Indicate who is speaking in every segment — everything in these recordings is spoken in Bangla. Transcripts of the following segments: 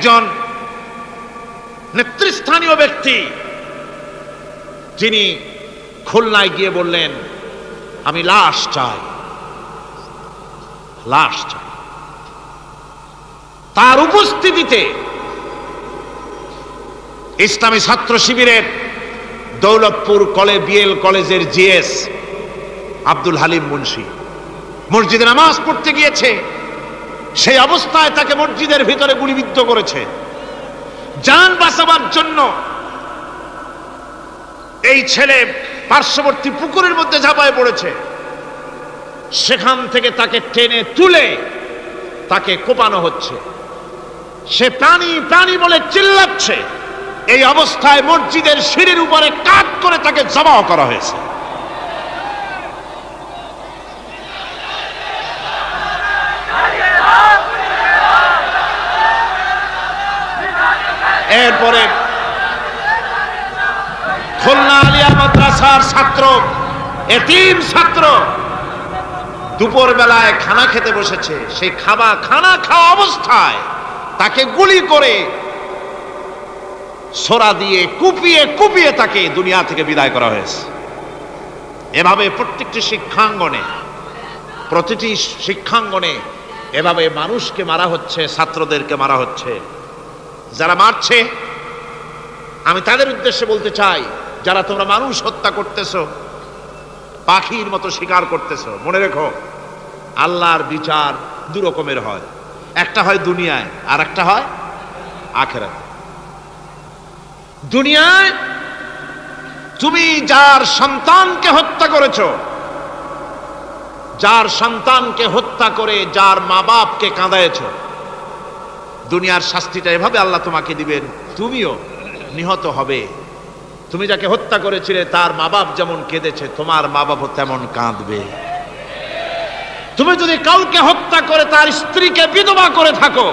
Speaker 1: একজন নেতৃস্থানীয় ব্যক্তি যিনি খুলনায় গিয়ে বললেন, আমি লাশ চাই, লাশ চাই। তার উপস্থিতিতে ইসলামী ছাত্র শিবিরের দৌলতপুর বিএল কলেজের জিএস আব্দুল হালিম মুন্সি মসজিদে নামাজ পড়তে গিয়েছে। সেই অবস্থায় তাকে মসজিদের ভিতরে গুলিবিদ্ধ করেছে। জান বাঁচাবার জন্য এই ছেলে পার্শ্ববর্তী পুকুরের মধ্যে ঝাঁপায় পড়েছে। সেখান থেকে তাকে টেনে তুলে তাকে কোপানো হচ্ছে। সে প্রাণী প্রাণী বলে চিল্লাচ্ছে। এই অবস্থায় মসজিদের সিঁড়ির উপরে কাট করে তাকে জবাও করা হয়েছে। এরপরে খুলনা আলিয়া মাদ্রাসার ছাত্র, এতিম ছাত্র, দুপুর বেলায় খানা খেতে বসেছে। সেই খানা খাওয়া অবস্থায় তাকে গুলি করে ছোরা দিয়ে কুপিয়ে কুপিয়ে তাকে দুনিয়া থেকে বিদায় করা হয়েছে। এভাবে প্রতিটি শিক্ষাঙ্গনে এভাবে মানুষকে মারা হচ্ছে, ছাত্রদেরকে মারা হচ্ছে। যারা মারছে আমি তাদের উদ্দেশ্যে বলতে চাই, যারা তোমরা মানুষ হত্যা করতেছো, পাখির মতো শিকার করতেছো, মনে রেখো আল্লাহর বিচার দু রকমের হয়। একটা হয় দুনিয়ায়, আর একটা হয় আখিরাতে। দুনিয়ায় তুমি যার সন্তানকে হত্যা করেছো, যার সন্তানকে হত্যা করে যার মা বাপকে কাঁদায়েছো, দুনিয়ার শাস্তিটা এভাবে আল্লাহ তোমাকে দিবেন, তুমিও নিহত হবে। তুমি যাকে হত্যা করেছিলে তার মা বাপ যেমন কেঁদেছে, তোমার মা বাপও তেমন কাঁদবে। তুমি যদি কাউকে হত্যা করে তার স্ত্রীকে বিধবা করে থাকো,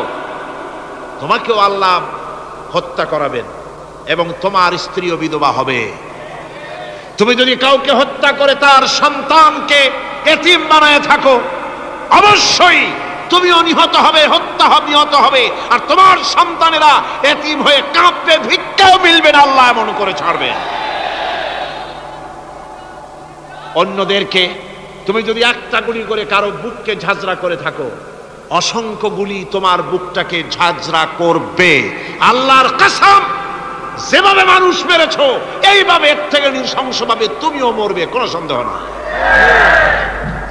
Speaker 1: তোমাকেও আল্লাহ হত্যা করাবেন এবং তোমার স্ত্রীও বিধবা হবে। তুমি যদি কাউকে হত্যা করে তার সন্তানকে এতিম বানায় থাকো, অবশ্যই তুমিও নিহত হবে, নিহত হবে। আর তোমার সন্তানেরা এতিম হয়ে কাঁপবে, ভিক্ষাও মিলবে না, আল্লাহ এমন করে ছাড়বে। অন্যদেরকে তুমি যদি একটা গুলি করে কারো বুককে ঝাঁঝরা করে থাকো, অসংখ্য গুলি তোমার বুকটাকে ঝাঁঝরা করবে। আল্লাহর কসম, যেভাবে মানুষ মেরেছো এইভাবে এর থেকে নৃশংসভাবে তুমিও মরবে, কোনো সন্দেহ না।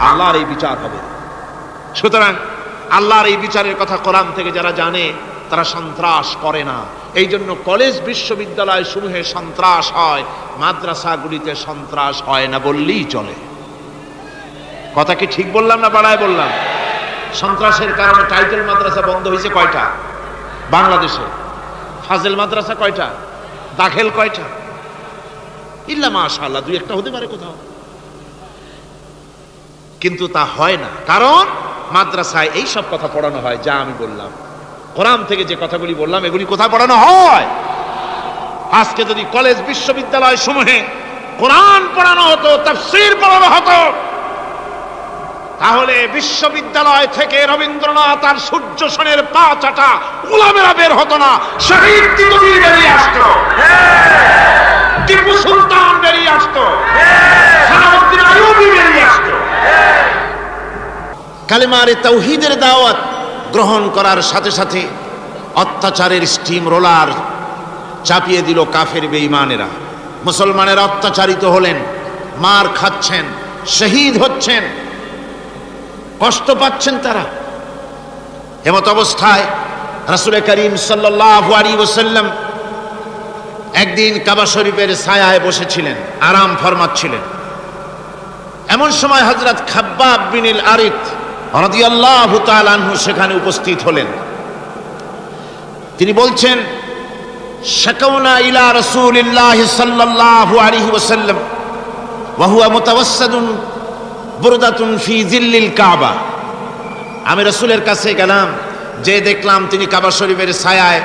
Speaker 1: আল্লাহর এই বিচার হবে। সুতরাং আল্লাহর এই বিচারের কথা কোরআন থেকে যারা জানে তারা সন্ত্রাস করে না। এই জন্য কলেজ বিশ্ববিদ্যালয় সমূহে সন্ত্রাস হয়, মাদ্রাসাগুলিতে সন্ত্রাস হয় না বললেই চলে। কথা কি ঠিক বললাম না বাড়ায় বললাম? সন্ত্রাসের কারণে টাইটেল মাদ্রাসা বন্ধ হয়েছে কয়টা বাংলাদেশে? ফাজেল মাদ্রাসা কয়টা? দাখিল কয়টা? ইল্লা মাশাআল্লাহ দুই একটা হতে পারে কোথাও, কিন্তু তা হয় না। কারণ মাদ্রাসায় এই সব কথা পড়ানো হয় যা আমি বললাম। কোরআন থেকে যে কথাগুলি বললাম এগুলি কোথায় পড়ানো হয়? আজকে যদি কলেজ বিশ্ববিদ্যালয় সমূহে কোরআন পড়ানো হতো, তাফসীর পড়ানো হতো, তাহলে বিশ্ববিদ্যালয় থেকে রবীন্দ্রনাথ আর সূর্য সেনের পা চাটা উলামেরা বের হতো না। শহীদ তিতুমির বেরিয়ে আসতো, টিপু সুলতান বেরিয়ে আসতো, সালাউদ্দিন আইয়ুবী বেরিয়ে আসতো। কালেমারে তাওহীদের দাওয়াত গ্রহণ করার সাথে সাথে অত্যাচারের স্টিম রোলার চাপিয়ে দিল কাফের বেঈমানেরা। মুসলমানেরা অত্যাচারিত হলেন, মার খাচ্ছেন, শহীদ হচ্ছেন, কষ্ট পাচ্ছেন তারা। এমত অবস্থায় রাসূল করিম সাল্লাল্লাহু আলাইহি ওয়াসাল্লাম একদিন কাবা শরীফের ছায়ায় বসেছিলেন, আরাম ফরমাচ্ছিলেন। এমন সময় হযরত খাব্বাব বিন আল আরিত রাদিয়াল্লাহু তাআলা আনহু সেখানে উপস্থিত হলেন। তিনি বলছেন, শাকাউনা ইলা রাসূলিল্লাহ সাল্লাল্লাহু আলাইহি ওয়াসাল্লাম ওয়া হুয়া মুতাওয়াসসিদুন বুরদাতুন ফি জিল্লিল কাবা। আমি রাসূলের কাছে গেলাম, যে দেখলাম তিনি কাবা শরীফের ছায়ায়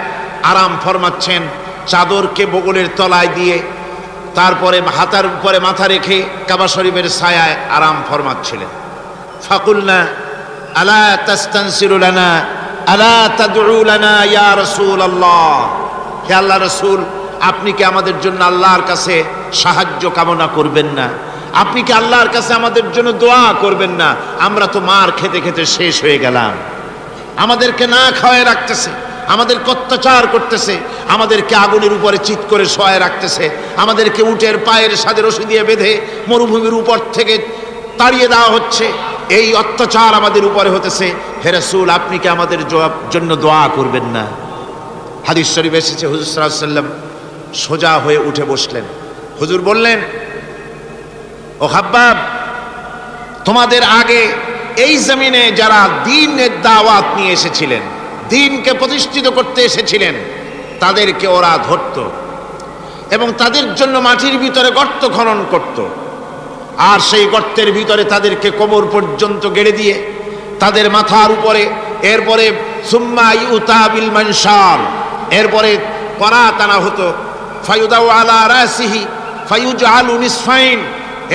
Speaker 1: আরাম ফরমাচ্ছেন, চাদরকে বগলের তলায় দিয়ে তারপরে হাতার উপরে মাথা রেখে কাবা শরীফের ছায়ায় আরাম ফরমাচ্ছিলেন। ফাকুলনা আলা তাস্তানসিরু লানা আলা তাদউ লানা ইয়া রাসূলুল্লাহ, হে আল্লাহর রাসূল, আপনি কি আমাদের জন্য আল্লাহর কাছে সাহায্য কামনা করবেন না? আপনি কি আল্লাহর কাছে আমাদের জন্য দোয়া করবেন না? আমরা তো মার খেতে খেতে শেষ হয়ে গেলাম, আমাদেরকে না খাওয়ায় রাখতেছে, আমাদেরকে অত্যাচার করতেছে, আমাদেরকে আগুনের উপরে চিৎ করে শোয়ায় রাখতেছে, আমাদেরকে উটের পায়ের সাথে রশি দিয়ে বেঁধে মরুভূমির উপর থেকে তাড়িয়ে দেওয়া হচ্ছে, এই অত্যাচার আমাদের উপরে হতেছে। হে রাসূল, আপনি কি আমাদের জন্য দোয়া করবেন না? হাদিস শরীফ এসেছে, হুজুর সাল্লাল্লাহু আলাইহি ওয়াসাল্লাম সোজা হয়ে উঠে বসলেন। হুজুর বললেন, ও খাব্বাব, তোমাদের আগে এই জমিনে যারা দ্বীনের দাওয়াত নিয়ে এসেছিলেন, দ্বীনকে প্রতিষ্ঠিত করতে এসেছিলেন, তাদেরকে ওরা ধরত এবং তাদের জন্য মাটির ভিতরে গর্ত খনন করত, আর সেই গর্তের ভিতরে তাদেরকে কোমর পর্যন্ত গেড়ে দিয়ে তাদের মাথার উপরে এরপরে সুম্মা ইউতা বিল মানশার, এরপরে করা টানা হতো, ফায়ুদাউ আলা রাসিহি ফায়ুজআলু নিসফাইন,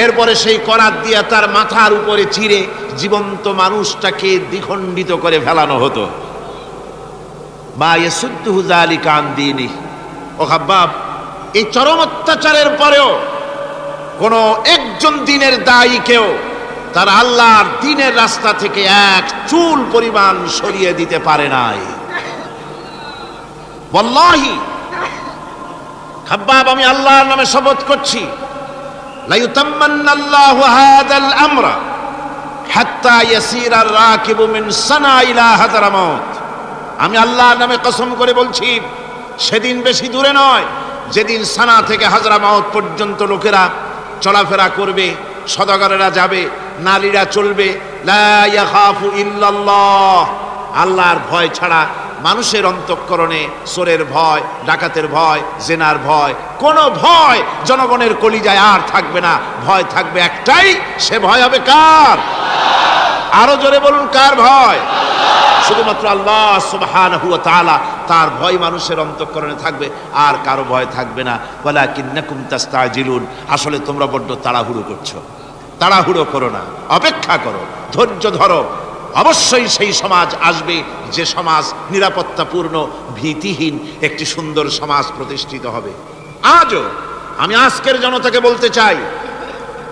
Speaker 1: এরপরে সেই করাত দিয়ে তার মাথার উপরে চিরে জীবন্ত মানুষটাকে দ্বিখণ্ডিত করে ফেলানো হতো। মা ইয়াসুদ্দুহু যালিকা আন দীনি। ও খাব্বাব, এই চরম অত্যাচারের পরেও কোন একজন দ্বীনের দায়ী কেউ তার আল্লাহর দ্বীনের রাস্তা থেকে এক চুল পরিমাণ সরিয়ে দিতে পারে নাই। ওয়াল্লাহি, খাব্বাব, আমি আল্লাহর নামে শপথ করছি, লা ইউতাম্মান্নাল্লাহু হাযাল আমরা হাত্তা ইয়াসিরা আর-রাকিবু মিন সানা ইলা হাযরামাউত। আমি আল্লাহর নামে কসম করে বলছি, সেদিন বেশি দূরে নয় যেদিন সানা থেকে হাযরামাউত পর্যন্ত লোকেরা চলাফেরা করবে, সওদাগরেরা যাবে, নারীরা চলবে, লা ইয়াখাফু ইল্লাল্লাহ, আল্লাহর ভয় ছাড়া মানুষের অন্তঃকরণে চোরের ভয়, ডাকাতের ভয়, জেনার ভয়, কোনো ভয় জনগণের কলিজায় আর থাকবে না। ভয় থাকবে একটাই, সে ভয় হবে কার? আরো জোরে বলুন, কার ভয়? শুধুমাত্র আল্লাহ সুবহানাহু ওয়া তাআলা, তার ভয় মানুষের অন্তঃকরণে থাকবে, আর কারো ভয় থাকবে না। ওয়ালাকিন্নাকুম তাস্তাজিলুন, আসলে তোমরা বড্ড তাড়াহুড়ো করছো। তাড়াহুড়ো করো না, অপেক্ষা করো, ধৈর্য ধরো। অবশ্যই সেই সমাজ আসবে যে সমাজ নিরাপত্তাপূর্ণ, ভীতিহীন একটি সুন্দর সমাজ প্রতিষ্ঠিত হবে। আজও আমি আজকের জনতাকে বলতে চাই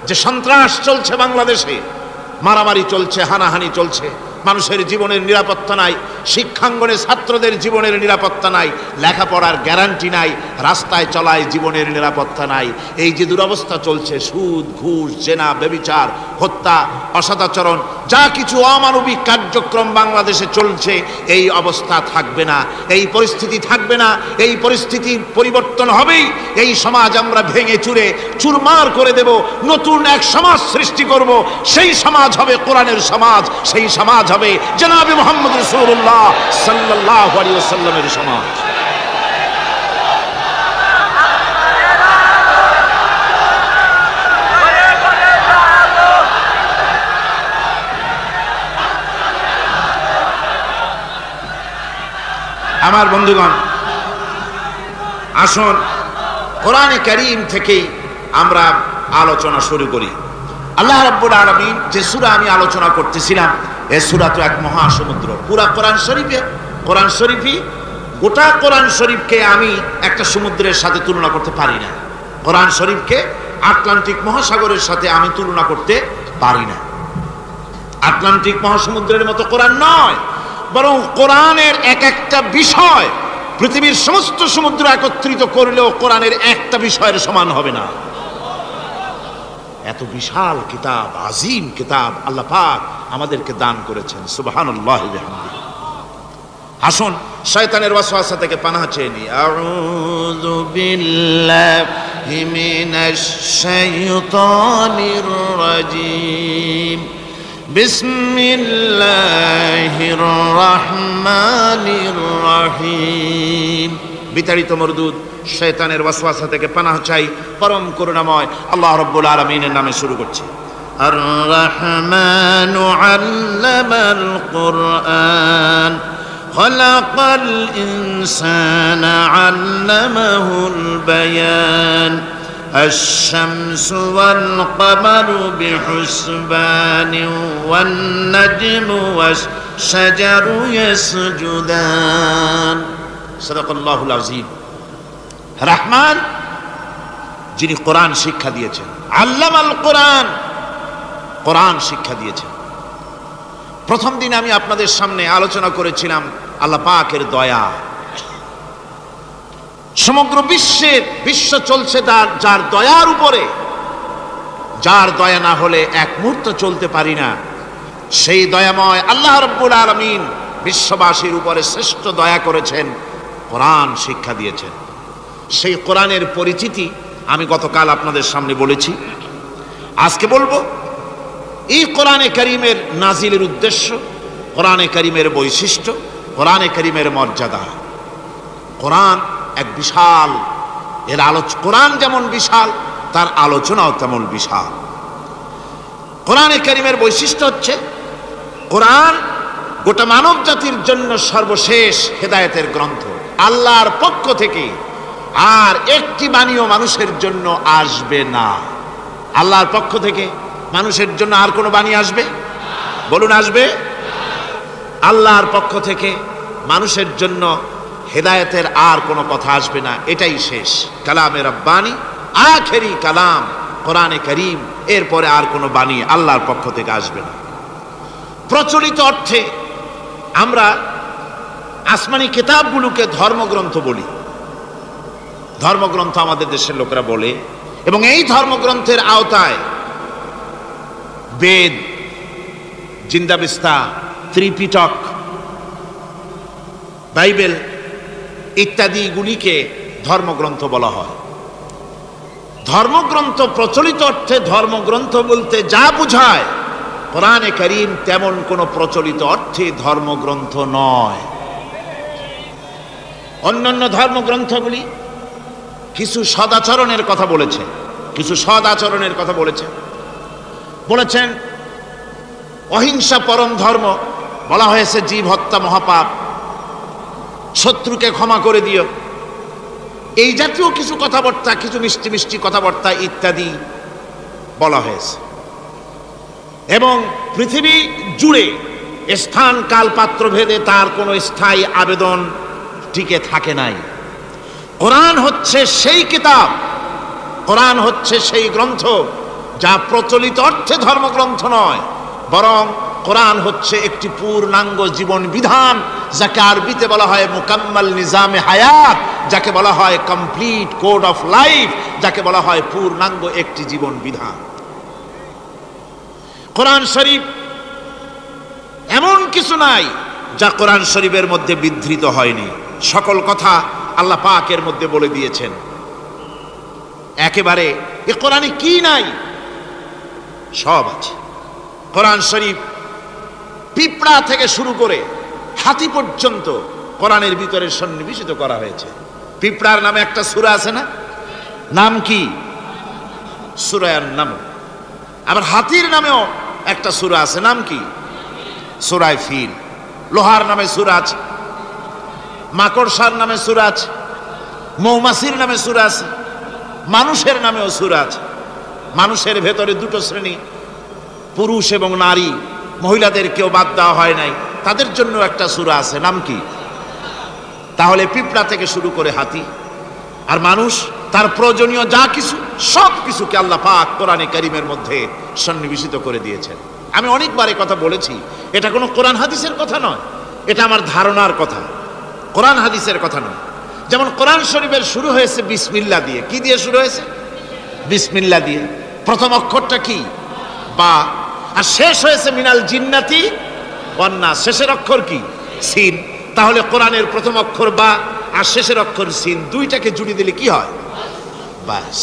Speaker 1: যে সন্ত্রাস চলছে বাংলাদেশে, মারামারি চলছে, হানাহানি চলছে, মানুষের জীবনের নিরাপত্তা নাই, শিক্ষাঙ্গনে ছাত্রদের জীবনের নিরাপত্তা নাই, লেখাপড়ার গ্যারান্টি নাই, রাস্তায় চলায় জীবনের নিরাপত্তা নাই। এই যে দুরবস্থা চলছে, সুদ, ঘুষ, জেনা, ব্যভিচার, হত্যা, অসদাচরণ, যা কিছু অমানবিক কার্যক্রম বাংলাদেশে চলছে, এই অবস্থা থাকবে না, এই পরিস্থিতি থাকবে না। এই পরিস্থিতির পরিবর্তন হবেই। এই সমাজ আমরা ভেঙে চুরে চুরমার করে দেব, নতুন এক সমাজ সৃষ্টি করব। সেই সমাজ হবে কোরআনের সমাজ, সেই সমাজ হবে জনাবে মুহাম্মদ রাসূলুল্লাহ সাল্লাল্লাহু আলাইহি ওয়াসাল্লামের সমাজ। আমার বন্ধুগণ, আসুন কোরআনে কারীম থেকে আমরা আলোচনা শুরু করি। আল্লাহ রাব্বুল আলামিন যে সূরা আমি আলোচনা করতেছিলাম, এই সূরা তো এক মহাসমুদ্র। পুরা কোরআন শরীফই, গোটা কোরআন শরীফকে আমি একটা সমুদ্রের সাথে তুলনা করতে পারি না। কোরআন শরীফকে আটলান্টিক মহাসাগরের সাথে আমি তুলনা করতে পারি না। আটলান্টিক মহাসমুদ্রের মতো কোরআন নয়, বরং কোরআনের এক একটা বিষয় পৃথিবীর সমস্ত সমুদ্র একত্রিত করলেও কোরআনের একটা বিষয়ের সমান হবে না। এত বিশাল কিতাব, আজিম কিতাব আল্লাহ পাক আমাদেরকে দান করেছেন। সুবহানাল্লাহি ওয়া বিহামদিহি। আসুন শয়তানের ওয়াসওয়াসা থেকে পানাহ চেয়ে নিই। আউযু বিল্লাহি মিনাশ শাইতানির রাজীম। বিসমিল্লাহির রহমানির রহিম। বিতাড়িত মরদুদ শয়তানের ওয়াসওয়াসা থেকে পানাহ চাই পরম করুণাময় আল্লাহ রাব্বুল আলামিনের নামে শুরু করছি। আর রহমানু আল্লামাল কুরআন খালাকাল ইনসানা আল্লামাহুল বায়ান الشمس والقمر بحسبان والنجم والشجر يسجدان صدق الله العظيم রহমান যিনি কোরআন শিক্ষা দিয়েছেন, আল্লামাল কোরআন, কোরআন শিক্ষা দিয়েছেন। প্রথম দিন আমি আপনাদের সামনে আলোচনা করেছিলাম আল্লাহ পাকের দয়া। সমগ্র বিশ্ব চলছে যার দয়ার উপরে, যার দয়া না হলে এক মুহূর্ত চলতে পারি না। সেই দয়াময় আল্লাহ রাব্বুল আলামিন বিশ্ববাসীর উপরে শ্রেষ্ঠ দয়া করেছেন, কোরআন শিক্ষা দিয়েছেন। সেই কোরআনের পরিচিতি আমি গতকাল আপনাদের সামনে বলেছি, আজকে বলবো। এই কোরআনে কারীমের নাজিলের উদ্দেশ্য, কোরআনে কারীমের বৈশিষ্ট্য, কোরআনে কারীমের মর্যাদা। কোরআন এক বিশাল, কোরআন যেমন বিশাল তার আলোচনাও তেমন বিশাল। কোরআনে কারীমের বৈশিষ্ট্য হচ্ছে কোরআন গোটা মানব জাতির জন্য সর্বশেষ হেদায়েতের গ্রন্থ, আল্লাহর পক্ষ থেকে। আর একটি বাণীও মানুষের জন্য আসবে না। আল্লাহর পক্ষ থেকে মানুষের জন্য আর কোনো বাণী আসবে? বলুন, আসবে? আল্লাহর পক্ষ থেকে মানুষের জন্য হেদায়েতের আর কোনো কথা আসবে না। এটাই শেষ কালামে রব্বানি, আখেরি কালাম কোরআনে কারীম। এরপরে আর কোনো বাণী আল্লাহর পক্ষ থেকে আসবে না। প্রচলিত অর্থে আমরা আসমানি কিতাবগুলোকে ধর্মগ্রন্থ বলি, ধর্মগ্রন্থ আমাদের দেশের লোকেরা বলে। এবং এই ধর্মগ্রন্থের আওতায় বেদ, জিন্দাবিস্তা, ত্রিপিটক, বাইবেল ইত্যাদিগুলিকে ধর্মগ্রন্থ বলা হয়। ধর্মগ্রন্থ প্রচলিত অর্থে ধর্মগ্রন্থ বলতে যা বোঝায়, কোরআনে কারীম তেমন কোনো প্রচলিত অর্থে ধর্মগ্রন্থ নয়। অন্যান্য ধর্মগ্রন্থগুলি কিছু সদাচরণের কথা বলেছে, কিছু সদাচরণের কথা বলেছেন অহিংসা পরম ধর্ম, বলা হয়েছে জীব হত্যা মহাপাপ, শত্রুকে ক্ষমা করে দিও, এই জাতীয় কিছু কথাবার্তা, কিছু মিষ্টি মিষ্টি কথাবার্তা ইত্যাদি বলা হয়েছে। এবং পৃথিবী জুড়ে স্থান কাল পাত্র ভেদে তার কোনো স্থায়ী আবেদন টিকে থাকে নাই। কোরআন হচ্ছে সেই কিতাব, কোরআন হচ্ছে সেই গ্রন্থ যা প্রচলিত অর্থে ধর্মগ্রন্থ নয়, বরং কোরআন হচ্ছে একটি পূর্ণাঙ্গ জীবন বিধান, যাকে আরবিতে বলা হয় মুকাম্মাল নিজামে হায়াত, যাকে বলা হয় কমপ্লিট কোড অফ লাইফ, যাকে বলা হয় পূর্ণাঙ্গ একটি জীবন বিধান। কোরআন শরীফ এমন কিছু নাই যা কোরআন শরীফের মধ্যে বিধৃত হয়নি। সকল কথা আল্লাহ পাকের মধ্যে বলে দিয়েছেন একেবারে। এ কোরআনে কি নাই? সব আছে। কোরআন শরীফ পিঁপড়া থেকে শুরু করে হাতি পর্যন্ত কোরআনের ভিতরে সন্নিবেশিত করা হয়েছে। পিঁপড়ার নামে একটা সূরা আছে না? নাম কি? সূরা আন-নাম। আবার হাতির নামেও একটা সূরা আছে, নাম কি? সূরা ফিল। লোহার নামে সূরা আছে, মাকড়সার নামে সূরা আছে, মৌমাছির নামে সূরা আছে, মানুষের নামেও সূরা আছে। মানুষের ভেতরে দুটো শ্রেণী, পুরুষ এবং নারী, মহিলাদের কেউ বাদ দেওয়া হয় নাই, তাদের জন্য একটা সূরা আছে, নাম কি? তাহলে পিঁপড়া থেকে শুরু করে হাতি আর মানুষ, তার প্রয়োজনীয় যা কিছু সব কিছুকে আল্লাহ পাক কোরআনে কারীমের মধ্যে সন্নিবেশিত করে দিয়েছেন। আমি অনেকবার এই কথা বলেছি, এটা কোনো কোরআন হাদিসের কথা নয়, এটা আমার ধারণার কথা, কোরআন হাদিসের কথা নয়। যেমন কোরআন শরীফের শুরু হয়েছে বিসমিল্লাহ দিয়ে। কি দিয়ে শুরু হয়েছে? বিসমিল্লাহ দিয়ে। প্রথম অক্ষরটা কি? বা। আর শেষ হয়েছে মিনাল জিন্নাতি ওয়ান নাস, শেষের অক্ষর কি? সিন। তাহলে কোরআনের প্রথম অক্ষর বা আর শেষের অক্ষর সিন, দুইটাকে জুড়ে দিলে কি হয়? বাস।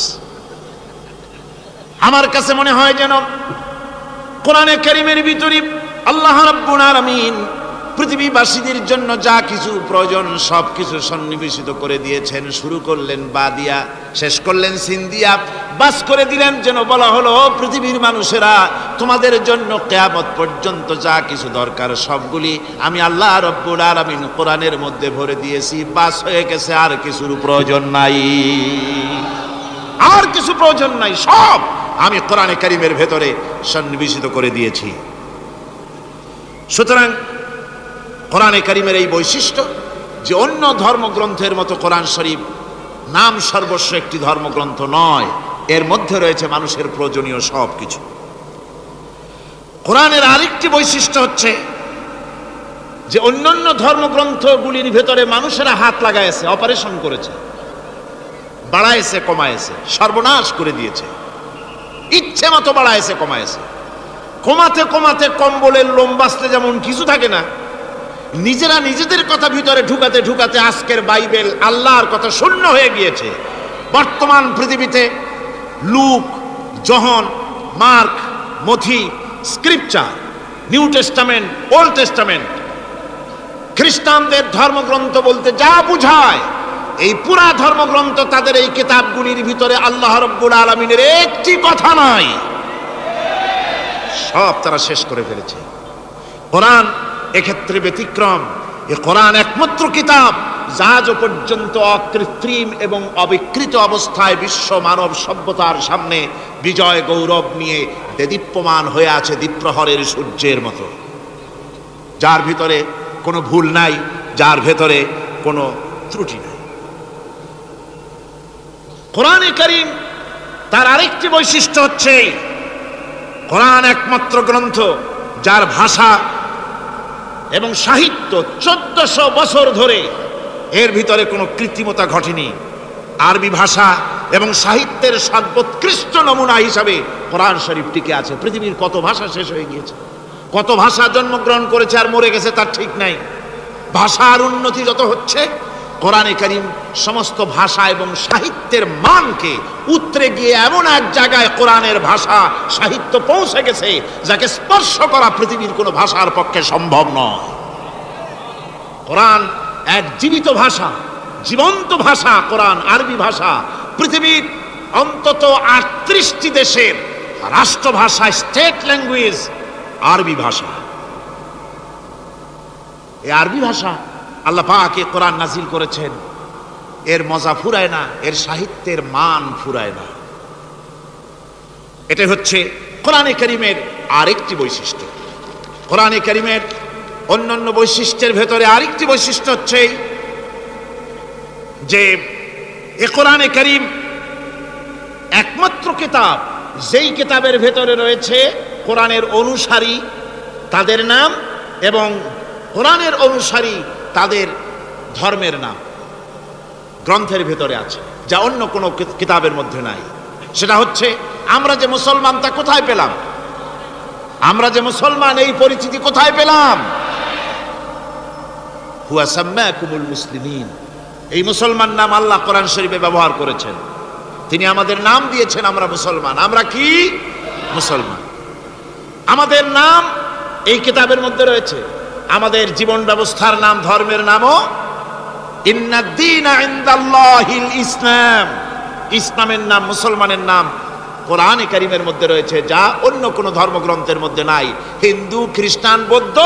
Speaker 1: আমার কাছে মনে হয় যেন কোরআনে কারীমের ভিতরে আল্লাহ রাব্বুল আলামিন পৃথিবীবাসীদের জন্য যা কিছু প্রয়োজন সব কিছু সন্নিবেশিত করে দিয়েছেন। শুরু করলেন বা দিয়া, শেষ করলেন সিন দিয়া, বাস করে দিলেন যেন বলা হলো পৃথিবীর মানুষেরা, তোমাদের জন্য কিয়ামত পর্যন্ত যা কিছু দরকার সবগুলি আমি আল্লাহ রাব্বুল আলামিন কোরআনের মধ্যে ভরে দিয়েছি। বাস হয়ে গেছে, আর কিছুর প্রয়োজন নাই। আর কিছু প্রয়োজন নাই, সব আমি কোরআনে কারীমের ভেতরে সন্নিবেশিত করে দিয়েছি। সুতরাং কোরআনে কারীমের এই বৈশিষ্ট্য যে অন্য ধর্মগ্রন্থের মতো কোরআন শরীফ নাম সর্বস্ব একটি ধর্মগ্রন্থ নয়, এর মধ্যে রয়েছে মানুষের প্রয়োজনীয় সব কিছু। কোরআনের আরেকটি বৈশিষ্ট্য হচ্ছে যে অন্যান্য ধর্মগ্রন্থগুলির ভেতরে মানুষেরা হাত লাগাইছে, অপারেশন করেছে, বাড়াইছে কমাইছে, সর্বনাশ করে দিয়েছে, ইচ্ছে মতো বাড়াইছে কমাইছে। কমাতে কমাতে কম্বলের লোম বাঁচতে যেমন কিছু থাকে না, নিজেরা নিজেদের কথা ভিতরে ঢুকাতে ঢুকাতে আজকের বাইবেল আল্লাহর কথা শূন্য হয়ে গিয়েছে। বর্তমান পৃথিবীতে লুক, জন, মার্ক, মথি, scripture, New Testament, Old Testament, খ্রিস্টানদের ধর্মগ্রন্থ বলতে যা বুঝায়, এই পুরা ধর্মগ্রন্থ তাদের এই কিতাবগুলির ভিতরে আল্লাহ রাব্বুল আলামিনের একটি কথা নাই, সব তারা শেষ করে ফেলেছে। কোরআন এক্ষেত্রে ব্যতিক্রম। এ কোরআন একমাত্র কিতাব যা আজ পর্যন্ত অকৃত্রিম এবং অবিকৃত অবস্থায় বিশ্ব মানব সভ্যতার সামনে বিজয় গৌরব নিয়ে দেদীপ্যমান হয়ে আছে দ্বীপ্রহরের সূর্যের মতো, যার ভিতরে কোনো ভুল নাই, যার ভেতরে কোনো ত্রুটি নাই। কোরআনে কারীম তার আরেকটি বৈশিষ্ট্য হচ্ছে কোরআন একমাত্র গ্রন্থ যার ভাষা এবং সাহিত্য 1400 বছর ধরে এর ভিতরে কোনো কৃত্রিমতা ঘটেনি। আরবি ভাষা এবং সাহিত্যের সর্বোৎকৃষ্ট নমুনা হিসাবে কোরআন শরীফ টিকে আছে। পৃথিবীর কত ভাষা শেষ হয়ে গিয়েছে, কত ভাষা জন্মগ্রহণ করেছে আর মরে গেছে তার ঠিক নাই। ভাষার উন্নতি যত হচ্ছে, কোরআনে কারীম সমস্ত ভাষা এবং সাহিত্যের মানকে উতরে গিয়ে এমন এক জায়গায় কোরআনের ভাষা সাহিত্য পৌঁছে গেছে যাকে স্পর্শ করা পৃথিবীর কোনো ভাষার পক্ষে সম্ভব নয়। কোরআন এক জীবিত ভাষা, জীবন্ত ভাষা। কোরআন আরবি ভাষা, পৃথিবীর অন্তত 38টি দেশের রাষ্ট্রভাষা, স্টেট ল্যাঙ্গুয়েজ আরবি ভাষা। এই আরবি ভাষা আল্লাহ পাক এ কোরআন নাজিল করেছেন, এর মজা ফুরায় না, এর সাহিত্যের মান ফুরায় না। এটা হচ্ছে কোরআনে কারীমের আরেকটি বৈশিষ্ট্য। কোরআনে কারীমের অন্যান্য বৈশিষ্ট্যের ভেতরে আরেকটি বৈশিষ্ট্য হচ্ছে যে এ কোরআনে কারীম একমাত্র কিতাব যেই কিতাবের ভেতরে রয়েছে কোরআনের অনুসারী তাদের নাম এবং কোরআনের অনুসারী তাদের ধর্মের নাম গ্রন্থের ভেতরে আছে, যা অন্য কোনো কিতাবের মধ্যে নাই। সেটা হচ্ছে আমরা যে মুসলমান তা কোথায় পেলাম? আমরা যে মুসলমান এই পরিচিতি কোথায় পেলাম? হুয়া সাম্মাকুমুল মুসলিমিন, এই মুসলমান নাম আল্লাহ কোরআন শরীফে ব্যবহার করেছেন। তিনি আমাদের নাম দিয়েছেন, আমরা মুসলমান। আমরা কি মুসলমান? আমাদের নাম এই কিতাবের মধ্যে রয়েছে। আমাদের জীবন ব্যবস্থার নাম, ধর্মের নামও ইন্নাদ-দীনা ইনদাল্লাহিল ইসলাম। ইসলামের নাম, মুসলমানের নাম কোরআনে কারীমের মধ্যে রয়েছে, যা অন্য কোনো ধর্মগ্রন্থের মধ্যে নাই। হিন্দু, খ্রিস্টান, বৌদ্ধ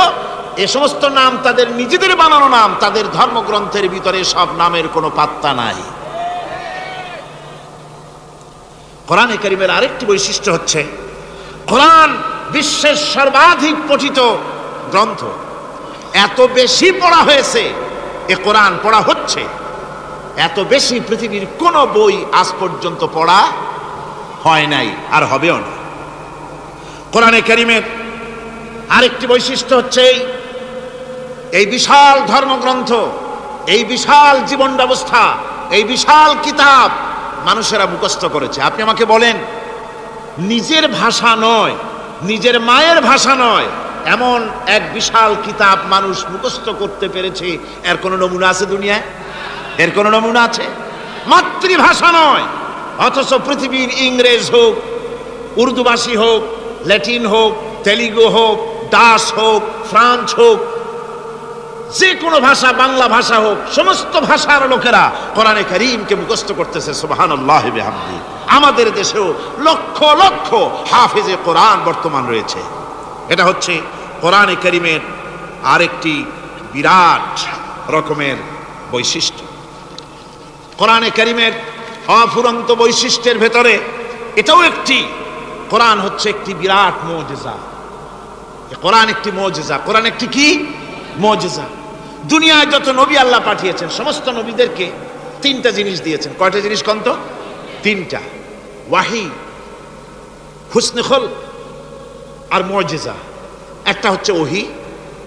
Speaker 1: এ সমস্ত নাম তাদের নিজেদের বানানো নাম, তাদের ধর্মগ্রন্থের ভিতরে সব নামের কোনো পাত্তা নাই। কোরআনে কারীমের আরেকটি বৈশিষ্ট্য হচ্ছে কোরআন বিশ্বের সর্বাধিক পঠিত গ্রন্থ। এত বেশি পড়া হয়েছে, এ কোরআন পড়া হচ্ছে, এত বেশি পৃথিবীর কোন বই আজ পর্যন্ত পড়া হয় নাই, আর হবেও না। কোরআনে কারীমের আরেকটি বৈশিষ্ট্য হচ্ছে এই বিশাল ধর্মগ্রন্থ, এই বিশাল জীবন ব্যবস্থা, এই বিশাল কিতাব মানুষেরা মুখস্থ করেছে। আপনি আমাকে বলেন, নিজের ভাষা নয়, নিজের মায়ের ভাষা নয়, এমন এক বিশাল কিতাব মানুষ মুখস্থ করতে পেরেছে, এর কোনো নমুনা আছে দুনিয়ায়? এর কোনো নমুনা আছে? মাতৃভাষা নয়, অথচ পৃথিবীর ইংরেজ হোক, উর্দুভাষী হোক, ল্যাটিন হোক, তেলুগু হোক, ডাচ হোক, ফ্রান্স হোক, যে কোনো ভাষা, বাংলা ভাষা হোক, সমস্ত ভাষার লোকেরা কোরআনে কারীমকে মুখস্থ করতেছে। সুবহানাল্লাহি বিহামদি। আমাদের দেশেও লক্ষ লক্ষ হাফেজে কোরআন বর্তমান রয়েছে। এটা হচ্ছে কোরআনে কারীমের আরেকটি বিরাট রকমের বৈশিষ্ট্য। কোরআনে কারীমের অফুরন্ত বৈশিষ্ট্যের ভেতরে এটাও একটি। কোরআন হচ্ছে একটি বিরাট মুজিজা। কোরআন একটি মুজিজা। কোরআন একটি কি মুজিজা। দুনিয়ায় যত নবী আল্লাহ পাঠিয়েছেন সমস্ত নবীদেরকে তিনটা জিনিস দিয়েছেন। কয়টা জিনিস কন্ত? তিনটা। ওয়াহি, হুসনে খুলক আর মুজিজা। একটা হচ্ছে ওহী,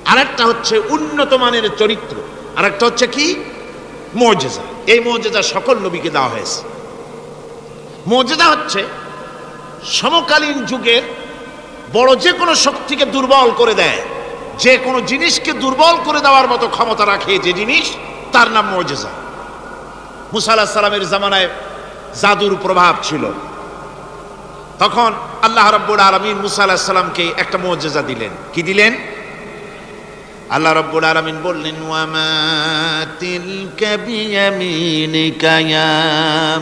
Speaker 1: আর একটা হচ্ছে উন্নত মানের চরিত্র, আর একটা হচ্ছে কি মুজিজা। এই মুজিজা সকল নবীকে দেওয়া হয়েছে। মুজিজা হচ্ছে সমকালীন যুগে বড় যে কোনো শক্তিকে দুর্বল করে দেয়, যে কোনো জিনিসকে দুর্বল করে দেওয়ার মতো ক্ষমতা রাখে যে জিনিস, তার নাম মুজিজা। মুসা আলাইহিস সালামের জামানায় জাদুর প্রভাব ছিল। তখন আল্লাহ রাব্বুল আলামিন মুসা আলাইহিস সালামকে একটা মুজিজা দিলেন। কি দিলেন? আল্লাহ রাব্বুল আলামিন বললেন, ওয়ামা তিলকা বিয়ামিনিকা ইয়া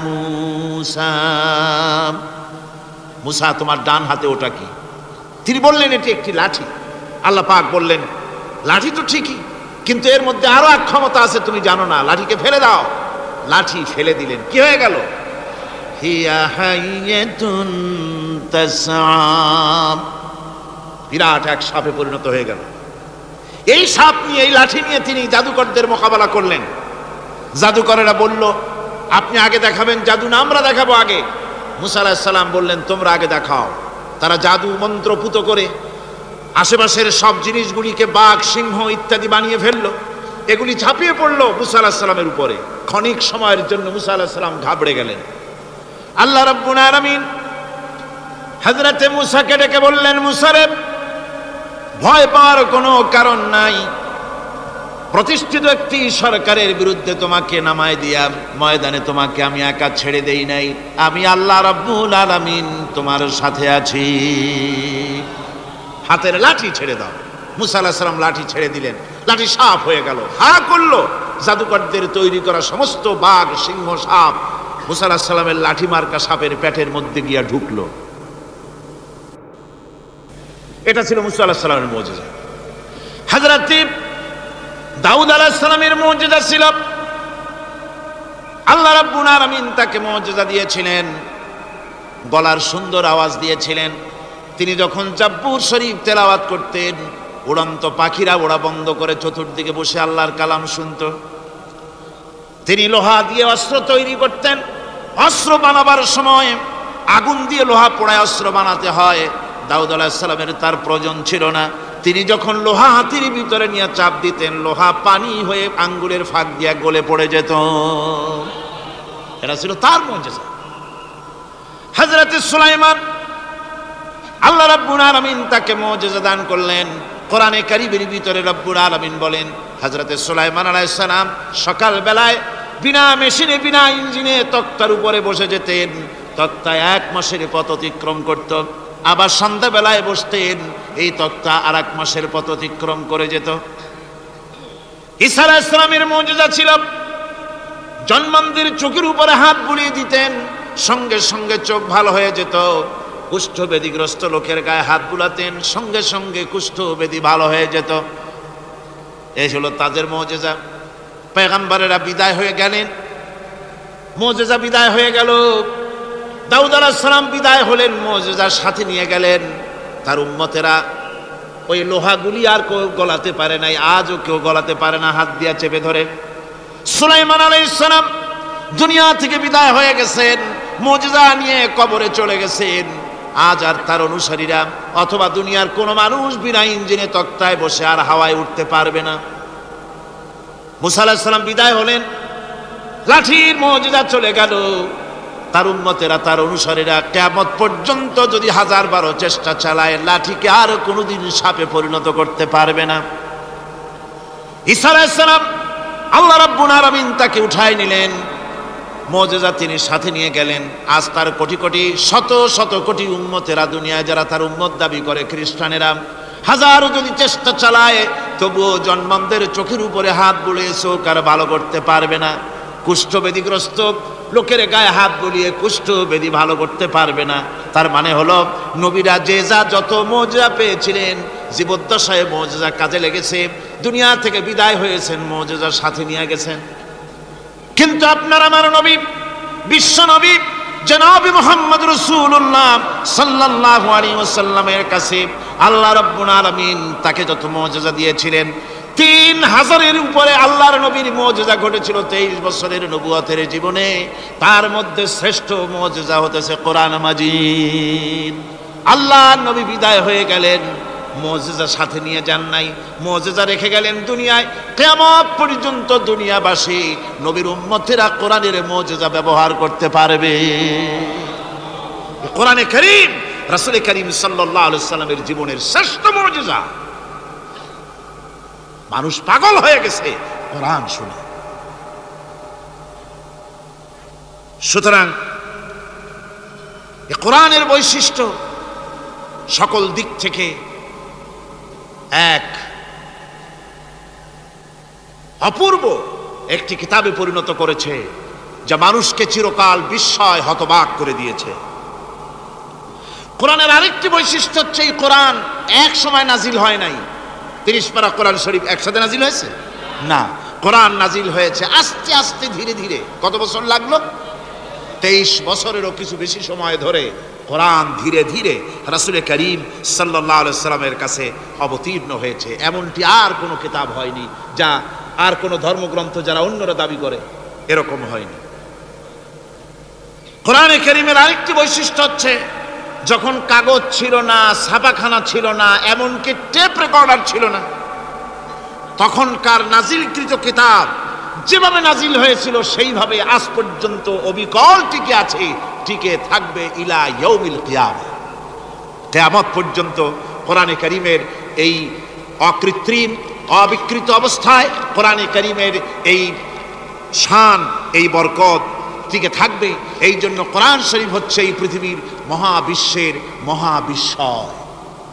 Speaker 1: মুসা। মুসা, তোমার ডান হাতে ওটা কি? তিনি বললেন, এটি একটি লাঠি। আল্লাহ পাক বললেন, লাঠি তো ঠিকই, কিন্তু এর মধ্যে আরো এক ক্ষমতা আছে, তুমি জানো না, লাঠিকে ফেলে দাও। লাঠি ফেলে দিলেন। কি হয়ে গেল? হিয়া হাইয়াতুন তাসআ। বিরাট এক সাপে পরিণত হয়ে গেল। এই সাপ নিয়ে, এই লাঠি নিয়ে তিনি জাদুকরদের মোকাবেলা করলেন। জাদুকরেরা বলল, আপনি আগে দেখাবেন জাদু না আমরা দেখাবো আগে? মুসা আলাইহিস সালাম বললেন, তোমরা আগে দেখাও। তারা জাদু মন্ত্র পুত করে আশেপাশের সব জিনিসগুলিকে বাঘ, সিংহ ইত্যাদি বানিয়ে ফেললো। এগুলি ঝাঁপিয়ে পড়লো মুসা আলাইহিস সালামের উপরে। ক্ষণিক সময়ের জন্য মুসা আলাইহিস সালাম ঘাবড়ে গেলেন। আল্লাহ রাব্বুল আলামিন হযরতে মুসাকে ডেকে বললেন, মুসা রে, ভয় পাওয়ার কোনো কারণ নাই। প্রতিষ্ঠিত একটি সরকারের বিরুদ্ধে তোমাকে নামায় দিয়া ময়দানে তোমাকে আমি একা ছেড়ে দেই নাই। আমি আল্লাহ রাব্বুল আলামিন তোমার সাথে আছি। হাতের লাঠি ছেড়ে দাও। মুসা আলাইহিস সালাম লাঠি ছেড়ে দিলেন। লাঠি সাপ হয়ে গেল। হা করলো। জাদুকরদের তৈরি করা সমস্ত বাঘ, সিংহ, সাপ মুসা আলাইহিস সালামের লাঠি মার্কা সাপের পেটের মধ্যে গিয়া ঢুকলো। এটা ছিল মুসা আলাইহিস সালামের মুজিজা। হযরত দাউদ আলাইহিস সালামের মুজিজা ছিল, আল্লাহ রাব্বুল আলামিন তাকে মুজিজা দিয়েছিলেন, গলার সুন্দর আওয়াজ দিয়েছিলেন। তিনি যখন জাব্বুর শরীফ তেলাওয়াত করতেন, উড়ন্ত পাখিরা ওড়া বন্ধ করে চতুর্দিকে বসে আল্লাহর কালাম শুনত। তিনি লোহা দিয়ে অস্ত্র তৈরি করতেন। অস্ত্র বানাবার সময় আগুন দিয়ে লোহা পোড়ায় অস্ত্র বানাতে হয়। দাউদ আলাইহিস সালামের তার প্রয়োজন ছিল না। তিনি যখন লোহা হাতির ভিতরে নিয়ে চাপ দিতেন, লোহা পানি হয়ে আঙ্গুলের ফাঁক দিয়ে গলে পড়ে যেত। এটা ছিল তার মুজিজা। হযরত সুলাইমান, আল্লাহ রাব্বুল আলামিন তাকে মুজিজা দান করলেন। কোরআনে কারীমের ভিতরে রব্বুল আলামিন বলেন, হযরত সুলাইমান আলাইহিস সালাম সকাল বেলায় বিনা মেশিনে, বিনা ইঞ্জিনে তক্তার উপরে বসে যেতেন। তক্তা 1 মাসের পথ অতিক্রম করত। আবার সন্ধ্যা বেলায় বসতেন, এই তক্তা আর 1 মাসের পথ অতিক্রম করে যেত। ঈসা আলাইহিস সালামের মুজিজা ছিল, জন্মান্ধের চোখের উপরে হাত বুলিয়ে দিতেন, সঙ্গে সঙ্গে চোখ ভালো হয়ে যেত। কুষ্ঠব্যাধিগ্রস্ত লোকের গায়ে হাত বুলাতেন, সঙ্গে সঙ্গে কুষ্ঠব্যাধি ভালো হয়ে যেত। এই হলো তাদের মুজিজা। পয়গম্বরেরা বিদায় হয়ে গেলেন, মুজিজা বিদায় হয়ে গেল। দাউদ আলাইহিস সালাম বিদায় হলেন, মুজিজার সাথে নিয়ে গেলেন। তার উম্মতেরা ওই লোহাগুলি আর কেউ গলাতে পারে নাই, আজও কেউ গলাতে পারে না, হাত দিয়া চেপে ধরে। সুলাইমান আলাইহিস সালাম দুনিয়া থেকে বিদায় হয়ে গেছেন, মুজিজা নিয়ে কবরে চলে গেছেন। আজ আর তার অনুসারীরা অথবা দুনিয়ার কোন মানুষ বিনা ইঞ্জিনে তক্তায় বসে আর হাওয়ায় উঠতে পারবে না। মুসা আলাইহিস সালাম বিদায় হলেন, লাঠির মুজিজা চলে গেল। তার উম্মতেরা, তার অনুসারীরা কিয়ামত পর্যন্ত যদি 1000 চেষ্টা চালায়, লাঠিকে আর কোনোদিন সাপে পরিণত করতে পারবে না। ঈসা আলাইহিস সালাম, আল্লাহ রাব্বুল আলামিন তাকে উঠায় নিলেন, মুজিজা তিনি সাথে নিয়ে গেলেন। আজ তার কোটি কোটি, শত শত কোটি উম্মতেরা দুনিয়ায় যারা তার উম্মত দাবি করে, খ্রিস্টানেরা, হাজারো যদি চেষ্টা চালায়, তবুও জন্মান্ধের চোখের উপরে হাত বুলিয়ে চোখ আর ভালো করতে পারবে না। কুষ্ঠব্যাধিগ্রস্ত লোকের গায়ে হাত বুলিয়ে কুষ্ঠব্যাধি ভালো করতে পারবে না। তার মানে হলো, নবীরা যে যা যত মুজিজা পেয়েছিলেন, জীবদ্দশায় মুজিজা কাজে লেগেছে। দুনিয়া থেকে বিদায় হয়েছেন, মুজিজার সাথে নিয়ে গেছেন। কিন্তু আপনার আমার নবী বিশ্বনবী জনাব মুহাম্মদ রাসূলুল্লাহ সাল্লাল্লাহু আলাইহি ওয়াসাল্লামের কাছে আল্লাহ রাব্বুল আলামিন তাকে যত মুজিজা দিয়েছিলেন, 3000-এর উপরে আল্লাহর নবীর মুজিজা ঘটেছিল 23 বছরের নবুয়তের জীবনে। তার মধ্যে শ্রেষ্ঠ মুজিজা হতেছে কোরআন মাজিদ। আল্লাহর নবী বিদায় হয়ে গেলেন, মুজিজা সাথে নিয়ে যান নাই, মুজিজা রেখে গেলেন দুনিয়ায়। কিয়ামত পর্যন্ত দুনিয়াবাসী নবীর উম্মতেরা কোরআনের মুজিজা ব্যবহার করতে পারবে। কোরআনে কারীম রাসূল কারীম সাল্লাল্লাহু আলাইহি সাল্লামের জীবনের শ্রেষ্ঠ মুজিজা। মানুষ পাগল হয়ে গেছে কোরআন শুনে। সুতরাং এই কোরআনের বৈশিষ্ট্য সকল দিক থেকে এক অপূর্ব একটি কিতাবে পরিণত করেছে, যা মানুষকে চিরকাল বিস্ময় হতবাক করে দিয়েছে। কোরআনের আরেকটি বৈশিষ্ট্য হচ্ছে এই কোরআন এক সময় নাজিল হয় নাই। 30 পারা কোরআন শরীফ একসাথে নাজিল হয়েছে না, কোরআন নাজিল হয়েছে আস্তে আস্তে ধীরে ধীরে। কত বছর লাগলো? 23 বছরেরও কিছু বেশি সময় ধরে কোরআন ধীরে ধীরে রাসূল করিম সাল্লাল্লাহু আলাইহি সাল্লামের কাছে অবতীর্ণ হয়েছে। এমনটি আর কোনো কিতাব হয়নি, যা আর কোনো ধর্মগ্রন্থ যারা অন্যরা দাবি করে এরকম হয়নি। কোরআনে কারীমের আরেকটি বৈশিষ্ট্য হচ্ছে, যখন কাগজ ছিল না, ছাপাখানা ছিল না, এমনকি টেপ রেকর্ডার ছিল না, তখনকার নাজিলকৃত কিতাব যেভাবে নাজিল হয়েছিল সেইভাবে আজ পর্যন্ত অবিকল টিকে আছে, টিকে থাকবে ইলা ইয়াউমিল কিয়ামা। কিয়ামত পর্যন্ত কোরআনে কারীমের এই অকৃত্রিম অবিকৃত অবস্থায় কোরআনে কারীমের এই শান, এই বরকত টিকে থাকবে। এই জন্য কোরআন শরীফ হচ্ছে এই পৃথিবীর মহাবিশ্বের মহাবিস্ময়।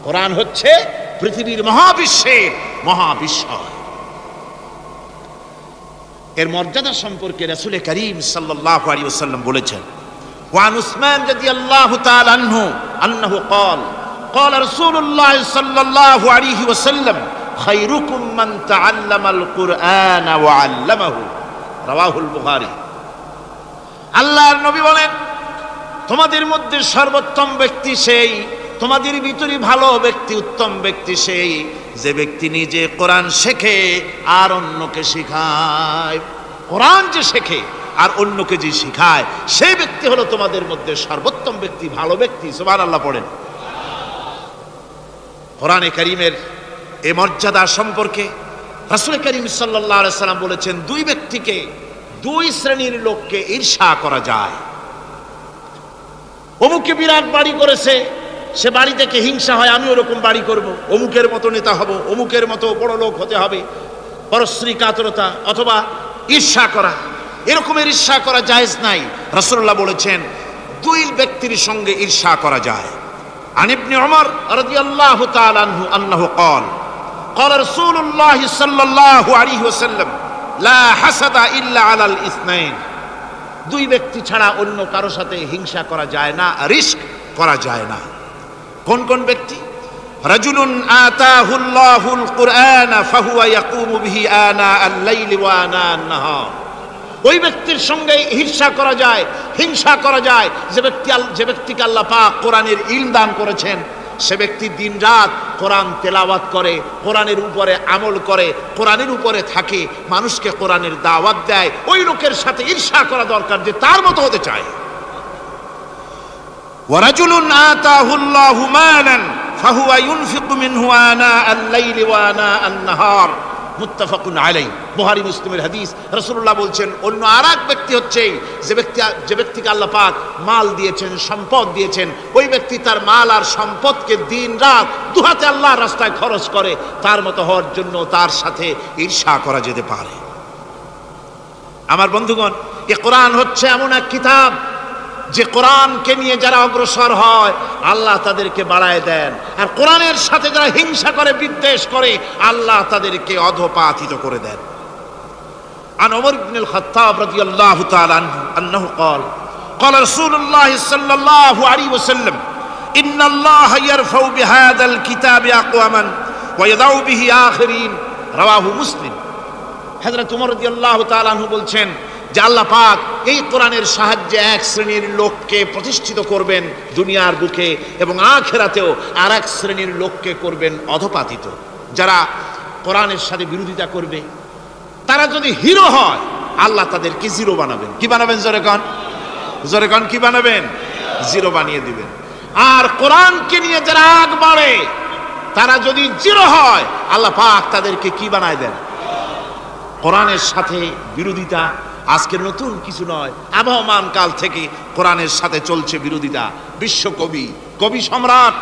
Speaker 1: কোরআন হচ্ছে পৃথিবীর মহাবিশ্বের মহাবিস্ময়। এর মর্যাদা সম্পর্কে রাসূল করিম সাল্লাল্লাহু আলাইহি ওয়াসাল্লাম বলেছেন, ওয়ান উসমান রাদিয়াল্লাহু তাআলা আনহু আন্নাহু قال قال رسول الله صلى الله عليه وسلم خيركم من تعلم القرآن وعلمه رواه البخاري। আল্লাহর নবী বলেন, তোমাদের মধ্যে সর্বোত্তম ব্যক্তি সেই, তোমাদের ভিতরে ভালো ব্যক্তি, উত্তম ব্যক্তি সেই যে ব্যক্তি নিজে কোরআন শেখে আর অন্যকে শেখায়। কোরআন যে শেখে আর অন্যকে যে শেখায়, সেই ব্যক্তি হলো তোমাদের মধ্যে সর্বোত্তম ব্যক্তি, ভালো ব্যক্তি। সুবহানাল্লাহ পড়েন। কোরআনে কারীমের এই মর্যাদা সম্পর্কে রাসূল করিম সাল্লাল্লাহু আলাইহি সাল্লাম বলেছেন, দুই ব্যক্তিকে, দুই শ্রেণীর লোককে ঈর্ষা করা যায়। অমুকে বিরাট বাড়ি করেছে, সে বাড়ি থেকে হিংসা হয়, আমি ওরকম বাড়ি করব, অমুকের মতো নেতা হব, অমুকের মতো বড় লোক হতে হবে। পরশ্রী কাতরতা অথবা ঈর্ষা করা, এরকমের ঈর্ষা করা জায়েজ নাই। রাসূলুল্লাহ বলেছেন, দুই ব্যক্তির সঙ্গে ঈর্ষা করা যায়। আন ইবনে ওমর রাদিয়াল্লাহু তাআলা আনহু আন্নাহু قال قال رسول الله صلى الله عليه وسلم লা হাসাদা ইল্লা আলাল ইসনাইন। দুই ব্যক্তি ছাড়া অন্য কারো সাথে হিংসা করা যায় না, রিস্ক করা যায় না। কোন কোন ব্যক্তি? রাজুলুন আতাহুল্লাহুল কুরআন ফাহুয়া ইয়াকুমু বিহি আনা আল-লাইলি ওয়া আনা আন-নাহার। ওই ব্যক্তির সঙ্গে ঈর্ষা করা যায়, হিংসা করা যায় যে ব্যক্তিকে আল্লাহ পাক কোরআনের ইলম দান করেছেন, সে ব্যক্তি দিন রাত কোরআন তেলাওয়াত করে, কোরআনের উপরে আমল করে, কোরআনের উপরে থাকে, মানুষকে কোরআনের দাওয়াত দেয়। ওই লোকের সাথে ঈর্ষা করা দরকার যে তার মতো হতে চায়। ওয়ারাজুলুন আতাহুল্লাহু মালান ফাহুয়া ইউনফিকু মিনহু আনা আল-লাইলি ওয়া আনা আন-নাহার। মুত্তাফাকুন আলাইহি, বুখারী মুসলিমের হাদিস। রাসূলুল্লাহ বলছেন, অন্য আরেক ব্যক্তি হচ্ছে যে ব্যক্তিকে আল্লাহ পাক মাল দিয়েছেন, সম্পদ দিয়েছেন, ওই ব্যক্তি তার মাল আর সম্পদকে দিন রাত দুহাতে আল্লাহর রাস্তায় খরচ করে। তার মতো হওয়ার জন্য তার সাথে ঈর্ষা করা যেতে পারে। আমার বন্ধুগণ, এ কোরআন হচ্ছে এমন এক কিতাব যে কোরআনকে নিয়ে যারা অগ্রসর হয় আল্লাহ তাদেরকে বাড়ায় দেন, আর কোরআনের সাথে যারা হিংসা করে, বিদ্বেষ করে, আল্লাহ তাদেরকে অধঃপাতিত করে দেন। আন ওমর ইবনুল খাত্তাব রাদিয়াল্লাহু তাআলা আনহু قال قال رسول الله صلى الله عليه وسلم ان الله يرفع بهذا الكتاب اقواما ويضع به آخرين رواه মুসলিম। হযরত ওমর রাদিয়াল্লাহু তাআলা আনহু বলছেন, যে আল্লাহ পাক এই কোরআনের সাহায্যে এক শ্রেণীর লোককে প্রতিষ্ঠিত করবেন দুনিয়ার বুকে এবং আখিরাতেও আর এক শ্রেণীর লোককে করবেন অধপাতিত। যারা কোরআনের সাথে বিরোধিতা করবে, তারা যদি হিরো হয়, আল্লাহ তাদেরকে জিরো বানাবেন। কি বানাবেন? জোরে কন, জোরে কন, কি বানাবেন? জিরো বানিয়ে দিবেন। আর কোরআনকে নিয়ে যারা আগ বাড়ে, তারা যদি জিরো হয়, আল্লাহ পাক তাদেরকে কি বানায় দেন? কোরআনের সাথে বিরোধিতা আজকের নতুন কিছু নয়, আবহমান কাল থেকে কোরআনের সাথে চলছে বিরোধিতা। বিশ্বকবি, কবি সম্রাট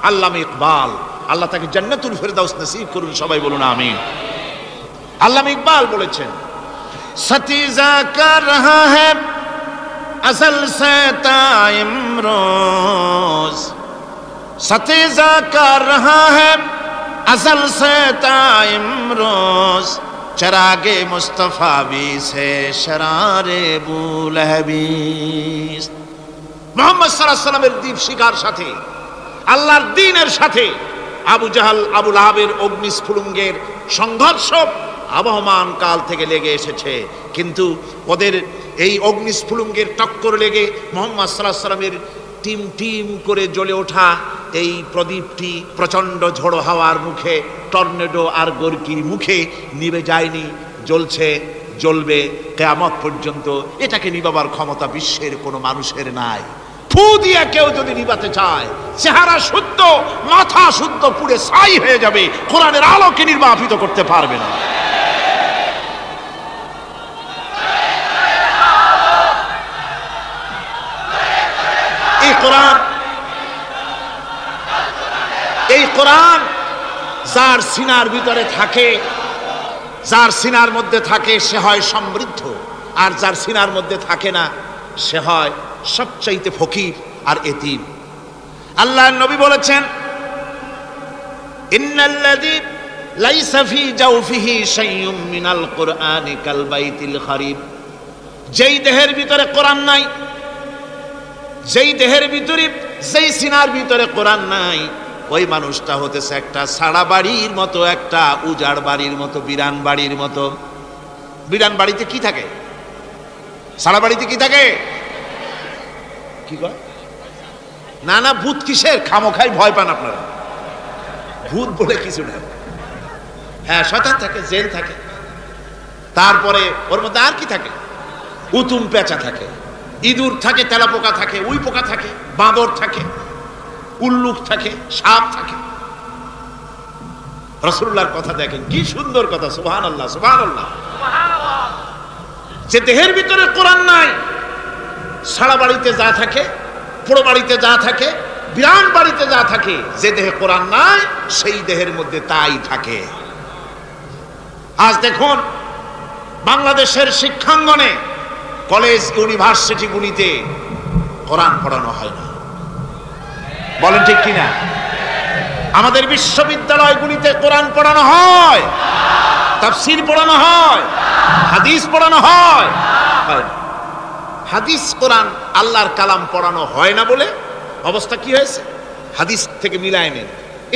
Speaker 1: আল্লামা ইকবাল, আল্লাহ তাকে জান্নাতুল ফেরদাউস নসিব করুন, সবাই বলুন আমিন। আল্লামা ইকবাল বলেছেন, সতীজা কর রহা হ্যায় আসল সে তাইম রোজ, সতীজা কর রহা হ্যায় আসল সে তাইম রোজ, চরাগে মুস্তফা বি সে শরারে বুলহবিস। মুহাম্মদ সাল্লাল্লাহু আলাইহি ওয়াসাল্লামের দ্বীপ শিকার সাথে, আল্লাহর দ্বীনের সাথে আবু জাহাল, আবু লাহাবের অগ্নিস্ফুলিঙ্গের সংঘর্ষ আবহমান কাল থেকে লেগে এসেছে। কিন্তু ওদের এই অগ্নিস্ফুলিঙ্গের টক্কর লেগে মুহাম্মদ সাল্লাল্লাহু আলাইহি ওয়াসাল্লামের টিম টিম করে জ্বলে ওঠা এই প্রদীপটি প্রচণ্ড ঝড়ো হাওয়ার মুখে, টর্নেডো আর গর্কির মুখে নিভে যায়নি, জ্বলছে, জ্বলবে কিয়ামত পর্যন্ত। এটাকে নিভাবার ক্ষমতা বিশ্বের কোনো মানুষের নাই। ফু দিয়ে কেউ যদি নিভাতে চায়, চেহারা শুদ্ধ, মাথা শুদ্ধ, পুড়ে ছাই হয়ে যাবে, কোরআনের আলোকে নির্বাপিত করতে পারবে না। এই কোরআন যার সিনার ভিতরে থাকে, যার সিনার মধ্যে থাকে, সে হয় সমৃদ্ধ, আর যার সিনার মধ্যে থাকে না, সে হয় সবচাইতে ফকির আর এতিম। আল্লাহর নবী বলেছেন, ইন্নাল্লাযী লাইসা ফী জাওফিহি শাইউম মিনাল কুরআনি কাল বাইতিল খারিব। যেই দেহের ভিতরে কোরআন নাই, যেই দেহের ভিতরে, যেই সিনার ভিতরে কোরআন নাই, ওই মানুষটা হতেছে একটা সাড়া বাড়ির মতো, একটা উজাড় বাড়ির মতো, বিরান বাড়ির মতো। বিরান বাড়িতে কি থাকে? সাড়া বাড়িতে কি থাকে? কি কয়? না না, ভূত কিসের? খামোখাই ভয় পান আপনারা। ভূত বলে কিছু না। হ্যাঁ, শয়তান থাকে, জেন থাকে, তারপরে ওর মধ্যে আর কি থাকে? উতুম পেঁচা থাকে, ইঁদুর থাকে, তেলাপোকা থাকে, উই পোকা থাকে, বাঁদর থাকে, উল্লুক থাকে, সাপ থাকে। রাসূলুল্লাহর কথা দেখেন, কি সুন্দর কথা। সুবহানাল্লাহ, সুবহানাল্লাহ। যে দেহের ভিতরে কোরআন নাই, সারা বাড়িতে যা থাকে, পুরো বাড়িতে যা থাকে, বিরান বাড়িতে যা থাকে, যে দেহে কোরআন নাই, সেই দেহের মধ্যে তাই থাকে। আজ দেখুন, বাংলাদেশের শিক্ষাঙ্গনে, কলেজ ইউনিভার্সিটিগুলিতে কোরআন পড়ানো হয় না। বলেন ঠিক কিনা? আমাদের বিশ্ববিদ্যালয়গুলিতে কোরআন পড়ানো হয়, তাফসীর পড়ানো হয়, হাদিস পড়ানো হয়। হাদিস, কোরআন, আল্লাহর কালাম পড়ানো হয় না বলে অবস্থা কি হয়েছে? হাদিস থেকে মিলায় নেন,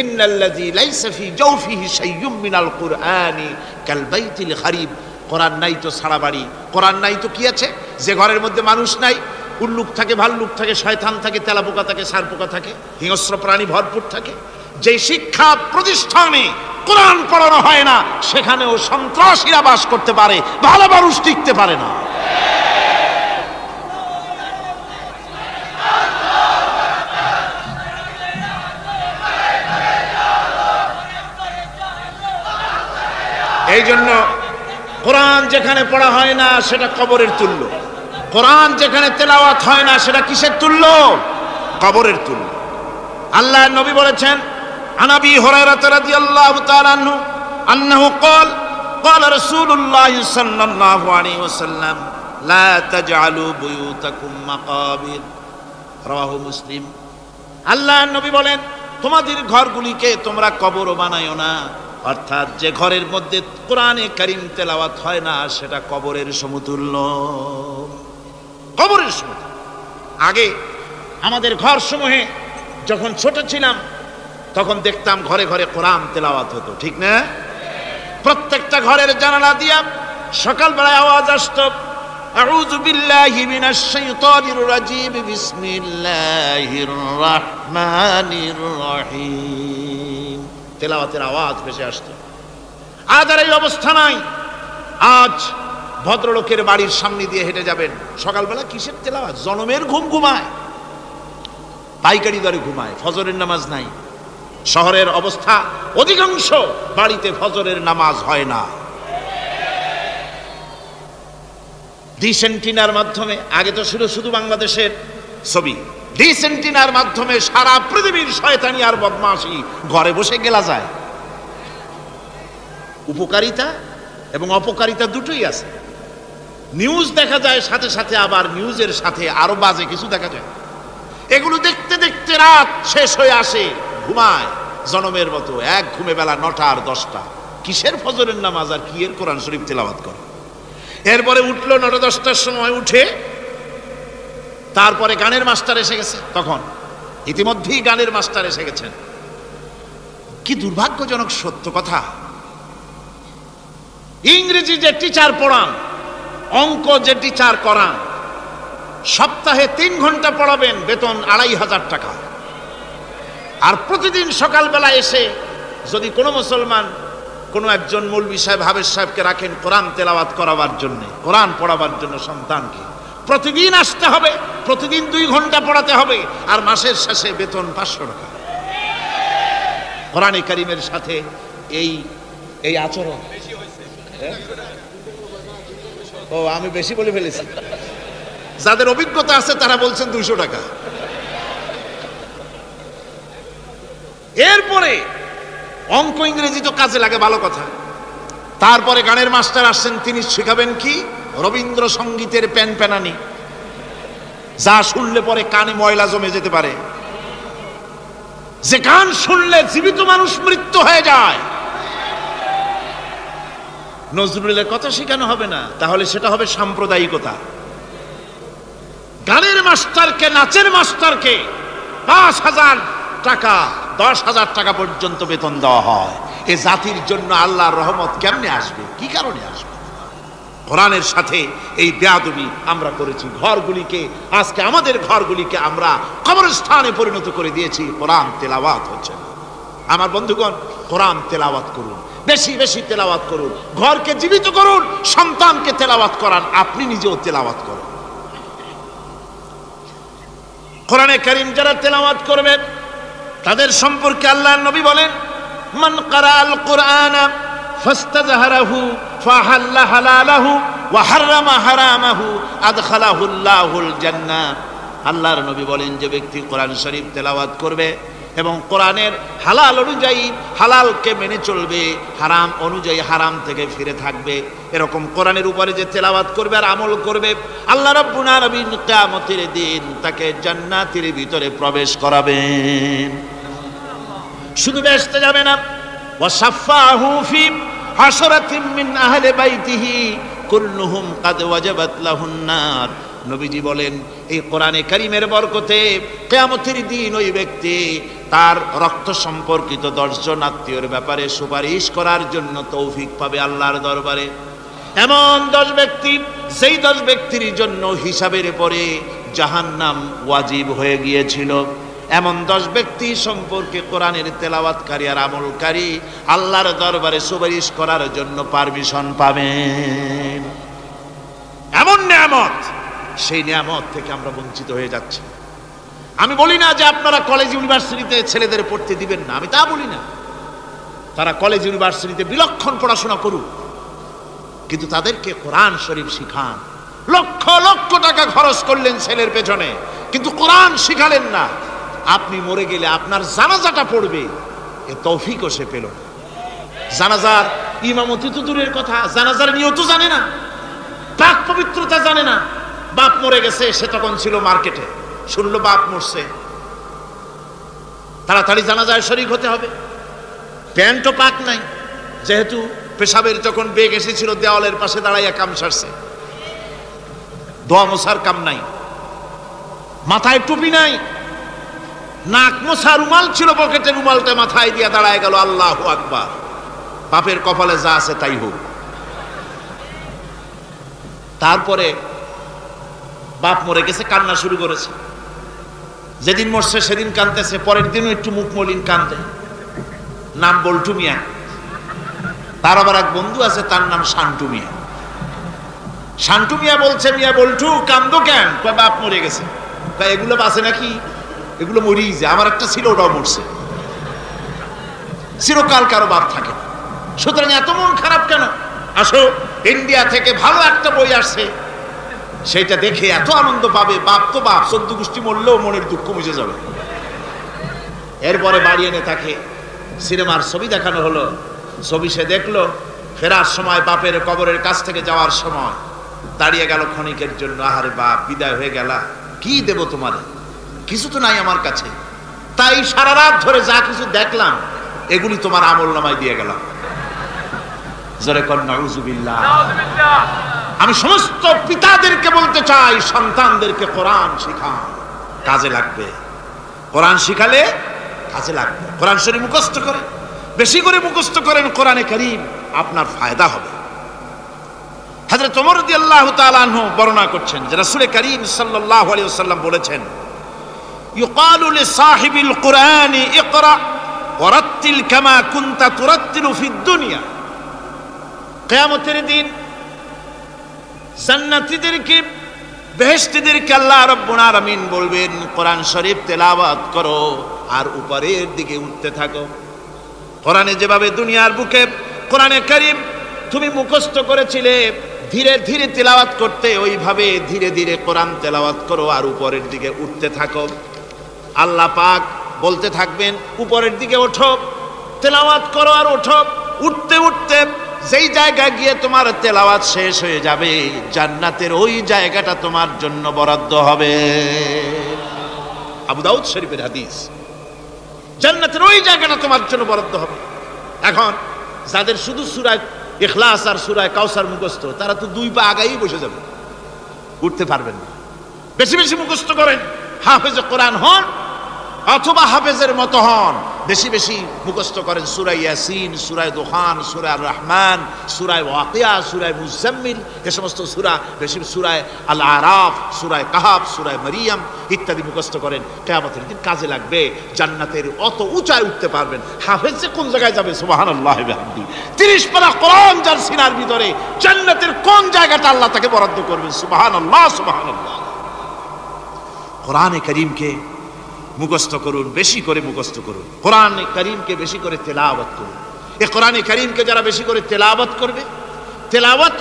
Speaker 1: ইন্নাল্লাযী লাইসা ফী জাওফিহি শাইউম মিনাল কুরআনি কাল বাইতিল খারিব। কোরআন নাই তো সারা বাড়ি। কোরআন নাই তো কি আছে? যে ঘরের মধ্যে মানুষ নাই, উল্লুক থাকে, ভাল্লুক থাকে, শয়তান থাকে, তেলাপোকা থাকে, সারপোকা থাকে, হিংস্র প্রাণী ভরপুর থাকে। যে শিক্ষা প্রতিষ্ঠানে কোরআন পড়ানো হয় না, সেখানেও সন্ত্রাসীরা বাস করতে পারে, ভালো মানুষ টিকতে পারে না। এই জন্য কোরআন যেখানে পড়া হয় না, সেটা কবরের তুল্য। কোরআন যেখানে তেলাওয়াত হয় না, সেটা কিসের তুল্য? কবরের তুল্য। আল্লাহর নবী বলেছেন, আনাবি হুরায়রা রাদিয়াল্লাহু তাআলা আনহু আন্নাহু ক্বাল ক্বালা রাসূলুল্লাহ সাল্লাল্লাহু আলাইহি ওয়াসাল্লাম লা তাজআলু বুয়ুতাকুম মাকাবির। রাওয়াহু মুসলিম। আল্লাহর নবী বলেন, তোমাদের ঘরগুলিকে তোমরা কবর বানায়ো না। অর্থাৎ যে ঘরের মধ্যে কোরআনে কারীম তেলাওয়াত হয় না, সেটা কবরের সমতুল্য। কবরের সমতুল্য। আগে আমাদের ঘর সমূহে যখন ছোট ছিলাম, তখন দেখতাম ঘরে ঘরে কোরআন তেলাওয়াত হতো, ঠিক না? প্রত্যেকটা ঘরের জানালা দিয়া সকালবেলায় আওয়াজ আসতো, আউযু বিল্লাহি মিনাশ শাইতানির রাজীম, বিসমিল্লাহির রহমানির রহিম। তেলাওয়াতের আওয়াজ ভেসে আসছে। আজ আর এই অবস্থা নাই। আজ ভদ্রলোকের বাড়ির সামনে দিয়ে হেঁটে যাবেন, সকালবেলা কিসের তেলাওয়াত? জনমের ঘুম ঘুমায়, পাইকারি দরে ঘুমায়, ফজরের নামাজ নাই। শহরের অবস্থা, অধিকাংশ বাড়িতে ফজরের নামাজ হয় না। ডিসেন্টিনার মাধ্যমে, আগে তো ছিল শুধু বাংলাদেশের ছবি, ডিসেন্টিনার মাধ্যমে সারা পৃথিবীর শয়তানি আর বদমাশি ঘরে বসে গেলা যায়। উপকারিতা এবং অপকারিতা দুটোই আছে। নিউজ দেখা যায়, সাথে সাথে আবার নিউজের সাথে আরো বাজে কিছু দেখা যায়। এগুলো দেখতে দেখতে রাত শেষ হয়ে আসে, ঘুমায় জনমের মতো, এক ঘুমে বেলা 9টা আর 10টা। কিসের ফজরের নামাজ আর কি এর কোরআন শরীফ তেলাওয়াত করে। এরপরে উঠলো 9টা 10টার সময়, উঠে তারপরে গানের মাস্টার এসে গেছে। তখন ইতিমধ্যেই গানের মাস্টার এসে গেছেন। কি দুর্ভাগ্যজনক সত্য কথা, ইংরেজি যে টিচার পড়ান, অঙ্ক যে টিচার করান, সপ্তাহে 3 ঘন্টা পড়াবেন, বেতন 2500 টাকা। আর প্রতিদিন সকালবেলা এসে যদি কোনো মুসলমান কোনো একজন মৌলভী সাহেব, হাফেজ সাহেবকে রাখেন কোরআন তেলাওয়াত করাবার জন্য, কোরআন পড়াবার জন্য সন্তানকে, প্রতিদিন আসতে হবে, প্রতিদিন 2 ঘন্টা পড়াতে হবে, আর মাসের শেষে বেতন 500 টাকা। কোরআনে কারীমের সাথে এই আচরণ। ও, আমি বেশি বলে ফেলেছি। যাদের অভিজ্ঞতা আছে তারা বলছেন 200 টাকা। এরপরে অঙ্ক ইংরেজি তো কাজে লাগে, ভালো কথা। তারপরে গানের মাস্টার আসছেন, তিনি শেখাবেন কি? রবীন্দ্রসঙ্গীতের প্যানপ্যানানি, যা শুনলে পরে কানে ময়লা জমে যেতে পারে, যে গান শুনলে জীবিত মানুষ মৃত্যু হয়ে যায়। নজরুলের কথা শেখানো হবে না, তাহলে সেটা হবে সাম্প্রদায়িকতা। গানের মাস্টারকে, নাচের মাস্টারকে 5,000 টাকা, 10,000 টাকা পর্যন্ত বেতন দেওয়া হয়। এ জাতির জন্য আল্লাহর রহমত কেমনে আসবে? কি কারণে আসবে? কোরআনের সাথে এই বেয়াদবি আমরা করেছি। ঘরগুলিকে, আজকে আমাদের ঘরগুলিকে আমরা কবরস্থানে পরিণত করে দিয়েছি। কোরআন তেলাওয়াত হচ্ছে না। আমার বন্ধুগণ, কোরআন তেলাওয়াত করুন, বেশি বেশি তেলাওয়াত করুন, ঘরকে জীবিত করুন, সন্তানকে তেলাওয়াত করান, আপনি নিজেও তেলাওয়াত করুন। কোরআনে কারীম যারা তেলাওয়াত করবে তাদের সম্পর্কে আল্লাহর নবী বলেন, মান ক্বারাআল কুরআনা ফাস্তাযহারাহু ফাহাল্লা হালালাহু ওয়া হারামা হারামাহু আদখালাহুল্লাহুল জান্নাহ। আল্লাহর নবী বলেন, যে ব্যক্তি কোরআন শরীফ তেলাওয়াত করবে এবং কোরআনের হালাল অনুযায়ী হালালকে মেনে চলবে, হারাম অনুযায়ী হারাম থেকে ফিরে থাকবে, এরকম কোরআনের উপরে যে তেলাওয়াত করবে আর আমল করবে, আল্লাহ রাব্বুল আলামিন কিয়ামতের দিন তাকে জান্নাতের ভিতরে প্রবেশ করাবেন। শুধু বেহেশতে যাবে না, ওয়া শাফাহু ফি হাশরাতিন মিন আহলি বাইতিহি কুল্লুহুম কাদ ওয়াজাবাত লাহুন নার। নবীজি বলেন, এই কোরআনে কারীমের বরকতে কিয়ামতের দিন ওই ব্যক্তি তার রক্ত সম্পর্কিত 10 জন আত্মীয়র ব্যাপারে সুপারিশ করার জন্য তৌফিক পাবে আল্লাহর দরবারে। এমন 10 ব্যক্তি, সেই 10 ব্যক্তির জন্য হিসাবের পরে জাহান্নাম ওয়াজিব হয়ে গিয়েছিল, এমন 10 ব্যক্তি সম্পর্কে কোরআনের তেলাওয়াতকারী আর আমলকারী আল্লাহর দরবারে সুপারিশ করার জন্য পারমিশন পাবেন। এমন নিয়ামত, সেই নিয়ামত থেকে আমরা বঞ্চিত হয়ে যাচ্ছি। আমি বলি না যে আপনারা কলেজ ইউনিভার্সিটিতে ছেলেদের পড়তে দিবেন না, আমি তা বলি না। তারা কলেজ ইউনিভার্সিটিতে বিলক্ষণ পড়াশোনা করুক, কিন্তু তাদেরকে কোরআন শরীফ শিখান। লক্ষ লক্ষ টাকা খরচ করলেন ছেলের পেছনে, কিন্তু কোরআন শিখালেন না। আপনি মরে গেলে আপনার জানাজাটা পড়বে, এ তৌফিকও সে পেল না। জানাজার ইমামতি তো দূরের কথা, জানাজার নিয়ত জানে না, পাক পবিত্রতা জানে না। বাপ মরে গেছে, সে তখন ছিল মার্কেটে, শুনলো বাপ মরছে, তাড়াতাড়ি জানাজায় শরীক হতে হবে। প্যান্টও পাক নাই, যেহেতু পেশাবের যখন বেগ এসেছিল দেওয়ালের পাশে দাঁড়াইয়া কাম সারছে, দোয়া মোছার কাম নাই, মাথায় টুপি নাই, নাক মোছা রুমাল ছিল পকেটে, রুমালটা মাথায় দিয়া দাঁড়ায় গেল, আল্লাহু আকবার। বাপের কপালে যা আছে তাই হোক। তারপরে বাপ মরে গেছে, কান্না শুরু করেছে। যেদিন মরছে সেদিন কাঁদতেছে, পরের দিনও একটু মুখ মলিন কান্দে। নাম বল্টু মিয়া। তার আবার এক বন্ধু আছে, তার নাম শান্টু মিয়া। শান্টু মিয়া বলছে, মিয়া বল্টু কান্দো কেন? কয় বাপ মরে গেছে। কয় এগুলো বাঁচে নাকি? এগুলো মরেই যায়। আমার একটা ছিল, ওটাও মরছে। চিরকাল কারো বাপ থাকে না। সুতরাং এত মন খারাপ কেন? আসো, ইন্ডিয়া থেকে ভালো একটা বই আসছে, সেটা দেখে এত আনন্দ পাবে। বাপ তো বাপ, 14 গোষ্ঠী মরলেও মনের দুঃখ মুছে যাবে। এরপরে বাড়ি এনে তাকে সিনেমার ছবি দেখানো হলো। ছবি সে দেখলো, ফেরার সময় বাপের কবরের কাছ থেকে যাওয়ার সময় দাঁড়িয়ে গেল ক্ষণিকের জন্য। আহারে বাপ, বিদায় হয়ে গেলা, কি দেব তোমার? কিছু তো নাই আমার কাছে। তাই সারা রাত ধরে যা কিছু দেখলাম এগুলি তোমার আমল নামায় দিয়ে গেলাম। জোরে কর নাউজুবিল্লাহ। আমি সমস্ত পিতাদেরকে বলতে চাই, সন্তানদেরকে কোরআন শিখান, কাজে লাগবে। কোরআন শিখালে কাজে লাগবে। কোরআন শরীফ মুখস্থ করে, বেশি করে মুখস্থ করেন কোরআনে কারীম, আপনার ফায়দা হবে। হযরত ওমর রাদিয়াল্লাহু তাআলা আনহু বর্ণনা করছেন যে রাসূল কারীম সাল্লাল্লাহু আলাইহি ওয়াসাল্লাম বলেছেন, ইউকালু লিসাহিবিল কুরআনি ইকরা ওয়ারাত্তিল কামা কুনতা তুরাত্তিলু ফিদ দুনিয়া। কিয়ামতের দিন জান্নাতীদেরকে, বেহেশতীদেরকে আল্লাহ রাব্বুল আলামিন বলবেন, কোরআন শরীফ তেলাওয়াত করো আর উপরের দিকে উঠতে থাকো। কোরআনে যেভাবে দুনিয়ার বুকে কোরআনে কারীম তুমি মুখস্থ করেছিলে, ধীরে ধীরে তেলাওয়াত করতে, ওইভাবে ধীরে ধীরে কোরআন তেলাওয়াত করো আর উপরের দিকে উঠতে থাকো। আল্লাহ পাক বলতে থাকবেন, উপরের দিকে ওঠো, তেলাওয়াত করো আর ওঠো। উঠতে উঠতে যেই জায়গায় গিয়ে তোমার তেলাওয়াত শেষ হয়ে যাবে, জান্নাতের ওই জায়গাটা তোমার জন্য বরাদ্দ হবে। আবু দাউদ শরীফের হাদিস। জান্নাতের ওই জায়গাটা তোমার জন্য বরাদ্দ হবে। এখন যাদের শুধু সূরা ইখলাস আর সূরা কাউসার মুখস্থ, তারা তো 2 পা আগাই বসে যাবে, উঠতে পারবেন না। বেশি বেশি মুখস্থ করেন, হাফেজে কোরআন হন অথবা হাফেজের মতো হন। বেশি বেশি মুখস্থ করেন সূরা ইয়াসিন, সূরা দুখান, সূরা আর রহমান, সূরা ওয়াকিয়া, সূরা মুজাম্মিল, এই সমস্ত সূরা, বেশি সূরা আল আরাফ, সূরা কাহাফ, সূরা মারিয়াম ইত্যাদি মুখস্থ করেন। কিয়ামতের দিন কাজে লাগবে। জান্নাতের অত উঁচায় উঠতে পারবেন। হাফেজ যে কোন জায়গায় যাবে, সুবহানাল্লাহ ওয়া বিহামদিহি, 30 পারা কোরআন যার সিনার ভিতরে, জান্নাতের কোন জায়গাটা আল্লাহ তাকে বরাদ্দ করবেন। সুবহানাল্লাহ, সুবহানাল্লাহ। কোরআনে কারীমকে মুখস্থ করুন, বেশি করে মুখস্থ করুন। কোরআনে কারীমকে বেশি করে তেলাওয়াত করুন। এই কোরআনে কারীমকে যারা বেশি করে তেলাওয়াত করবে, তেলাওয়াত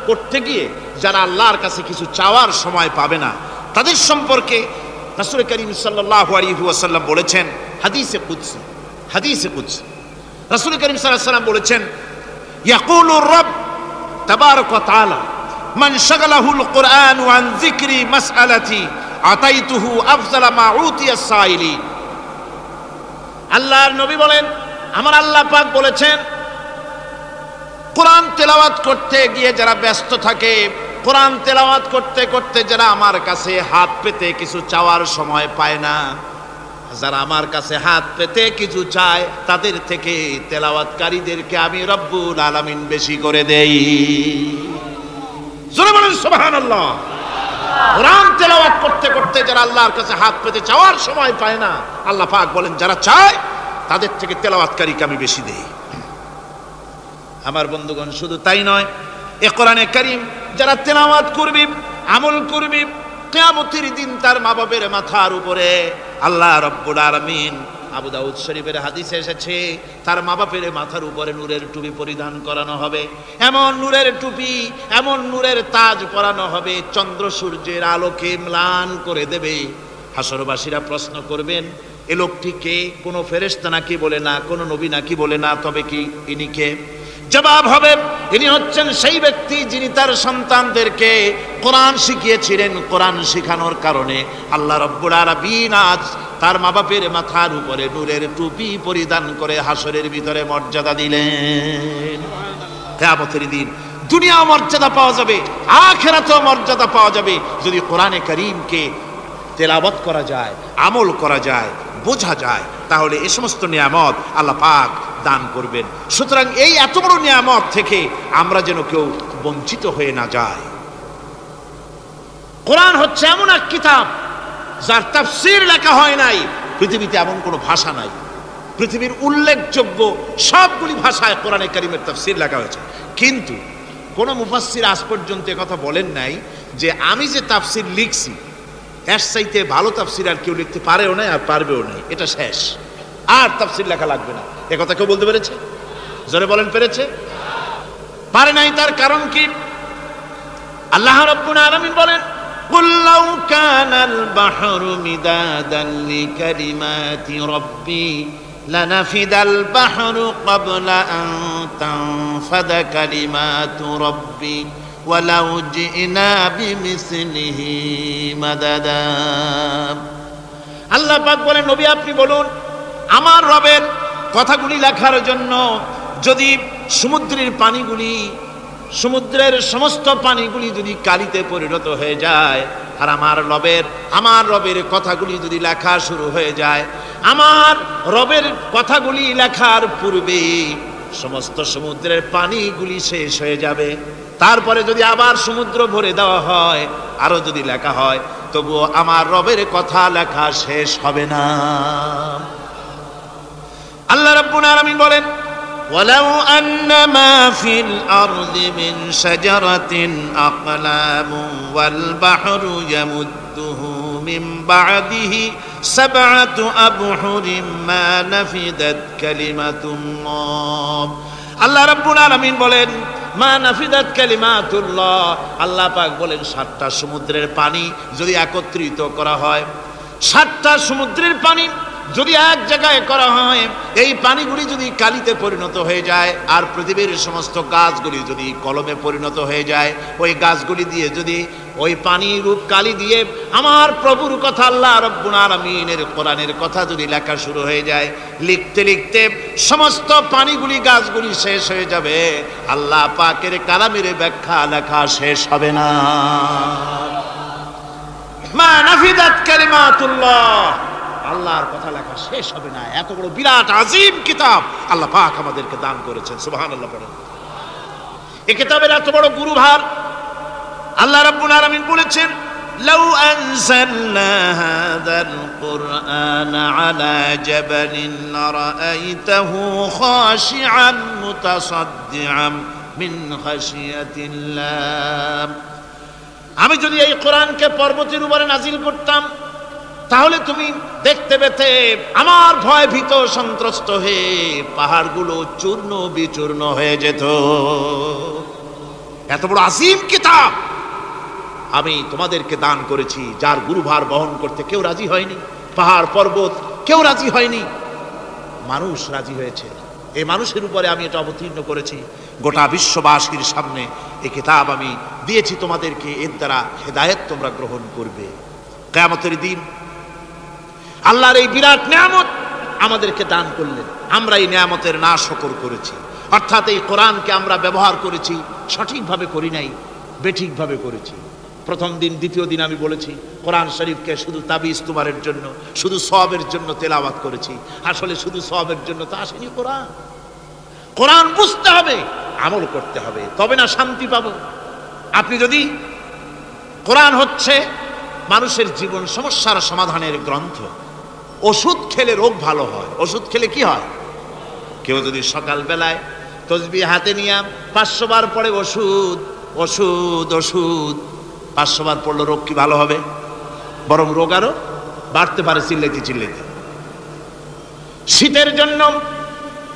Speaker 1: করতে গিয়ে যারা আল্লাহর কাছে কিছু চাওয়ার সময় পাবে না, তাদের সম্পর্কে রাসূল কারীম সাল্লাল্লাহু আলাইহি ওয়াসাল্লাম বলেছেন হাদিসে কুদসি। হাদিসে কুদসি রাসূল কারীম সাল্লাল্লাহু আলাইহি ওয়াসাল্লাম বলেছেন, ইয়াকুলুর রাব তাবারাকা ওয়া তাআলা মান শাগালাহুল কুরআন আন যিকরি মাসআলাতি আতাইতুহু আফজালা মা উতিয়াস সাইলিন। আল্লাহর নবী বলেন, আমার আল্লাহ পাক বলেছেন, কোরআন তেলাওয়াত করতে গিয়ে যারা ব্যস্ত থাকে, কোরআন তেলাওয়াত করতে করতে যারা আমার কাছে হাত পেতে কিছু চাওয়ার সময় পায় না, যারা আমার কাছে হাত পেতে কিছু চায়, তাদের থেকে তেলাওয়াতকারীদেরকে আমি রব্বুল আলামিন বেশি করে দেই। জোরে বলেন সুবহানাল্লাহ। কোরআন তেলাওয়াত করতে করতে যারা আল্লাহর কাছে হাত পেতে চাওয়ার সময় পায় না, আল্লাহ পাক বলেন যারা চায় তাদের থেকে তেলাওয়াতকারীকে আমি বেশি দেই। আমার বন্ধুগণ, শুধু তাই নয়, এ কোরআনে কারীম যারা তেলাওয়াত করবে, আমল করবে, কিয়ামতের দিন তার মা বাবার মাথার উপরে আল্লাহ রাব্বুল আলামিন, আবু দাউদ শরীফের হাদিসে এসেছে, তার মা বাপের মাথার উপরে নূরের টুপি পরিধান করানো হবে। এমন নূরের টুপি, এমন নূরের তাজ পরানো হবে, চন্দ্র সূর্যের আলোকে ম্লান করে দেবে। হাসরবাসীরা প্রশ্ন করবেন, এ লোকটি কে? কোনো ফেরেশতা নাকি বলে না, কোনো নবী নাকি বলে না, তবে কি ইনি কে? জবাব হবে, ইনি হচ্ছেন সেই ব্যক্তি যিনি তার সন্তানদেরকে কোরআন শিখিয়েছিলেন। কোরআন শিখানোর কারণে আল্লাহ রাব্বুল আলামিন আজ তার মা বাপের মাথার উপরে নূরের টুপি পরিধান করে হাসরের ভিতরে মর্যাদা দিলেন। কিয়ামতের দিন দুনিয়াও মর্যাদা পাওয়া যাবে, আখিরাতেও মর্যাদা পাওয়া যাবে যদি কোরআনে কারীমকে তেলাওয়াত করা যায়, আমল করা যায়, বোঝা যায়, তাহলে এই সমস্ত নিয়ামত আল্লাহ পাক দান করবেন। সুতরাং এই এত বড় নিয়ামত থেকে আমরা যেন কেউ বঞ্চিত হয়ে না যায়। কোরআন হচ্ছে এমন এক কিতাব যার তাফসীর লেখা হয় নাই। পৃথিবীতে এমন কোনো ভাষা নাই, পৃথিবীর উল্লেখযোগ্য সবগুলি ভাষায় কোরআনে কারীমের তাফসীর লেখা হয়েছে। কিন্তু কোন মুফাসসির আজ পর্যন্ত কথা বলেন নাই যে আমি যে তাফসীর লিখছি এর চাইতে ভালো তাফসীর আর কেউ লিখতে পারেও না আর পারবেও না, এটা শেষ, আর তাফসীর লেখা লাগবে না। এ কথা কেউ বলতে পেরেছে? জোরে বলেন, পেরেছে? পারে নাই। তার কারণ কি? আল্লাহ রাব্বুল আলামিন বলেন, قُلْ لَوْ كَانَ الْبَحْرُ مِدَادًا لِكَلِمَاتِ رَبِّي لَنَفِدَ الْبَحْرُ قَبْلَ أَن تَنفَدَ كَلِمَاتُ رَبِّي وَلَوْ جِئْنَا بِمِثْلِهِ مَدَدًا। আল্লাহ পাক বলেন, নবী আপনি বলুন, আমার রবের কথাগুলি লেখার জন্য যদি সমুদ্রের পানিগুলি, সমুদ্রের সমস্ত পানিগুলি যদি কালিতে পরিণত হয়ে যায়, আর আমার রবের কথাগুলি যদি লেখা শুরু হয়ে যায়, আমার রবের কথাগুলি লেখার পূর্বে সমস্ত সমুদ্রের পানিগুলি শেষ হয়ে যাবে। তারপরে যদি আবার সমুদ্র ভরে দেওয়া হয়, আরো যদি লেখা হয়, তবুও আমার রবের কথা লেখা শেষ হবে না। আল্লাহ রাব্বুল আলামিন বলেন, وَلَوْ أَنَّ مَا فِي الْأَرْضِ مِنْ شَجَرَةٍ أَقْلَامٌ وَالْبَحْرُ يَمُدُّهُ مِنْ بَعْدِهِ سَبْعَةُ أَبْحُرٍ مَا نَفِدَتْ كَلِمَةُ اللَّهِ। আল্লাহ রাব্বুল আলামিন বলেন, মা নাফিদাত কালিমাতুল্লাহ। আল্লাহ পাক বলেন, 7টা সমুদ্রের পানি যদি একত্রিত করা হয়, 7টা সমুদ্রের পানি যদি এক জায়গায় করা হয়, এই পানিগুলি যদি কালিতে পরিণত হয়ে যায়, আর পৃথিবীর সমস্ত গাছগুলি যদি কলমে পরিণত হয়ে যায়, ওই গাছগুলি দিয়ে যদি ওই পানি রূপ কালি দিয়ে আমার প্রভুর কথা, আল্লাহ রাব্বুল আলামিনের কোরআনের কথা যদি লেখা শুরু হয়ে যায়, লিখতে লিখতে সমস্ত পানিগুলি, গাছগুলি শেষ হয়ে যাবে, আল্লাহ পাকের কালামের ব্যাখ্যা লেখা শেষ হবে না। মা নাফিদাত কালিমাতুল্লাহ, আল্লাহর কথা লেখা শেষ হবে না। এত বড় বিরাট আজিম কিতাব আল্লাহ পাক আমাদেরকে দান করেছেন, সুবহানাল্লাহ পড়েন। এই কিতাবের এত বড় গুরুভার আল্লাহ রাব্বুল আলামিন বলেছেন, লাউ আনজালনা হাযাল কুরআনা আলা জাবালিন লারাআইতাহু খাশিআন মুতাসাদ্দিআন মিন খাশিয়াতিল্লাহ। আমি যদি এই কোরআনকে পর্বতের উপরে নাজিল করতাম, তাহলে তুমি দেখতে পেতে আমার ভয় ভীত সন্ত্রস্ত হয়ে পাহাড়গুলো চূর্ণ বিচূর্ণ হয়ে যেত। এত বড় আজিম কিতাব আমি তোমাদেরকে দান করেছি, যার গুরুভার বহন করতে কেউ রাজি হয়নি, পাহাড় পর্বত কেউ রাজি হয়নি, মানুষ রাজি হয়েছে। এই মানুষের উপরে আমি এটা অবতীর্ণ করেছি, গোটা বিশ্ববাসীর সামনে এই কিতাব আমি দিয়েছি তোমাদেরকে, এর দ্বারা হেদায়েত তোমরা গ্রহণ করবে। কিয়ামতের দিন আল্লাহর এই বিরাট নিয়ামত আমাদেরকে দান করলেন, আমরা এই নিয়ামতের নাশকর করেছি, অর্থাৎ এই কোরআনকে আমরা ব্যবহার করেছি সঠিকভাবে করি নাই, বেঠিকভাবে করেছি। প্রথম দিন, দ্বিতীয় দিন আমি বলেছি কোরআন শরীফকে শুধু তাবিজ তোমারের জন্য, শুধু সওয়াবের জন্য তেলাওয়াত করেছি। আসলে শুধু সওয়াবের জন্য তো আসেনি কোরআন। কোরআন বুঝতে হবে, আমল করতে হবে, তবে না শান্তি পাবো। আপনি যদি, কোরআন হচ্ছে মানুষের জীবন সমস্যার সমাধানের গ্রন্থ। ওষুধ খেলে রোগ ভালো হয়। ওষুধ খেলে কি হয়? কেউ যদি সকাল বেলায় তসবিহ হাতে নিয়ে 500 বার পড়ে ওষুধ ওষুধ ওষুধ, 500 বার পড়লে রোগ কি ভালো হবে? বরং রোগ আরো বাড়তে পারে চিল্লাইতে চিল্লাইতে। শীতের জন্য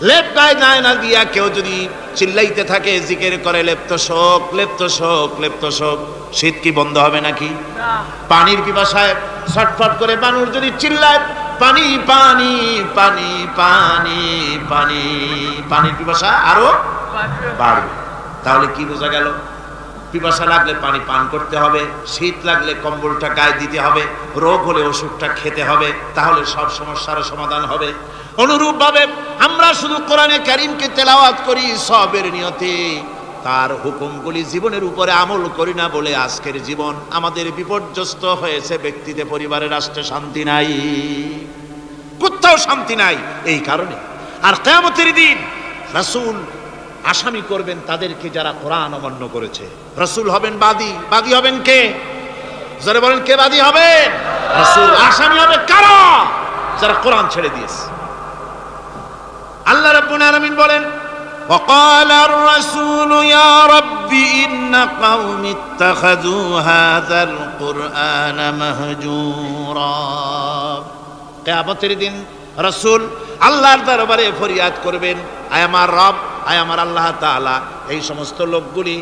Speaker 1: লেপ গায়ে গায়ে না দিয়া কেউ যদি চিল্লাইতে থাকে, জিকির করে লেপ্ত শোক লেপ্ত শোক লেপ্ত শোক, শীত কি বন্ধ হবে নাকি? পানির পিপাসায় ছটফট করে মানুষ যদি চিল্লায় পানি পানি পানি পানি পানি, পানির পিপাসা আরো বাড়বে। তাহলে কি বোঝা গেল? পিপাসা লাগলে পানি পান করতে হবে, শীত লাগলে কম্বলটা গায়ে দিতে হবে, রোগ হলে ওষুধটা খেতে হবে, তাহলে সব সমস্যার সমাধান হবে। অনুরূপ ভাবে আমরা শুধু কোরআনে কারীমকে তেলাওয়াত করি সওয়াবের নিয়তে, তার হুকুমগুলি জীবনের উপরে আমল করি না বলে আজকের জীবন আমাদের বিপর্যস্ত হয়েছে। ব্যক্তিতে, পরিবারে, রাষ্ট্রে শান্তি নাই, কোথাও শান্তি নাই এই কারণে। আর কিয়ামতের দিন রাসূল আসামি করবেন তাদেরকে যারা কোরআন অমান্য করেছে। রাসূল হবেন বাদী। বাদী হবেন কে? যারা বলেন কে বাদী হবেন? রাসূল। আসামি হবে কারা? যারা কোরআন ছেড়ে দিয়েছে। আল্লাহ রাব্বুল আলামিন বলেন وقال الرسول يا رب إن قومي اتخذوا هذا القرآن مهجورا। কিয়ামতের দিন রাসূল আল্লাহর দরবারে ফরিয়াদ করবেন, আয় আমার রব, আয় আমার আল্লাহ তাআলা, এই সমস্ত লোকগুলি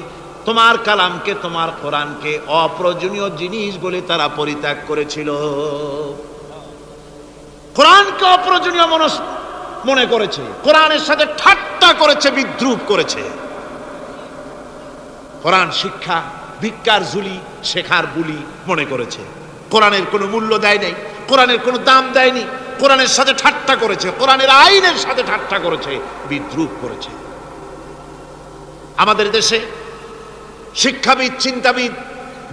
Speaker 1: তোমার কালামকে, তোমার কোরআনকে অপ্রয়োজনীয় জিনিস বলে তারা পরিত্যাগ করেছিল। কোরআনকে অপ্রয়োজনীয় মনে করেছে, কোরআনের সাথে ঠাট্টা করেছে, বিদ্রুপ করেছে। কোরআন শিক্ষা ভিক্ষার ঝুলি, শেখার বুলি মনে করেছে। কোরআনের কোনো মূল্য দেয় নাই, কোরআনের কোনো দাম দেয়নি, কোরআনের সাথে ঠাট্টা করেছে, কোরআনের আইনের সাথে ঠাট্টা করেছে, বিদ্রুপ করেছে। আমাদের দেশে শিক্ষাবিদ, চিন্তাবিদ,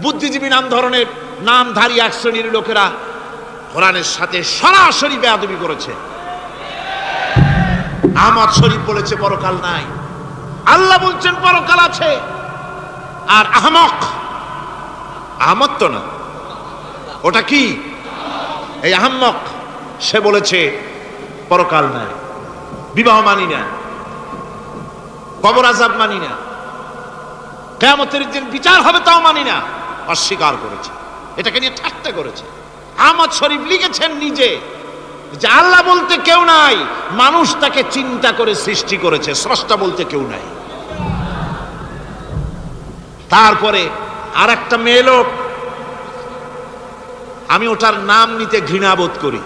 Speaker 1: বুদ্ধিজীবী নাম ধরনের নামধারী এক শ্রেণীর লোকেরা কোরআনের সাথে সরাসরি বেয়াদবি করেছে। আহমদ শরীফ বলেছে পরকাল নাই, আল্লাহ বলছেন পরকাল আছে। আর আহমদ তো না, ওটা কি? এই আহম্মক, সে বলেছে পরকাল নাই, বিবাহ মানি না, কবর আযাব মানি না, কিয়ামতের দিন বিচার হবে তাও মানি না, অস্বীকার করেছে। এটাকে নিয়ে ঠাট্টা করেছে। আহমদ শরীফ লিখেছেন নিজে যে আল্লাহ বলতে কেউ নাই, মানুষ তাকে চিন্তা করে সৃষ্টি করেছে, স্রষ্টা বলতে কেউ নাই। তারপরে আর একটা মেয়ে লোক, আমি ওটার নাম নিতে ঘৃণাবোধ করি,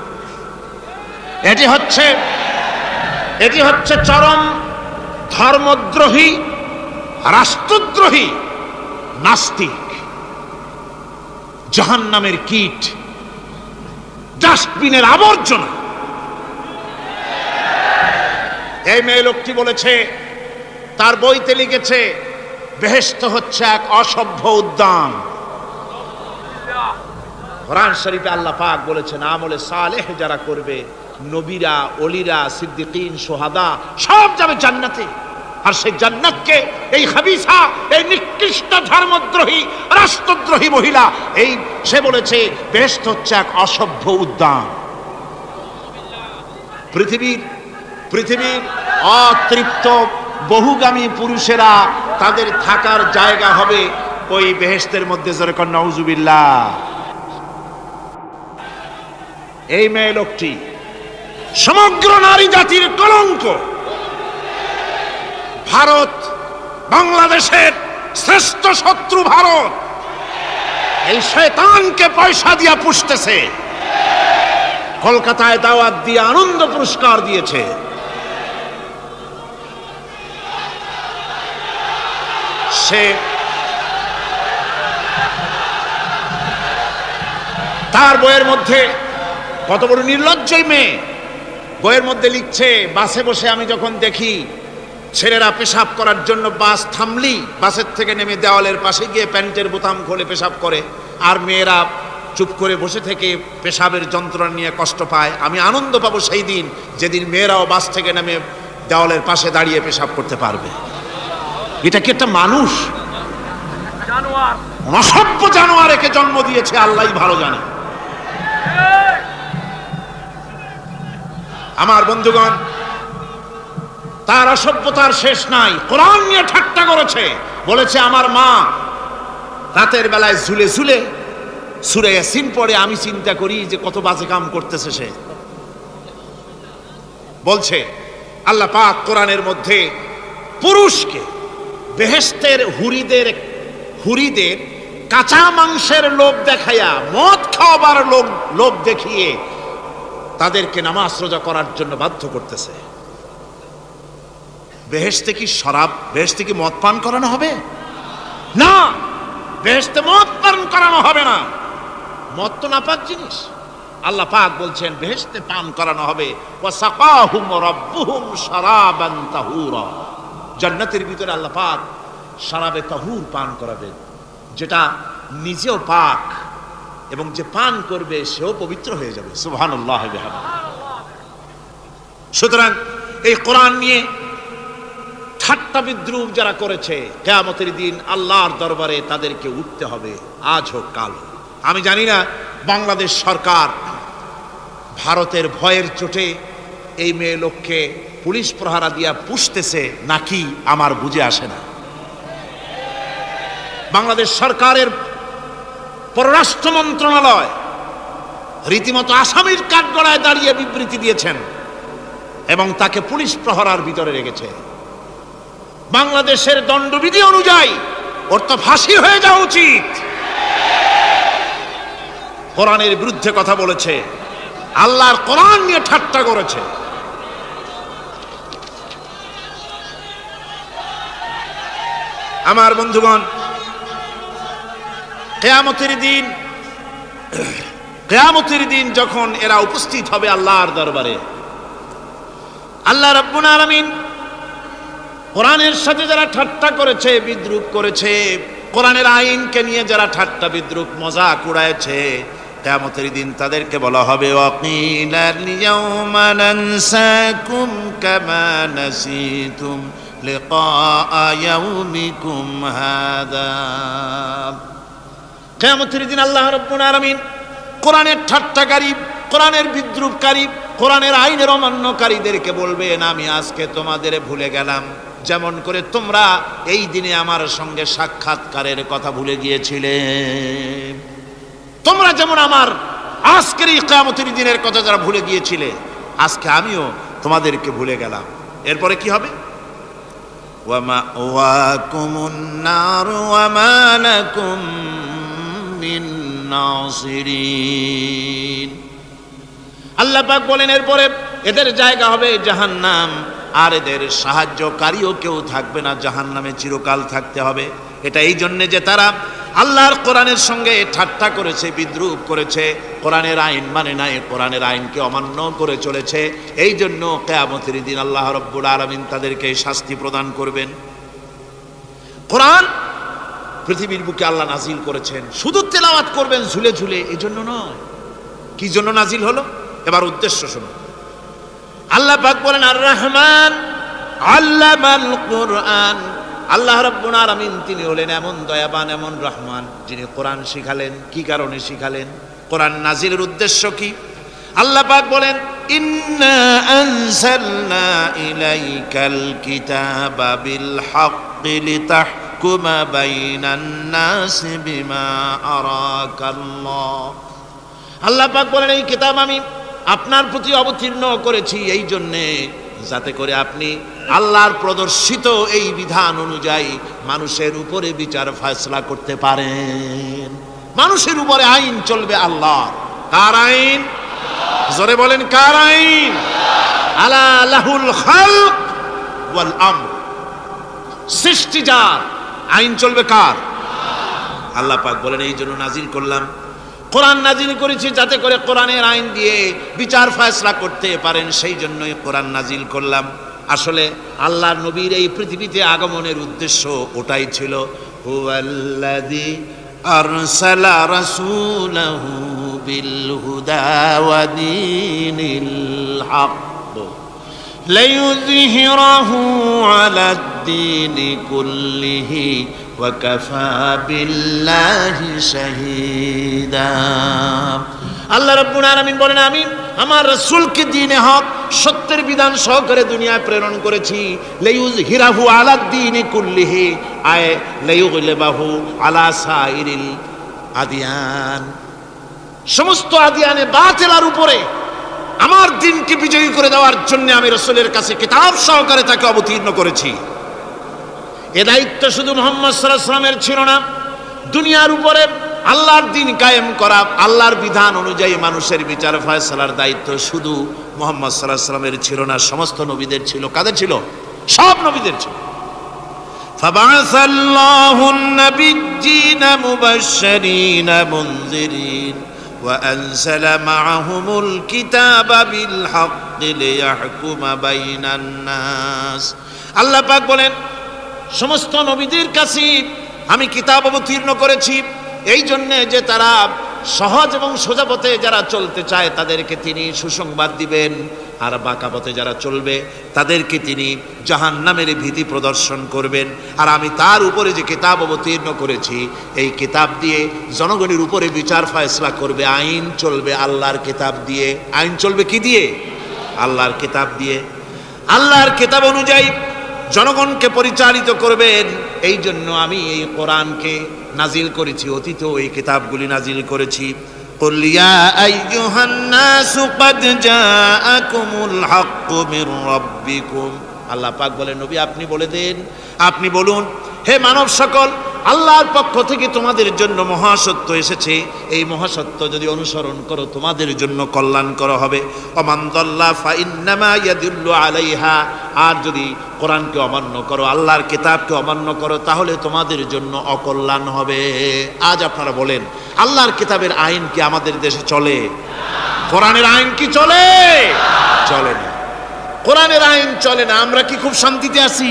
Speaker 1: এটি হচ্ছে চরম ধর্মদ্রোহী, রাষ্ট্রদ্রোহী, নাস্তিক, জাহান্নামের কীট, ডাস্টবিনের আবর্জনা। এই মেয়ে লোকটি বলেছে, তার বইতে লিখেছে, বেহেশত হচ্ছে এক অসভ্য উদ্যান। কোরআন শরীফে আল্লাহ পাক বলেছেন, আমলে সালেহ যারা করবে, নবীরা, ওলিরা, সিদ্দিকিন, সোহাদা সব যাবে জান্নাতে। আর সেই জান্নাতকে এই খাবিসা, এই নিকৃষ্ট ধর্মদ্রোহী, রাষ্ট্রদ্রোহী মহিলা, এই সে বলেছে বেহেশত হচ্ছে এক অসভ্য উদ্যান। পৃথিবীর অতৃপ্ত বহুগামী পুরুষেরা তাদের থাকার জায়গা হবে ওই বেহেশতের মধ্যে। যেরকম নাউজুবিল্লাহ। এই মেয়ে লোকটি সমগ্র নারী জাতির কলঙ্ক। ভারত, বাংলাদেশের শ্রেষ্ঠ শত্রু ভারত, এই শয়তানকে পয়সা দিয়া পুষতেছে। কলকাতায় দাওয়াত দিয়ে আনন্দ পুরস্কার দিয়েছে। সে তার বইয়ের মধ্যে, কত বড় নির্লজ্জই মেয়ে, বইয়ের মধ্যে লিখছে, বাসে বসে আমি যখন দেখি ছেলেরা পেশাব করার জন্য বাস থামলি বাসের থেকে নেমে দেওয়ালের পাশে গিয়ে প্যান্টের বোতাম খুলে পেশাব করে, আর মেয়েরা চুপ করে বসে থেকে পেশাবের যন্ত্রণা নিয়ে কষ্ট পায়, আমি আনন্দ পাবো সেই দিন যেদিন মেয়েরাও বাস থেকে নেমে দেওয়ালের পাশে দাঁড়িয়ে পেশাব করতে পারবে। এটা কি একটা মানুষ? অসভ্য জানোয়ার একে জন্ম দিয়েছে, আল্লাহই ভালো জানে। আমার বন্ধুগণ, তার অসভ্যতার শেষ নাই। কোরআন নিয়ে ঠাট্টা করেছে, বলেছে আমার মা রাতের বেলায় ঝুলে ঝুলে সূরা ইয়াসিন পড়ে, আমি চিন্তা করি যে কত বাজে কাম করতেছে সে। বলছে আল্লাহ পাক কোরআনের মধ্যে পুরুষকে বেহেশতের হুরিদের কাঁচা মাংসের লোভ দেখাইয়া, মদ খাওয়াবার লোভ দেখিয়ে তাদেরকে নামাজ রোজা করার জন্য বাধ্য করতেছে। বেহেশতে কি শরাব, বেহেশতে কি মদ পান করানো হবে? না, বেহেশতে মদ পান করানো হবে না। মদ তো নাপাক জিনিস। আল্লাহ পাক বলছেন বেহেশতে পান করানো হবে, ওয়াসাকাহুম রাব্বুহুম শারাবান তাহুরা। জান্নাতের ভিতরে আল্লাহ পাক শারাবে তাহুর পান করাবেন, যেটা নিজেও পাক এবং যে পান করবে সেও পবিত্র হয়ে যাবে। সুবহানাল্লাহ ওয়া বিহামদিহি। সুতরাং এই কোরআন নিয়ে ঠাট্টা বিদ্রুপ যারা করেছে, কিয়ামতের দিন আল্লাহর দরবারে তাদেরকে উঠতে হবে, আজ হোক কাল হোক। আমি জানি না বাংলাদেশ সরকার ভারতের ভয়ের চোটে এই মেয়ে লোককে পুলিশ প্রহারা দিয়া পুষতেছে নাকি আমার বুঝে আসে না। বাংলাদেশ সরকারের পররাষ্ট্র মন্ত্রণালয় রীতিমতো আসামির কাঠগড়ায় দাঁড়িয়ে বিবৃতি দিয়েছেন এবং তাকে পুলিশ প্রহরার ভিতরে রেখেছে। বাংলাদেশের দণ্ডবিধি অনুযায়ী ওর তো ফাঁসি হয়ে যাওয়া উচিত। কোরআনের বিরুদ্ধে কথা বলেছে, আল্লাহর কোরআন নিয়ে ঠাট্টা করেছে। আমার বন্ধুগণ, কিয়ামতের দিন যখন এরা উপস্থিত হবে আল্লাহর দরবারে, আল্লাহ রাব্বুল আলামিন কোরআনের সাথে যারা ঠাট্টা করেছে, বিদ্রূপ করেছে, কোরআনের আইনকে নিয়ে যারা ঠাট্টা বিদ্রূপ মজাক উড়াইছে, কিয়ামতের দিন তাদেরকে বলা হবে ওয়াকিলাল ইয়াউমা নানসাকুম কামা নাসিতুম লিকা ইয়াউমিকুম হাযা। কিয়ামতের দিন আল্লাহ রাব্বুল আলামিন কোরআনের ঠাট্টাকারী, কোরআনের বিদ্রূপকারী, কোরআনের আইনের অমান্যকারীদেরকে বলবেন আমি আজকে তোমাদের ভুলে গেলাম, যেমন করে তোমরা এই দিনে আমার সঙ্গে সাক্ষাৎকারের কথা ভুলে গিয়েছিলে। তোমরা যেমন আমার আজকের এই কিয়ামতের দিনের কথা যারা ভুলে গিয়েছিলে, আজকে আমিও তোমাদেরকে ভুলে গেলাম। এরপরে কি হবে? ওয়া মাওয়াকুমুন নার ওয়া মা লাকুম মিন নাসিরিন। আল্লাহ পাক বলেন এরপরে এদের জায়গা হবে জাহান্নাম, আর এদের সাহায্যকারীও কেউ থাকবে না, জাহান্নামে চিরকাল থাকতে হবে। এটা এই জন্য যে তারা আল্লাহর কোরআনের সঙ্গে ঠাট্টা করেছে, বিদ্রূপ করেছে, কোরআনের আইন মানে নাই, কোরআনের আইনকে অমান্য করে চলেছে। এই জন্য কিয়ামতের দিন আল্লাহ রাব্বুল আলামিন তাদেরকে শাস্তি প্রদান করবেন। কোরআন পৃথিবীর বুকে আল্লাহ নাজিল করেছেন, শুধু তেলাওয়াত করবেন ঝুলে ঝুলে, এই জন্য নয়। কি জন্য নাজিল হলো? এবার উদ্দেশ্য শুনুন। আল্লাহ পাক বলেন আর রহমান আল্লামাল কোরআন। আল্লাহ রাব্বুল আলামিন তিনি হলেন এমন দয়াবান, এমন রহমান, যিনি কোরআন শিখালেন। কি কারণে শিখালেন? কোরআন নাজিলের উদ্দেশ্য কি? আল্লাহ পাক বলেন ইন্না আনজালনা ইলাইকাল কিতাবা বিল হাক্কি লিতাহকুমা বাইনান নাসি বিমা আরাকাল্লাহ। আল্লাহ পাক বলেন এই কিতাব আমি আপনার প্রতি অবতীর্ণ করেছি এই জন্যে যাতে করে আপনি আল্লাহর প্রদর্শিত এই বিধান অনুযায়ী মানুষের উপরে বিচার ফয়সালা করতে পারেন। মানুষের উপরে আইন চলবে আল্লাহ। কার আইন? জোরে বলেন কার আইন? আলা লাহুল খালক ওয়াল আমর। সৃষ্টি যার, আইন চলবে কার? আল্লাহ পাক বলেন এই জন্য নাজিল করলাম, কোরআন নাজিল করেছি যাতে করে কোরআনের আইন দিয়ে বিচার ফয়সালা করতে পারেন, সেই জন্যই কোরআন নাজিল করলাম। আসলে আল্লাহর নবীর এই পৃথিবীতে আগমনের উদ্দেশ্য ওটাই ছিল। হুয়াল্লাযী আরসালা রাসূলাহু বিল হুদা ওয়া দীনিল হক লিইয়ুযহিরাহু আলাদ দীনি কুল্লিহি ওয়া কাফা বিল্লাহি শাহীদা। আল্লাহ রাব্বুল আলামিন বলেন আমি আমার রাসূলকে দ্বীনে হক, সত্যের বিধান সহকারে দুনিয়ায় প্রেরণ করেছি। লিইয়ুযহিরাহু আলাদ দীনি কুল্লিহি আয় লিইয়ুগলিবাহু আলা সাইরিল আদিয়ান। সমস্ত আদিয়ানে বাতিলের উপরে আমার দ্বীনকে বিজয়ী করে দেওয়ার জন্য আমি রাসূলের কাছে কিতাব সহকারে তাকে অবতীর্ণ করেছি। এ দায়িত্ব শুধু মুহাম্মদ সাল্লাল্লাহু আলাইহি ওয়াসাল্লামের ছিল না, দুনিয়ার উপরে আল্লাহর দ্বীন কায়েম করা, আল্লাহর বিধান অনুযায়ী মানুষের বিচার ফয়সালার দায়িত্ব শুধু মুহাম্মদ সাল্লাল্লাহু আলাইহি ওয়াসাল্লামের ছিল না, সমস্ত নবীদের ছিল। কাদের ছিল? সব নবীদের ছিল। ফাবাআসাল্লাহুন নাবিয়্যিনা মুবাশশিরিনা মুনযিরিন ওয়া আনজালা মাআহুমুল কিতাবা বিল হাক্কি লিয়াহকুমা বাইনান নাস। আল্লাহ পাক বলেন সমস্ত নবীদের কাছে আমি কিতাব অবতীর্ণ করেছি এই জন্যে যে তারা সহজ এবং সোজা পথে যারা চলতে চায় তাদেরকে তিনি সুসংবাদ দিবেন, আর বাঁকা পথে যারা চলবে তাদেরকে তিনি জাহান্নামের ভীতি প্রদর্শন করবেন। আর আমি তার উপরে যে কিতাব অবতীর্ণ করেছি, এই কিতাব দিয়ে জনগণের উপরে বিচার ফয়সলা করবে, আইন চলবে আল্লাহর কিতাব দিয়ে। আইন চলবে কি দিয়ে? আল্লাহর কিতাব দিয়ে। আল্লাহর কিতাব অনুযায়ী জনগণকে পরিচালিত করবেন। এই জন্য আমি এই কোরআনকে নাজিল করেছি, অতীতেও এই কিতাবগুলি নাজিল করেছি। قل يا أيها الناس قد جاءكم الحق من ربكم। আল্লাহ পাক বলেন, নবী আপনি বলে দেন, আপনি বলুন, হে মানব সকল, আল্লাহর পক্ষ থেকে তোমাদের জন্য মহাসত্য এসেছে। এই মহাসত্য যদি অনুসরণ করো তোমাদের জন্য কল্যাণকর হবে। ওমান দাল্লা ফাইন্নামা ইয়াদুল্লু আলাইহা। আর যদি কোরআনকে অমান্য করো, আল্লাহর কিতাবকে অমান্য করো, তাহলে তোমাদের জন্য অকল্যাণ হবে। আজ আপনারা বলেন, আল্লাহর কিতাবের আইন কি আমাদের দেশে চলে? কোরআনের আইন কি চলে? চলে না। কোরআনের আইন চলে না। আমরা কি খুব শান্তিতে আছি?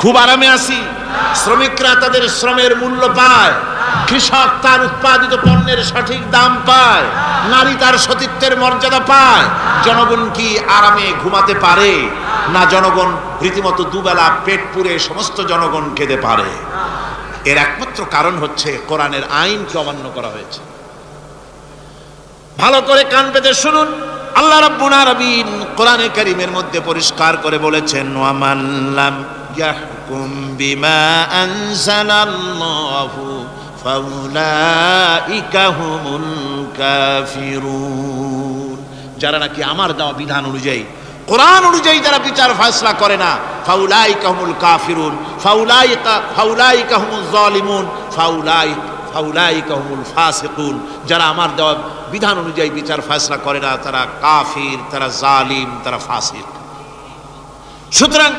Speaker 1: খুব আরামে আছি? শ্রমিকরা তাদের শ্রমের মূল্য পায়, কৃষক তার উৎপাদিত পণ্যের সঠিক দাম পায়, নারী তার সতীত্বের মর্যাদা পায়। জনগণ কি আরামে ঘুমাতে পারে? না, জনগণ রীতিমতো দুবেলা পেট পুরে সমস্ত জনগণ খেতে পারে। এর একমাত্র কারণ হচ্ছে কোরআনের আইনকে অমান্য করা হয়েছে। ভালো করে কান পেতে শুনুন, আল্লাহ রাব্বুল আলামিন কোরআনে কারীমের মধ্যে পরিষ্কার করে বলেছেন, ওয়া মান লাম ইয়াহকুম বিমা আনজালাল্লাহু ফাউলাইকা হুমুল কাফিরুন। যারা নাকি আমার দেওয়া বিধান অনুযায়ী, কোরআন অনুযায়ী যারা বিচার ফয়সালা করে না, ফাউলাইকা হুমুল কাফিরুন, ফাউলাইকা হুমুজ জালিমুন, ফাউলাইকা হুমুল ফাসিকুন। যারা আমার দেওয়া বিধান অনুযায়ী বিচার ফয়সালা করে না, তারা কাফির, তারা জালিম, তারা ফাসিক। সুতরাং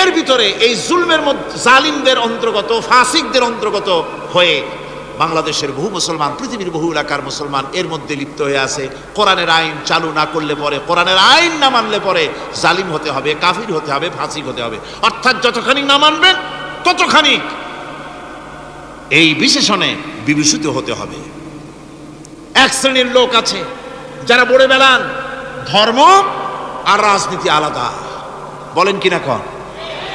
Speaker 1: এর ভিতরে এই জুলমের মধ্যে জালিমদের অন্তর্গত, ফাসিকদের অন্তর্গত হয়ে বাংলাদেশের বহু মুসলমান, পৃথিবীর বহু এলাকার মুসলমান এর মধ্যে লিপ্ত হয়ে আছে। কোরআনের আইন চালু না করলে পরে, কোরআনের আইন না মানলে পরে জালিম হতে হবে, কাফির হতে হবে, ফাসিক হতে হবে। অর্থাৎ যতখানি না মানবেন ততখানি এই বিশেষণে বিভূষিত হতে হবে। এক শ্রেণীর লোক আছে যারা বলে বেড়ান ধর্ম আর রাজনীতি আলাদা। বলেন কিনা? কন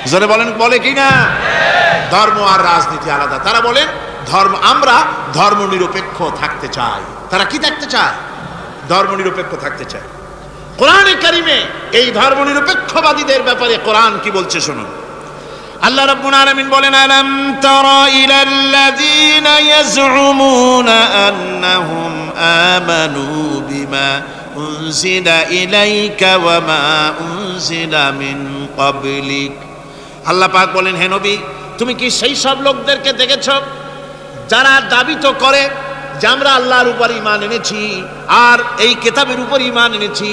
Speaker 1: জোরে বলেন, বলে কিনা? ধর্ম আর রাজনীতি আলাদা। তারা বলেন আমরা ধর্ম নিরপেক্ষ থাকতে চাই। তারা কি থাকতে চায়? ধর্ম নিরপেক্ষ থাকতে চায়। কোরআনে কারিমে এই ধর্ম নিরপেক্ষবাদীদের ব্যাপারে কোরআন কি বলছে শুনুন। আল্লাহ রাব্বুল আলামিন বলেন, আলাম তারা ইলাল্লাযীনা ইয়াজউমুনা আন্নাহুম আমানু বিমা উনজিলা ইলাইকা ওয়া মা উনজিলা মিন ক্বাবলিক। আল্লাহ পাক বলেন, হে নবী, তুমি কি সেই সব লোকদেরকে দেখেছো যারা দাবি তো করে যে আমরা আল্লাহর উপর ঈমান এনেছি আর এই কিতাবের উপর ঈমান এনেছি,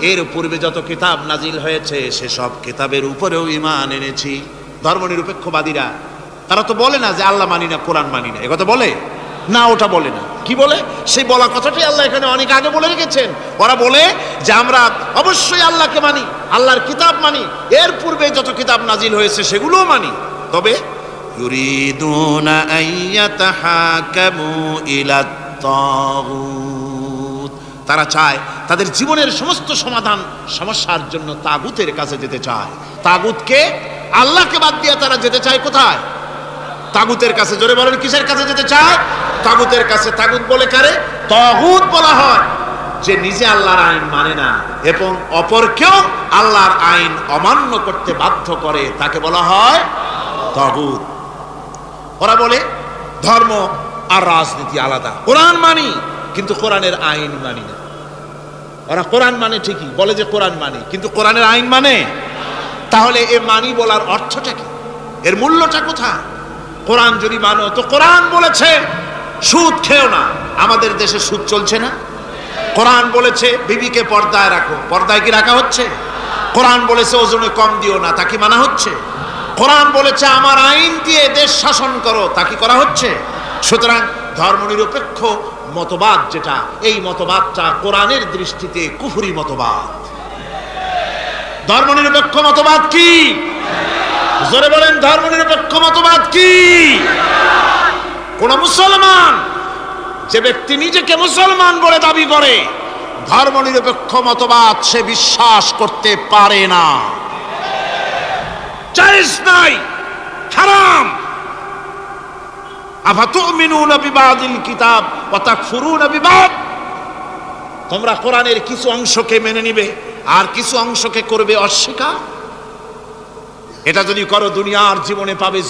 Speaker 1: এর পূর্বে যত কিতাব নাজিল হয়েছে সেসব কিতাবের উপরেও ঈমান এনেছি। ধর্মনিরপেক্ষবাদীরা তারা তো বলে না যে আল্লাহ মানি না, কোরআন মানি না, একথা বলে না, ওটা বলে না। কি বলে? সেই বলা কথাটাই আল্লাহ এখানে অনেক আগে বলে রেখেছেন। ওরা বলে যে আমরা অবশ্যই আল্লাহকে মানি, আল্লাহর কিতাব মানি, এর পূর্বে যত কিতাব নাজিল হয়েছে সেগুলোও মানি, তবে ইউরিদুনা আইয়াতাহাকামু ইলাত তাগুত, তারা চায় তাদের জীবনের সমস্ত সমাধান সমস্যার জন্য তাগুতের কাছে যেতে চায়। তাগুতকে, আল্লাহকে বাদ দিয়ে তারা যেতে চায় কোথায়? তাগুতের কাছে। জোরে বলেন, কিসের কাছে যেতে চায়? তাগুতের কাছে। তাগুত বলে কারে? তাগুত বলা হয় যে নিজে আল্লাহর আইন মানে না এবং অপরকেও আল্লাহর আইন অমান্য করতে বাধ্য করে, তাকে বলা হয় তাগুত। ওরা বলে ধর্ম আর রাজনীতি আলাদা। কোরআন মানি কিন্তু কোরআনের আইন মানি না। ওরা কোরআন মানে ঠিকই, বলে যে কোরআন মানি, কিন্তু কোরআনের আইন মানে। তাহলে এ মানি বলার অর্থটা কি? এর মূল্যটা কোথায়? কোরআন যদি মানো তো কোরআন বলেছে সুদ খেও না, আমাদের দেশে সুদ চলছে না। কোরআন বলেছে বিবিকে পর্দায় রাখো, পর্দায় কি রাখা হচ্ছে? কোরআন বলেছে ওজনে কম দিও না, তা কি মানা হচ্ছে? কোরআন বলেছে আমার আইন দিয়ে দেশ শাসন করো, তা কি করা হচ্ছে? সুতরাং ধর্মনিরপেক্ষ মতবাদ যেটা, এই মতবাদটা কোরআনের দৃষ্টিতে কুফরি মতবাদ। ধর্মনিরপেক্ষ মতবাদ কি? জোরে বলেন, ধর্মনিরপেক্ষ মতবাদ কি? কোন মুসলমান, যে ব্যক্তি নিজেকে মুসলমান বলে দাবি করে, ধর্মনিরপেক্ষ মতবাদ সে বিশ্বাস করতে পারে না, জায়েজ নাই, হারাম। আফাতুমিনুনা বিবাদিল কিতাব ওয়া তাকফুরুনা বিবাদ, তোমরা কোরআনের কিছু অংশকে মেনে নিবে আর কিছু অংশকে করবে অস্বীকার। এটা যদি করো দুনিয়ার জীবনে পাবে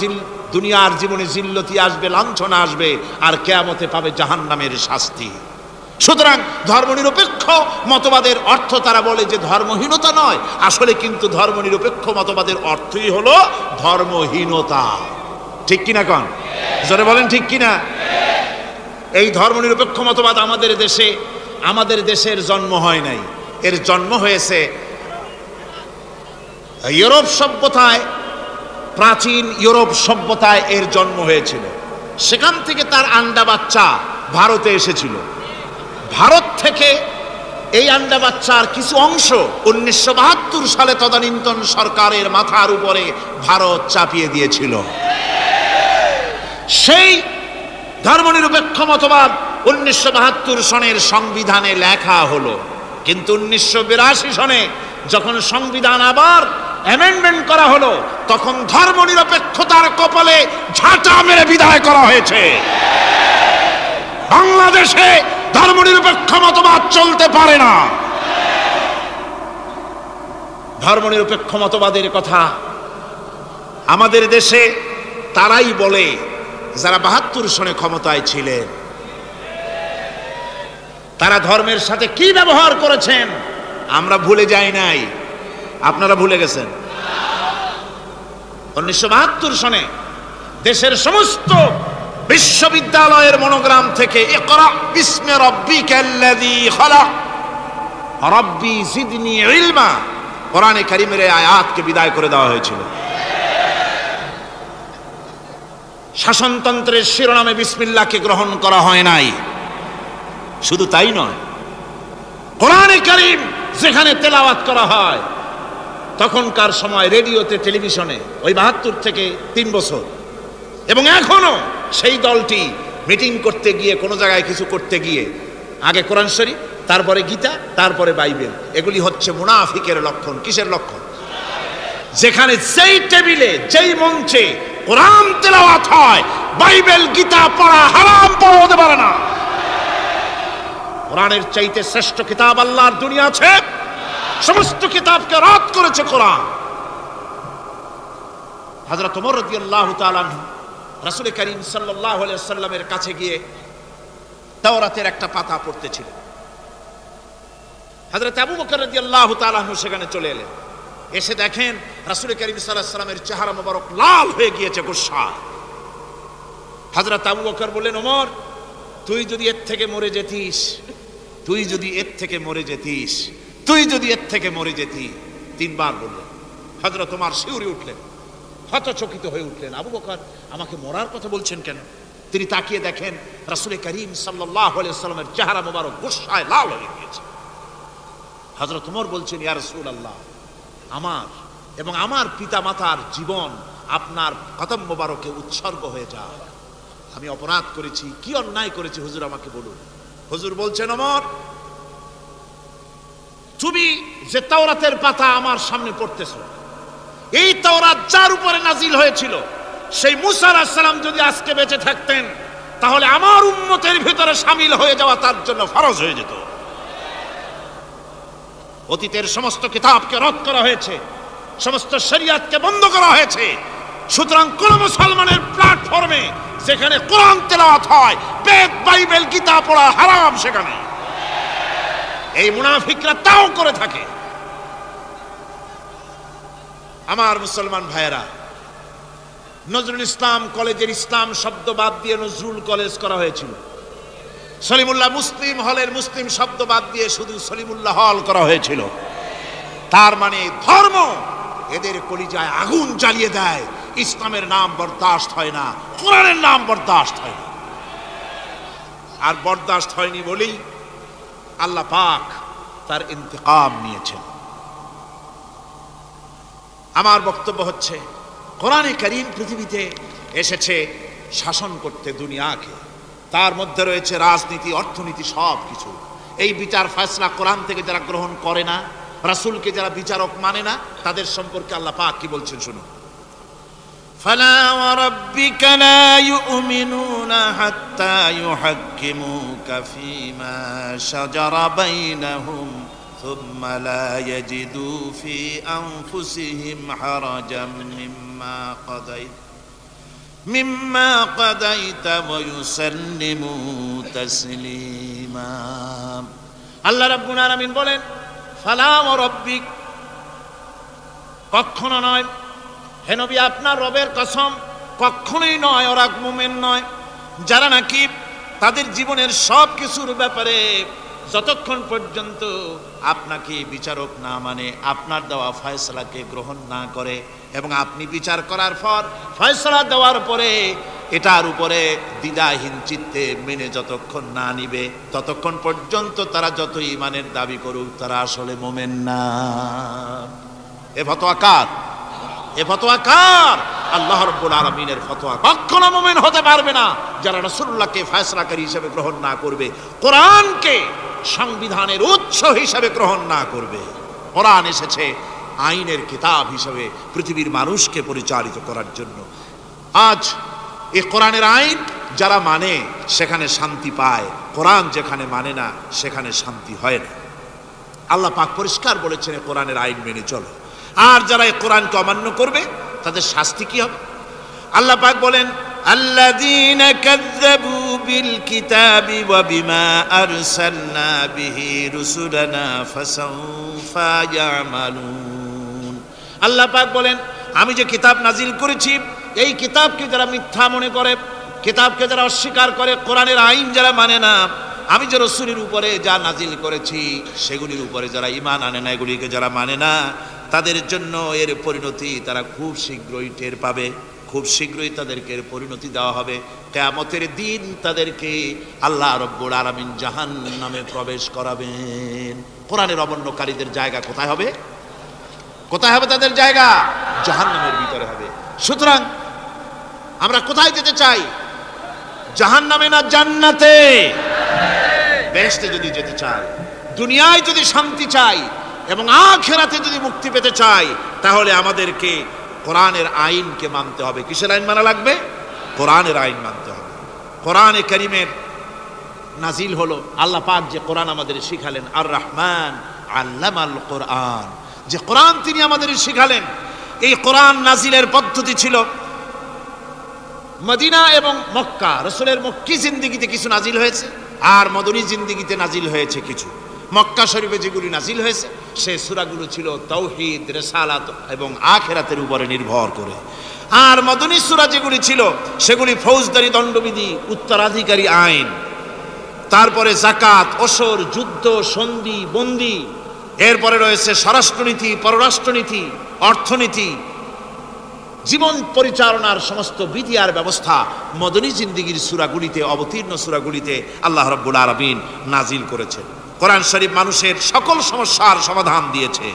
Speaker 1: দুনিয়ার জীবনে জিল্লতি আসবে, লাঞ্ছনা আসবে, আর কিয়ামতে পাবে জাহান্নামের শাস্তি। সুতরাং ধর্মনিরপেক্ষ মতবাদের অর্থ তারা বলে যে ধর্মহীনতা নয়, আসলে কিন্তু ধর্মনিরপেক্ষ মতবাদের অর্থই হলো ধর্মহীনতা। ঠিক কিনা কোন? জোরে বলেন ঠিক কিনা? এই ধর্মনিরপেক্ষ মতবাদ আমাদের দেশের জন্ম হয় নাই, এর জন্ম হয়েছে ইউরোপ সভ্যতায়। প্রাচীন ইউরোপ সভ্যতায় এর জন্ম হয়েছিল, সেখান থেকে তার আন্ডা বাচ্চা ভারতে এসেছিল। ভারত থেকে এই আন্ডা বাচ্চার কিছু অংশ 1972 সালে তদানীন্তন সরকারের মাথার উপরে ভারত চাপিয়ে দিয়েছিল। সেই ধর্মনিরপেক্ষ মতবাদ 1972 সনের সংবিধানে লেখা হলো, কিন্তু 1982 সনে যখন সংবিধান আবার অ্যামেন্ডমেন্ট করা হলো, তখন ধর্মনিরপেক্ষতার কপালে ঝাঁটা মেরে বিদায় করা হয়েছে। বাংলাদেশে ধর্মনিরপেক্ষ মতবাদ চলতে পারে না। ধর্মনিরপেক্ষ মতবাদের কথা আমাদের দেশে তারাই বলে যারা 72 সনে ক্ষমতায় ছিলেন। তারা ধর্মের সাথে কি ব্যবহার করেছেন আমরা ভুলে যাই নাই, আপনারা ভুলে গেছেন। 1972 সনে দেশের সমস্ত বিশ্ববিদ্যালয়ের মনোগ্রাম থেকে ইকরা বিস্মি রাব্বিকাল্লাযী খালাক রাব্বি জিদনি ইলমা, কোরআনে কারীমের এই আয়াতকে বিদায় করে দেওয়া হয়েছিল। শাসনতন্ত্রের শিরোনামে বিসমিল্লাহকে গ্রহণ করা হয় নাই। শুধু তাই নয়, কোরআনে কারীম যেখানে তেলাওয়াত করা হয় তখনকার সময় রেডিওতে, টেলিভিশনে, ওই 72 থেকে 3 বছর, এবং এখনো সেই দলটি মিটিং করতে গিয়ে, কোনো জায়গায় কিছু করতে গিয়ে আগে কোরআন শরীফ, তারপরে গীতা, তারপরে বাইবেল, এগুলি হচ্ছে মুনাফিকের লক্ষণ। কিসের লক্ষণ? যেখানে যেই টেবিলে, যেই মঞ্চে কোরআন তেলাওয়াত হয়, বাইবেল গীতা পড়া হারাম, পড়া হতে পারে না। কোরআনের চাইতে শ্রেষ্ঠ কিতাব আল্লাহর দুনিয়া আছে? সমস্ত কিতাবকে রদ করেছে কোরআন। হযরত ওমর রাদিয়াল্লাহু তাআলা রাসূল করিম সাল্লাল্লাহু আলাইহি ওয়াসাল্লামের কাছে গিয়ে তাওরাতের একটা পাতা পড়তেছিল। হযরত আবু বকর রাদিয়াল্লাহু তাআলা সেখানে চলে এলেন, এসে দেখেন রাসূল করিম সাল্লাল্লাহু আলাইহি ওয়াসাল্লামের চেহারা মোবারক লাল হয়ে গিয়েছে গুসায়। হযরত আবু বকর বললেন, ওমর, তুই যদি এর থেকে মরে যেতিস, তুই যদি এর থেকে মরে যেতিস, তুই যদি এর থেকে মরে যেতি, 3 বার বললেন। হযরত ওমর শিউরে উঠলেন, হতচকিত হয়ে উঠলেন। আবু বকর আমাকে মরার কথা বলছেন কেন? তিনি তাকিয়ে দেখেন রাসূল করিম সাল্লাল্লাহু আলাইহি ওয়াসাল্লামের চেহারা মোবারক গুসায় লাল হয়ে গিয়েছে। হযরত ওমর বলছেন, ইয়া রাসূলুল্লাহ, আমার এবং আমার পিতামাতার জীবন আপনার কদম মোবারকে উৎসর্গ হয়ে যায়। আমি অপরাধ করেছি, কি অন্যায় করেছি হুজুর আমাকে বলুন। হুজুর বলছেন, ওমর, তুমি যে তাওরাতের পাতা আমার সামনে পড়তেছো, এই তাওরাত যার উপরে নাজিল হয়েছিল, সেই মুসা আলাইহিস সালাম যদি আজকে বেঁচে থাকতেন, তাহলে আমার উম্মতের ভিতরে শামিল হয়ে যাওয়া তার জন্য ফরজ হয়ে যেত। অতীতের সমস্ত কিতাবকে রদ করা হয়েছে, সমস্ত শরীয়তকে বন্ধ করা হয়েছে। সুতরাং কোন মুসলমানের প্ল্যাটফর্মে যেখানে কোরআন তেলাওয়াত হয়, বেদ, বাইবেল, গীতা পড়া হারাম সেখানে। এই মুনাফিকরা তাও করে থাকে। আমার মুসলমান ভাইয়েরা, নজরুল ইসলাম কলেজের ইসলাম শব্দ বাদ দিয়ে নজরুল কলেজ করা হয়েছিল। সলিমুল্লাহ মুসলিম হলের মুসলিম শব্দ বাদ দিয়ে শুধু সলিমুল্লাহ হল করা হয়েছিল। তার মানে ধর্ম এদের কলিজায় আগুন জ্বালিয়ে দেয়। ইসলামের নাম বরদাস্ত হয় না, কোরআনের নাম বরদাস্ত হয় না। আর বরদাস্ত হয়নি বলেই আল্লাহ পাক তার ইন্তেকাম নিয়েছেন। আমার বক্তব্য হচ্ছে, কোরআনে কারীম পৃথিবীতে এসেছে শাসন করতে দুনিয়াকে। তার মধ্যে রয়েছে রাজনীতি, অর্থনীতি, সব কিছু। এই বিচার ফয়সালা কোরআন থেকে যারা গ্রহণ করে না, রাসূলকে যারা বিচারক মানে না, তাদের সম্পর্কে আল্লাহ পাক কি বলছেন শুনুন। ফালা ওয়া রাব্বিকা লা ইউমিনুনা হাত্তা ইউহাক্কিমুকা ফীমা শাজারা বাইনাহুম সুম্মা লা ইয়াজিদু ফি আনফুসিহিম হারাজাম মিম্মা কাদাইতা ওয়া ইউসাল্লিমু তাসলিমা। আল্লাহ রাব্বুল আলামিন বলেন, ফালা ওয়া রাব্বিক, কখনো নয় হে নবী, আপনার রবের কসম, কখনোই নয়, ওরা মুমিন নয় যারা নাকি তাদের জীবনের সব কিছুর ব্যাপারে যতক্ষণ পর্যন্ত আপনাকে বিচারক না মানে, আপনার দেওয়া ফয়সালাকে গ্রহণ না করে, এবং আপনি বিচার করার পর ফয়সালা দেওয়ার পরে এটার উপরে দ্বিধাহীন চিত্তে মেনে যতক্ষণ না নিবে, ততক্ষণ পর্যন্ত তারা যত ঈমানের দাবি করুক, তারা আসলে মুমিন না। এ ফতোয়া কার? এ ফতোয়া কার? আল্লাহ রাব্বুল আলামিনের ফতোয়া। কখনো মুমিন হতে পারবে না যারা রাসূলুল্লাহকে ফয়সালাকারী হিসেবে গ্রহণ না করবে, কোরআনকে সংবিধানের উৎস হিসেবে গ্রহণ না করবে। কোরআন এসেছে আইনের কিতাব হিসেবে পৃথিবীর মানুষকে পরিচালিত করার জন্য। আজ এই কোরআনের আইন যারা মানে সেখানে শান্তি পায়, কোরআন যেখানে মানে না সেখানে শান্তি হয় না। আল্লাহ পাক পরিষ্কার বলেছেন কোরআনের আইন মেনে চলো। আর যারা এই কোরআনকে অমান্য করবে তাদের শাস্তি কি হবে? আল্লাহ পাক বলেন, আল্লাযীনা কাযযাবু বিল কিতাবি ওয়া বিমা আরসালনা বিহি রুসুলানা ফাসাউফা ইয়ামালুন। আল্লাহ পাক বলেন, আমি যে কিতাব নাজিল করেছি, এই কিতাবকে যারা মিথ্যা মনে করে, কিতাবকে যারা অস্বীকার করে, কোরআনের আইন যারা মানে না, আমি যে রাসূলের উপরে যা নাজিল করেছি সেগুলির উপরে যারা ঈমান আনে না, এগুলিকে যারা মানে না, তাদের জন্য এর পরিণতি তারা খুব শীঘ্রই টের পাবে। খুব শীঘ্রই তাদেরকে এর পরিণতি দেওয়া হবে। কিয়ামতের দিন তাদেরকে আল্লাহ রাব্বুল আলামিন জাহান্নামে প্রবেশ করাবেন। কোরআনের অমান্যকারীদের জায়গা কোথায় হবে? কোথায় হবে তাদের জায়গা? জাহান্নামের ভিতরে হবে। সুতরাং আমরা কোথায় যেতে চাই? জাহান্নামে না জান্নাতে? বেহেশতে যদি যেতে চাই, দুনিয়ায় যদি শান্তি চাই এবং আখিরাতে যদি মুক্তি পেতে চাই, তাহলে আমাদেরকে কোরআনের আইনকে মানতে হবে। কিসের আইন মানা লাগবে? কোরআনের আইন মানতে হবে। কোরআনে কারীমের নাজিল হলো, আল্লাহ পাক যে কোরআন আমাদের শিখালেন, আর রহমান আল্লামাল কোরআন, যে কোরআন তিনি আমাদের শিখালেন, এই কোরআন নাজিলের পদ্ধতি ছিল মদিনা এবং মক্কা। রাসূলের মক্কি জিন্দেগিতে কিছু নাজিল হয়েছে, আর মদনী জিন্দেগিতে নাজিল হয়েছে কিছু। মক্কা শরীফে যেগুলি নাজিল হয়েছে সে সূরাগুলো ছিল তাওহীদ, রিসালাত এবং আখিরাতের উপরে নির্ভর করে। আর মদনী সূরা যেগুলি ছিল সেগুলি ফৌজদারি দণ্ডবিধি, উত্তরাধিকারী আইন, তারপরে যাকাত, ওসর, যুদ্ধ, সন্ধি, বন্দি, এরপরে রয়েছে স্বরাষ্ট্রনীতি, পররাষ্ট্রনীতি, অর্থনীতি, জীবন পরিচালনার সমস্ত বিধি আর ব্যবস্থা মদনী জিন্দেগির সূরাগুলিতে, অবতীর্ণ সূরাগুলিতে আল্লাহ রাব্বুল আলামিন নাজিল করেছেন। কোরআন শরীফ মানুষের সকল সমস্যার সমাধান দিয়েছে।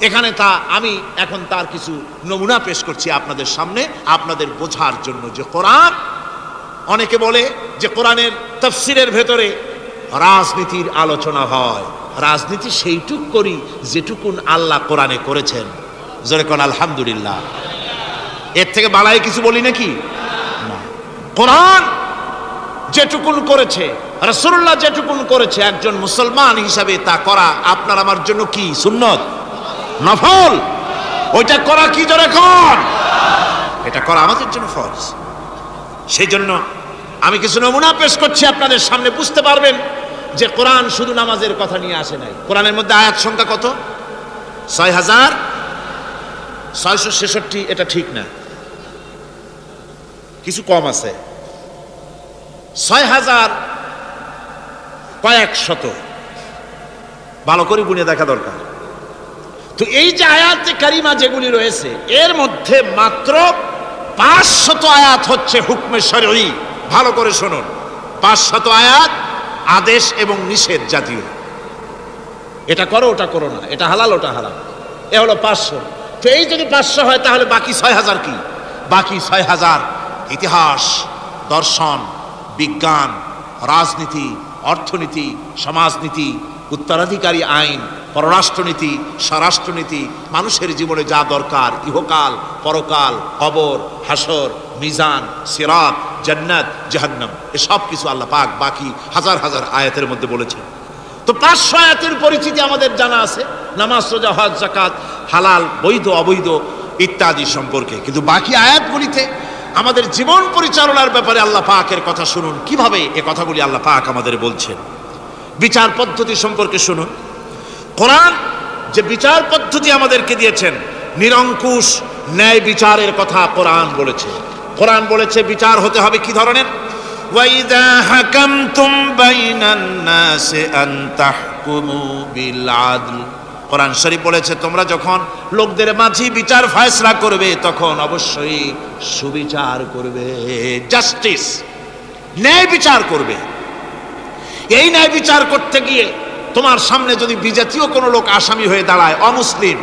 Speaker 1: এখানে আমি এখন তার কিছু নমুনা পেশ করছি আপনাদের সামনে, আপনাদের বোঝার জন্য যে কোরআন, অনেকে বলে যে কোরআনের তাফসীরের ভেতরে রাজনীতির আলোচনা হয়। রাজনীতি সেইটুক করি যেটুকুন আল্লাহ কোরআনে করেছেন। জোরে কোন আলহামদুলিল্লাহ। এর থেকে বাড়াই কিছু বলি নাকি? না। কোরআন যেটুকুন করেছে, রাসূলুল্লাহ যেটুকুন করেছে, একজন মুসলমান হিসাবে তা করা আপনার আমার জন্য কি? সুন্নত, নফল। ওইটা করা কি? জোরে কোন। এটা করা আমাদের জন্য ফরজ। সেই জন্য আমি কিছু নমুনা পেশ করছি আপনাদের সামনে, বুঝতে পারবেন যে কোরআন শুধু নামাজের কথা নিয়ে আসে নাই। কোরআনের মধ্যে আয়াত সংখ্যা কত? ৬,৬৬৬। এটা ঠিক না, কিছু কম আছে। ৬,০০০ কয়েক শত, ভালো করে গুনে দেখা দরকার। তো এই যে আয়াতে কারিমা যেগুলি রয়েছে, এর মধ্যে মাত্র ৫০০ আয়াত হচ্ছে হুকমে শরঈ। ভালো করে শুনুন, ৫০০ আয়াত আদেশ এবং নিষেধ জাতীয়। এটা করো, ওটা করো না, এটা হালাল, ওটা হারাম। এ হলো ৫০০। তো এই যদি ৫০০ হয় তাহলে বাকি ৬,০০০ কি? বাকি ৬,০০০ ইতিহাস, দর্শন, বিজ্ঞান, রাজনীতি, অর্থনীতি, সমাজনীতি, উত্তরাধিকারী আইন, পররাষ্ট্রনীতি, স্বরাষ্ট্রনীতি, মানুষের জীবনে যা দরকার, ইহকাল, পরকাল, কবর, হাসর, মিজান, সিরাত, জান্নাত, জাহান্নাম, এসব কিছু আল্লাহ পাক বাকি হাজার হাজার আয়াতের মধ্যে বলেছেন। তো 500 আয়াতের পরিচিতি আমাদের জানা আছে, নামাজ, রোজা, হজ, যাকাত, হালাল, বৈধ, অবৈধ ইত্যাদি সম্পর্কে। কিন্তু বাকি আয়াতগুলিতে আমাদের জীবন পরিচালনার ব্যাপারে আল্লাহ পাকের কথা শুনুন, কিভাবে এ কথাগুলি আল্লাহ পাক আমাদের বলছেন। বিচার পদ্ধতি সম্পর্কে শুনুন। কোরআন যে বিচার পদ্ধতি আমাদেরকে দিয়েছেন, নিরঙ্কুশ ন্যায় বিচারের কথা কোরআন বলেছে। কোরআন বলেছে বিচার হতে হবে কি ধরনের? ওয়াইদা হাকামতুম বাইনান নাসি আন তাহকুমু বিল আদল। কোরআন শরীফ বলেছে তোমরা যখন লোকদের মাঝে বিচার ফয়সালা করবে তখন অবশ্যই সুবিচার করবে, জাস্টিস, ন্যায় বিচার করবে। এই ন্যায় বিচার করতে গিয়ে তোমার সামনে যদি বিজাতীয় কোনো লোক আসামি হয়ে দাঁড়ায়, অমুসলিম,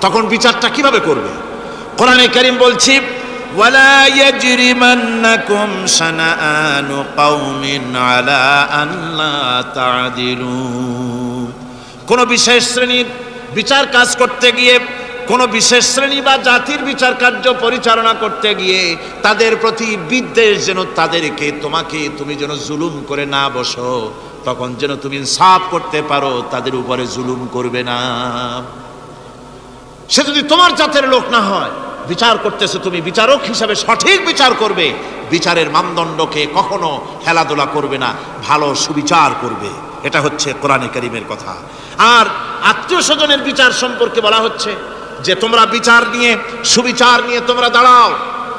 Speaker 1: তখন বিচারটা কিভাবে করবে? কোরআনে কারীম বলছি ওয়ালা ইয়াজরিমান্নাকুম শানাআনু কওমিন আলা আল্লা তা'দিলু। কোন বিশেষ শ্রেণীর বিচার কাজ করতে গিয়ে, কোন বিশেষ শ্রেণী বা জাতির বিচার কার্য পরিচালনা করতে গিয়ে তাদের প্রতি বিদ্বেষ যেন তাদেরকে তুমি যেন জুলুম করে না বসো, তখন যেন তুমি ইনসাফ করতে পারো, তাদের উপরে জুলুম করবে না। সে যদি তোমার জাতের লোক না হয়, বিচার করতেছে, তুমি বিচারক হিসাবে সঠিক বিচার করবে, বিচারের মানদণ্ডকে কখনো হেলাদোলা করবে না, ভালো সুবিচার করবে। এটা হচ্ছে কোরআনে কারীমের কথা। আর আত্মীয় স্বজনের বিচার সম্পর্কে বলা হচ্ছে যে তোমরা বিচার নিয়ে, সুবিচার নিয়ে তোমরা দাঁড়াও,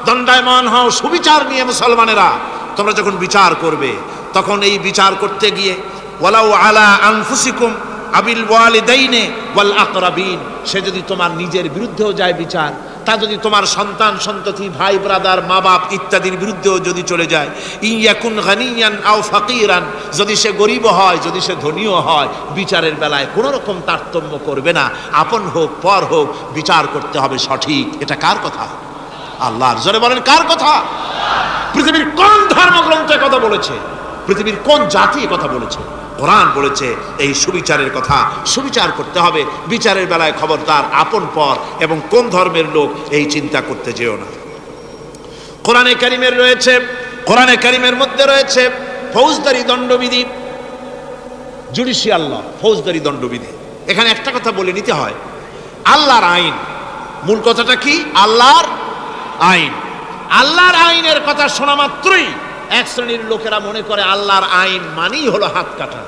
Speaker 1: দণ্ডায়মান হও সুবিচার নিয়ে। মুসলমানেরা তোমরা যখন বিচার করবে তখন এই বিচার করতে গিয়ে ওয়ালাউ আলা আনফুসিকুম আবিল ওয়ালিদাইনে ওয়াল আকরাবিন, সে যদি তোমার নিজের বিরুদ্ধেও যায় বিচার, তা যদি তোমার সন্তান সন্ততি, ভাই ব্রাদার, মা বাপ ইত্যাদির বিরুদ্ধেও যদি চলে যায়, ইয়াকুন গানিয়ান আও ফাকিরান, যদি সে গরিব হয়, যদি সে ধনীও হয়, বিচারের বেলায় কোনো রকম তারতম্য করবে না, আপন হোক পর হোক, বিচার করতে হবে সঠিক। এটা কার কথা? আল্লাহর। জোরে বলেন কার কথা? পৃথিবীর কোন ধর্মগ্রন্থ কথা বলেছে? পৃথিবীর কোন জাতি কথা বলেছে? কোরআন বলেছে এই সুবিচারের কথা। সুবিচার করতে হবে, বিচারের বেলায় খবরদার আপন পর এবং কোন ধর্মের লোক এই চিন্তা করতে যেও না। কোরআনে কারীমের মধ্যে রয়েছে ফৌজদারি দণ্ডবিধি, জুডিশিয়াল ল, ফৌজদারি দণ্ডবিধি। এখানে একটা কথা বলে নিতে হয়, আল্লাহর আইন, মূল কথাটা কি? আল্লাহর আইন। আল্লাহর আইনের কথা শোনা মাত্রই এক শ্রেণীর লোকেরা মনে করে আল্লাহর আইন মানেই হলো হাত কাটা,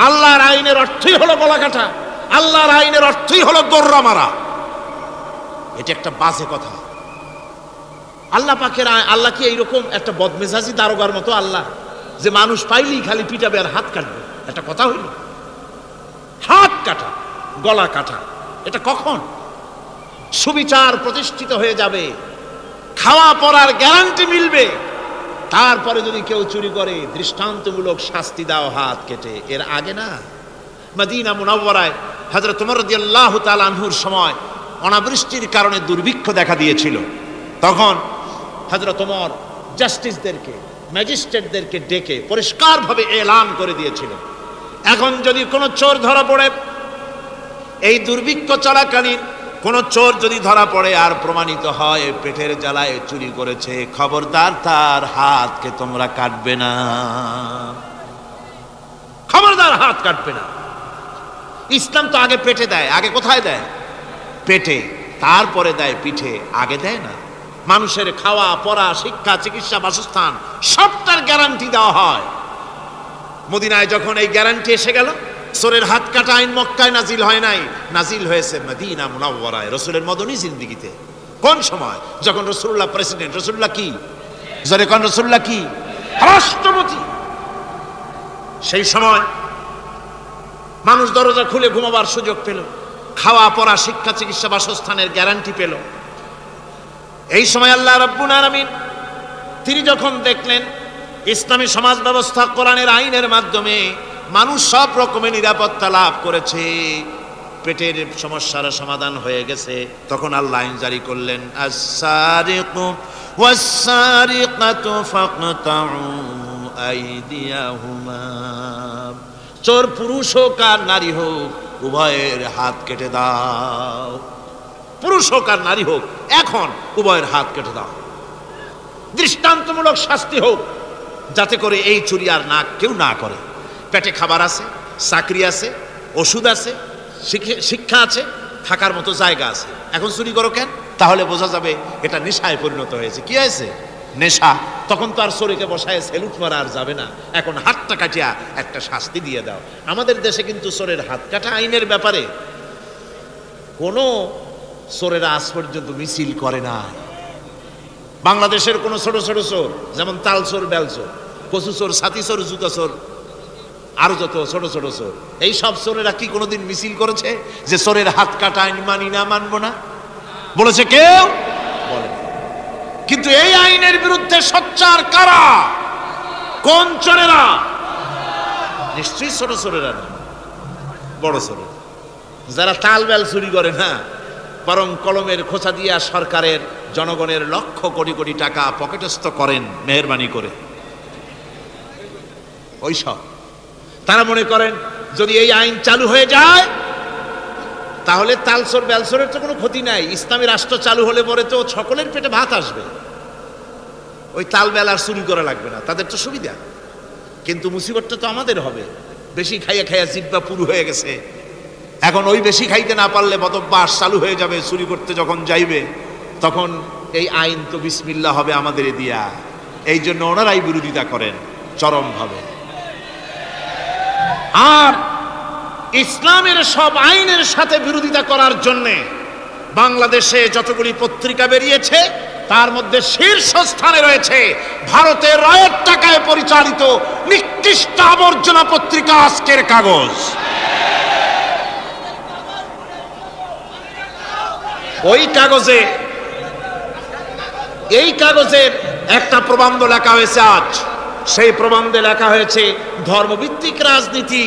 Speaker 1: আল্লাহর আইনের অর্থই হলো গলা কাটা, আল্লাহর আইনের অর্থই হলো দৌড়া মারা। এটা একটা বাজে কথা। আল্লাহ পাকের আল্লাহ কি এইরকম একটা বদমেজাজি দারোগার মতো আল্লাহ যে মানুষ পাইলেই খালি পিটাবে আর হাত কাটবে? একটা কথা হইল? হাত কাটা, গলা কাটা, এটা কখন? সুবিচার প্রতিষ্ঠিত হয়ে যাবে, খাওয়া পড়ার গ্যারান্টি মিলবে, তারপরে যদি কেউ চুরি করে দৃষ্টান্তমূলক শাস্তি দাও হাত কেটে। এর আগে না। মদিনা মুনাওয়ারায় হযরত ওমর রাদিয়াল্লাহু তাআলা আনহুর সময় অনাবৃষ্টির কারণে দুর্ভিক্ষ দেখা দিয়েছিল। তখন হযরত ওমর জাস্টিসদেরকে, ম্যাজিস্ট্রেটদেরকে ডেকে পরিষ্কারভাবে এলান করে দিয়েছিল, এখন যদি কোনো চোর ধরা পড়ে, এই দুর্ভিক্ষ চলাকালীন কোন চোর যদি ধরা পড়ে আর প্রমাণিত হয় পেটের জ্বালায় চুরি করেছে, খবরদার তার হাতকে তোমরা কাটবে না, খবরদার হাত কাটবে না। ইসলাম তো আগে পেটে দেয়। আগে কোথায় দেয়? পেটে, তারপরে দেয় পিঠে, আগে দেয় না। মানুষের খাওয়া পড়া, শিক্ষা, চিকিৎসা, বাসস্থান সবটার গ্যারান্টি দেওয়া হয়। মদিনায় যখন এই গ্যারান্টি এসে গেল, চোরের হাত কাটা আইন মক্কায় নাজিল হয় নাই, নাজিল হয়েছে মদিনা মুনাওয়ারায়, রাসূলের মদনী জিন্দেগিতে। কোন সময়? যখন রাসূলুল্লাহ প্রেসিডেন্ট। রাসূলুল্লাহ কি? যারা কোন রাসূলুল্লাহ কি? রাষ্ট্রপতি। সেই সময় মানুষ দরজা খুলে ঘুমাবার সুযোগ পেল, খাওয়া পড়া, শিক্ষা, চিকিৎসা, বাসস্থানের গ্যারান্টি পেল। এই সময় আল্লাহ রাব্বুল আলামিন তিনি যখন দেখলেন ইসলামী সমাজ ব্যবস্থা কোরআনের আইনের মাধ্যমে মানুষ সব রকমের নিরাপত্তা লাভ করেছে, পেটের সমস্যার সমাধান হয়ে গেছে, তখন আল্লাহ আইন জারি করলেন, আস-সারিকু ওয়াস-সারিকাতু ফাকতাউ আইদিয়াহুমা, চোর পুরুষ হোক আর নারী হোক উভয়ের হাত কেটে দাও। পুরুষ হোক আর নারী হোক এখন উভয়ের হাত কেটে দাও। দৃষ্টান্তমূলক শাস্তি হোক, যাতে করে এই চুরি আর না কেউ না করে। পেটে খাবার আছে, চাকরি আছে, ওষুধ আছে, শিক্ষা আছে, থাকার মতো জায়গা আছে, এখন চুরি করো কেন? তাহলে বোঝা যাবে এটা নেশায় পরিণত হয়েছে। কি হয়েছে? নেশা। তখন তো আর চোরেকে বসায় সেলুট মারা আর যাবে না, এখন হাতটা কাটিয়া একটা শাস্তি দিয়ে দাও। আমাদের দেশে কিন্তু চোরের হাত কাটা আইনের ব্যাপারে কোনো চোরেরা আজ পর্যন্ত মিছিল করে না। বাংলাদেশের কোন ছোট ছোট চোর, যেমন তাল চোর, বেল চোর, কচু চোর, ছাতি চোর, জুতা চোর, আরো যত ছোট ছোট চোর, এই সব চোরেরা কি কোনোদিন মিছিল করেছে যে চোরের হাত কাটা আইন মানি না, মানবো না? বলেছে কেউ? বলে। কিন্তু এই আইনের বিরুদ্ধে সোচ্চার কারা? কোন চোরেরা? নিশ্চয়ই ছোট চোরেরা না, বড় চোর, যারা তাল বেল চুরি করে না, বরং কলমের খোঁচা দিয়া সরকারের, জনগণের লক্ষ কোটি কোটি টাকা পকেটস্থ করেন মেহেরবানি করে। ওই সব তারা মনে করেন যদি এই আইন চালু হয়ে যায় তাহলে তালচোর বেলচোরের তো কোনো ক্ষতি নাই, ইসলামী রাষ্ট্র চালু হলে পরে তো সকলের পেটে ভাত আসবে, ওই তাল বেল আর চুরি করা লাগবে না, তাদের তো সুবিধা। কিন্তু মুসিবতটা তো আমাদের হবে। বেশি খাইয়া খাইয়া জিব্বা পুরু হয়ে গেছে, এখন ওই বেশি খাইতে না পারলে বদভ্যাস চালু হয়ে যাবে। চুরি করতে যখন যাইবে তখন এই আইন তো বিসমিল্লাহ হবে আমাদের দিয়া। এই জন্য ওনারাই বিরোধিতা করেন চরমভাবে। আর ইসলামের সব আইনের সাথে বিরোধিতা করার জন্যে বাংলাদেশে যতগুলি পত্রিকা বেরিয়েছে তার মধ্যে শীর্ষস্থানে রয়েছে ভারতের রায়ের টাকায় পরিচালিত নিকৃষ্ট আবর্জনা পত্রিকা আজকের কাগজ। ওই কাগজে, এই কাগজের একটা প্রবন্ধ লেখা হয়েছে আজ। সেই প্রবন্ধে লেখা হয়েছে ধর্মভিত্তিক রাজনীতি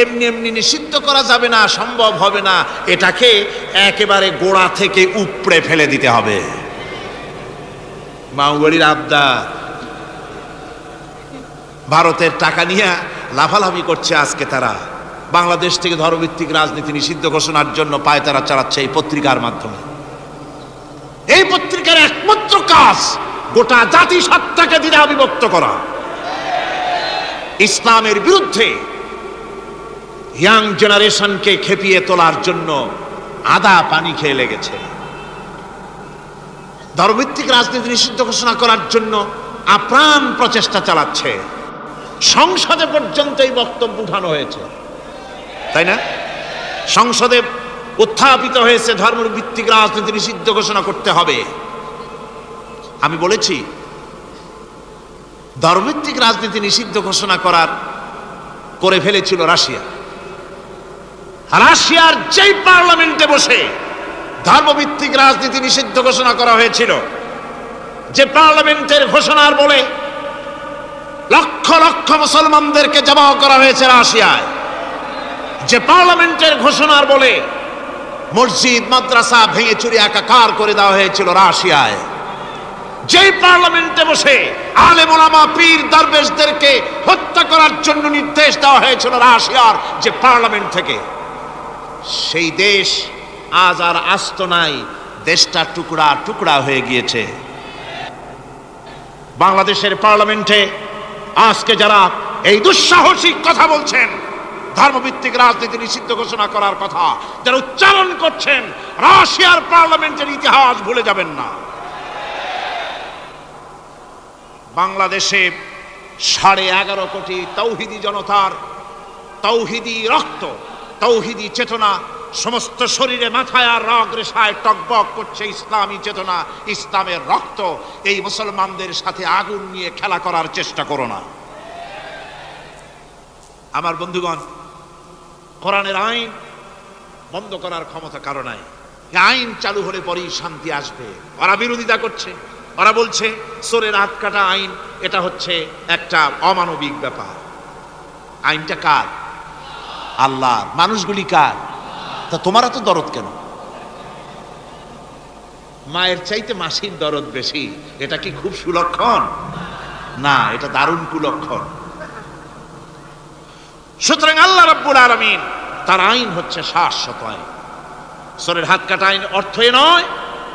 Speaker 1: এমনি এমনি নিষিদ্ধ করা যাবে না, সম্ভব হবে না, এটাকে একেবারে গোড়া থেকে উপড়ে ফেলে দিতে হবে। মাওবাড়ির আবদার, ভারতের টাকা নিয়ে লাফালাফি করছে আজকে তারা। বাংলাদেশ থেকে ধর্মভিত্তিক রাজনীতি নিষিদ্ধ ঘোষণার জন্য পায়তারা চালাচ্ছে এই পত্রিকার মাধ্যমে। এই পত্রিকার একমাত্র কাজ গোটা জাতিসত্তাকে দ্বিধা বিভক্ত করা, ইসলামের বিরুদ্ধে ইয়াং জেনারেশনকে খেপিয়ে তোলার জন্য আদা পানি খেয়ে লেগেছে। ধর্মভিত্তিক রাজনীতি নিষিদ্ধ ঘোষণা করার জন্য আপ্রাণ প্রচেষ্টা চালাচ্ছে। সংসদে পর্যন্ত এই বক্তব্য উঠানো হয়েছে, তাই না? সংসদে উত্থাপিত হয়েছে ধর্মভিত্তিক রাজনীতি নিষিদ্ধ ঘোষণা করতে হবে। আমি বলেছি ধর্মভিত্তিক রাজনীতি নিষিদ্ধ ঘোষণা করে ফেলেছিল রাশিয়া। রাশিয়ার যেই পার্লামেন্টে বসে ধর্মভিত্তিক রাজনীতি নিষিদ্ধ ঘোষণা করা হয়েছিল, যে পার্লামেন্টের ঘোষণার বলে লক্ষ লক্ষ মুসলমানদেরকে জবাহ করা হয়েছে রাশিয়ায়, যে পার্লামেন্টের ঘোষণার বলে মসজিদ মাদ্রাসা ভেঙে চুরি একাকার করে দেওয়া হয়েছিল রাশিয়ায়, যেই পার্লামেন্টে বসে আলেম ওলামা পীর দরবেশদেরকে হত্যা করার জন্য নির্দেশ দেওয়া হয়েছিল রাশিয়ার যে পার্লামেন্ট থেকে, সেই দেশ আজ আর আস্ত নাই, দেশটা টুকরা টুকরা হয়ে গিয়েছে। বাংলাদেশের পার্লামেন্টে আজকে যারা এই দুঃসাহসিক কথা বলছেন, ধর্মভিত্তিক রাজনীতি নিষিদ্ধ ঘোষণা করার কথা যারা উচ্চারণ করছেন, রাশিয়ার পার্লামেন্টের ইতিহাস ভুলে যাবেন না। বাংলাদেশে 11.5 কোটি তৌহিদি জনতার তৌহিদি রক্ত, তৌহিদি চেতনা সমস্ত শরীরে মাথায় আর রগ রেশায় টকবক করছে ইসলামী চেতনা, ইসলামের রক্ত। এই মুসলমানদের সাথে আগুন নিয়ে খেলা করার চেষ্টা করো না। আমার বন্ধুগণ, কোরআনের আইন বন্ধ করার ক্ষমতা কারো নাই। আইন চালু হলে পরেই শান্তি আসবে। ওরা বিরোধিতা করছে, ওরা বলছে চোরের হাত কাটা আইন এটা হচ্ছে একটা অমানবিক ব্যাপার। আইনটা কার? আল্লাহর। মানুষগুলি কার? তা তোমারা তো দরদ কেন? মায়ের চাইতে মাসির দরদ বেশি, এটা কি খুব সুলক্ষণ? না, এটা দারুণ কুলক্ষণ। সুতরাং আল্লাহ রাব্বুল আলামিন তার আইন হচ্ছে শাশ্বত আইন। চোরের হাত কাটা আইন অর্থ এ নয়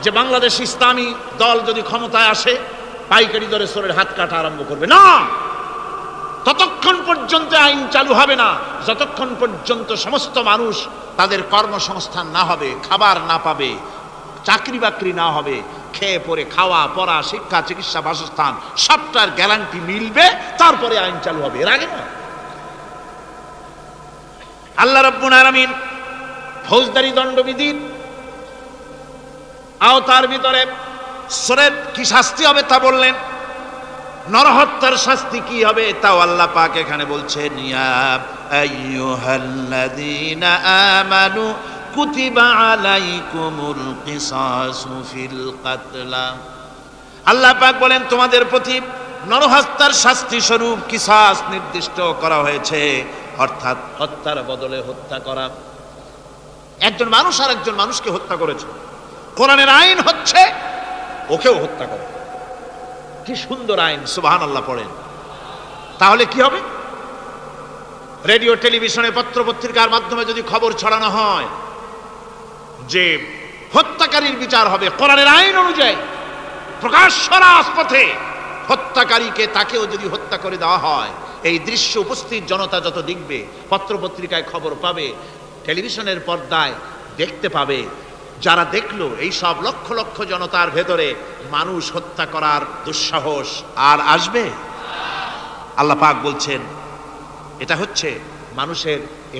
Speaker 1: যে বাংলাদেশ ইসলামী দল যদি ক্ষমতায় আসে পাইকারি দরে চোরের হাত কাটা আরম্ভ করবে না। ততক্ষণ পর্যন্ত আইন চালু হবে না যতক্ষণ পর্যন্ত সমস্ত মানুষ তাদের কর্মসংস্থান না হবে, খাবার না পাবে, চাকরি বাকরি না হবে, খেয়ে পরে খাওয়া পড়া শিক্ষা চিকিৎসা বাসস্থান সবটার গ্যারান্টি মিলবে, তারপরে আইন চালু হবে, এর আগে না। আল্লাহ রাব্বুল আলামিন ফৌজদারি দণ্ডবিধির আওতার ভিতরে চোরের কি শাস্তি হবে তা বললেন, নরহত্যার শাস্তি কি হবে তাও আল্লাহ পাক এখানে বলছেন, ইয়া আইয়ুহাল্লাযীনা আমানু কুতিবা আলাইকুমুল কিসাসু ফিল কাতলা। আল্লাহ পাক বলেন তোমাদের প্রতি নরহত্যার শাস্তি স্বরূপ কিসাস নির্দিষ্ট করা হয়েছে, অর্থাৎ হত্যার বদলে হত্যা করা। একজন মানুষ আর একজন মানুষকে হত্যা করেছে, কোরআনের আইন হচ্ছে ওকেও হত্যা করে। কি সুন্দর আইন, সুবহানাল্লাহ পড়েন। তাহলে কি হবে? রেডিও টেলিভিশনে পত্র পত্রিকার মাধ্যমে যদি খবর ছড়ানো হয় যে হত্যাকারীর বিচার হবে কোরআনের আইন অনুযায়ী, প্রকাশ্য রাজপথে হত্যাকারীকে তাকেও যদি হত্যা করে দেওয়া হয়, এই দৃশ্য উপস্থিত জনতা যত দেখবে, পত্র পত্রিকায় খবর পাবে, টেলিভিশনের পর্দায় দেখতে পাবে, যারা দেখলো এই সব লক্ষ লক্ষ জনতার ভেতরে মানুষ হত্যা করার দুঃসাহস আর আসবে? আল্লাহ পাক বলছেন এটা হচ্ছে মানুষের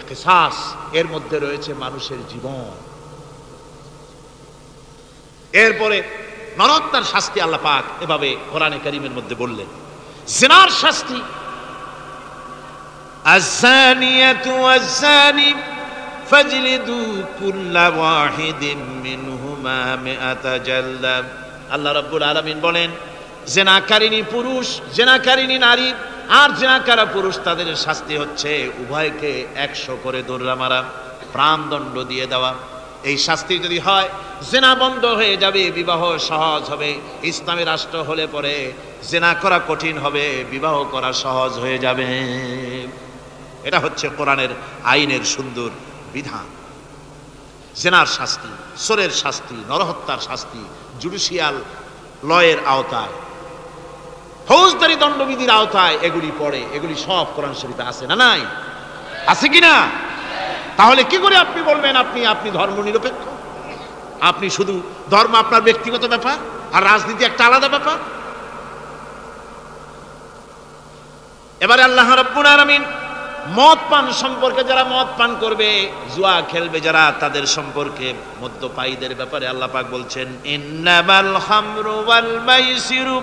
Speaker 1: কিসাস, এর মধ্যে রয়েছে মানুষের জীবন। এরপরে নরহত্যার শাস্তি আল্লাহ পাক এভাবে কোরআনে কারীমের মধ্যে বললেন। জিনার শাস্তি, আয-যানিয়াতু ওয়াজ-যানি ফাজলিদু কুল্লা ওয়াহিদিন মিনহুমা মিআতা জালদা। আল্লাহ রাব্বুল আলামিন বলেন জিনাকারিনী পুরুষ, জিনাকারিনী নারী আর জিনাকারা পুরুষ, তাদের শাস্তি হচ্ছে উভয়কে 100 করে দৌড়া মারা, প্রাণদণ্ড দিয়ে দেওয়া। এই শাস্তি যদি হয় জিনা বন্ধ হয়ে যাবে, বিবাহ সহজ হবে। ইসলামী রাষ্ট্র হলে পরে জিনা করা কঠিন হবে, বিবাহ করা সহজ হয়ে যাবে। এটা হচ্ছে কোরআনের আইনের সুন্দর বিধান। জিনার শাস্তি, চোরের শাস্তি, নরহত্যার শাস্তি জুডিশিয়াল লয়ের আওতায়, ফৌজদারি দণ্ডবিধির আওতায় এগুলি পড়ে। এগুলি সব কোরআন শরীফে আছে না নাই? আছে কিনা? তাহলে কি করে আপনি বলবেন আপনি ধর্ম নিরপেক্ষ? আপনি শুধু ধর্ম আপনার ব্যক্তিগত ব্যাপার আর রাজনীতি একটা আলাদা ব্যাপার। এবারে আল্লাহ রাব্বুল আলামিন মদ পান সম্পর্কে, যারা মদ পান করবে, জুয়া খেলবে যারা, তাদের সম্পর্কে মদ্যপায়ীদের ব্যাপারে আল্লাহ পাক বলছেন, ইন্নামাল খামরু ওয়াল মাইসিরু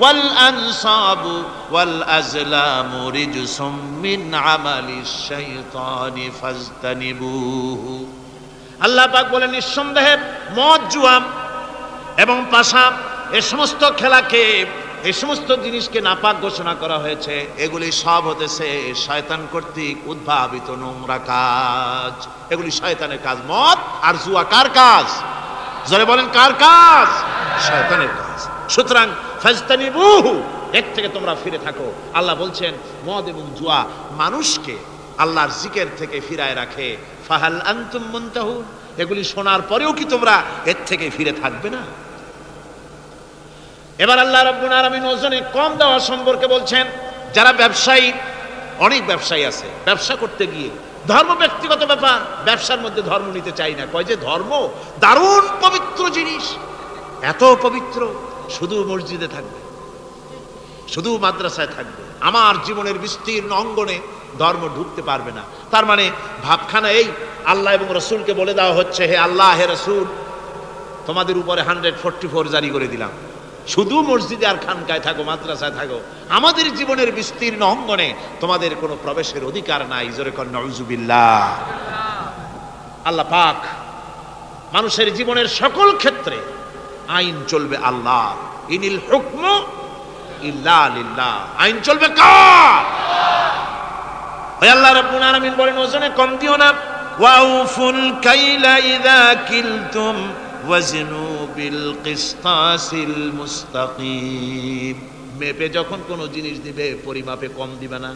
Speaker 1: ওয়াল আনসাবু ওয়াল আজলামু রিজসুম মিন আমালিশ শাইতানি ফাজতানিবুহু। আল্লাহ পাক বলেন নিঃসন্দেহে মদ, জুয়া এবং পাশা, এই সমস্ত খেলাকে, এই সমস্ত জিনিসকে নাপাক ঘোষণা করা হয়েছে। এগুলি সব হতেছে শয়তান কর্তৃক উদ্ভাবিত নোংরা কাজ। এগুলি শয়তানের কাজ। মদ আর জুয়া কার কাজ? জোরে বলেন কার কাজ? শয়তানের কাজ। সুতরাং ফাজতানিবুহু, এর থেকে তোমরা ফিরে থাকো। আল্লাহ বলছেন মদ এবং জুয়া মানুষকে আল্লাহর জিকির থেকে ফিরায় রাখে। ফাহাল আনতুম মুনতাহুন, এগুলি শোনার পরেও কি তোমরা এর থেকে ফিরে থাকবে না? এবার আল্লাহ রাব্বুল আলামিন ওজনে কম দেওয়া সম্পর্কে বলছেন। যারা ব্যবসায়ী, অনেক ব্যবসায়ী আছে, ব্যবসা করতে গিয়ে ধর্ম ব্যক্তিগত ব্যাপার, ব্যবসার মধ্যে ধর্ম নিতে চাই না। কয় যে ধর্ম দারুণ পবিত্র জিনিস, এত পবিত্র, শুধু মসজিদে থাকবে, শুধু মাদ্রাসায় থাকবে, আমার জীবনের বিস্তীর্ণ অঙ্গনে ধর্ম ঢুকতে পারবে না। তার মানে ভাবখানা এই, আল্লাহ এবং রসুলকে বলে দেওয়া হচ্ছে, হে আল্লাহ হে রসুল, তোমাদের উপরে 144 জারি করে দিলাম, শুধু মসজিদে আর খানকায় থাকো, মাদ্রাসায় থাকো, আমাদের জীবনের বিস্তীর্ণ অঙ্গনে তোমাদের কোনো প্রবেশের অধিকার নাই। জোরে কর নাউজুবিল্লাহ। আল্লাহ পাক মানুষের জীবনের সকল ক্ষেত্রে আইন চলবে আল্লাহ। ইনিল হুকমু ইল্লা লিল্লাহ, আইন চলবে কার? ওই আল্লাহ রাব্বুল আলামিন বলেন ওজনে কম দিও না। ওয়াউফুল কাইলা ইযা কিলতুম ওয়াজনু বিল কিসতাসিল মুস্তাকিম। মেপে যখন কোনো জিনিস দিবে পরিমাপে কম দিবে না,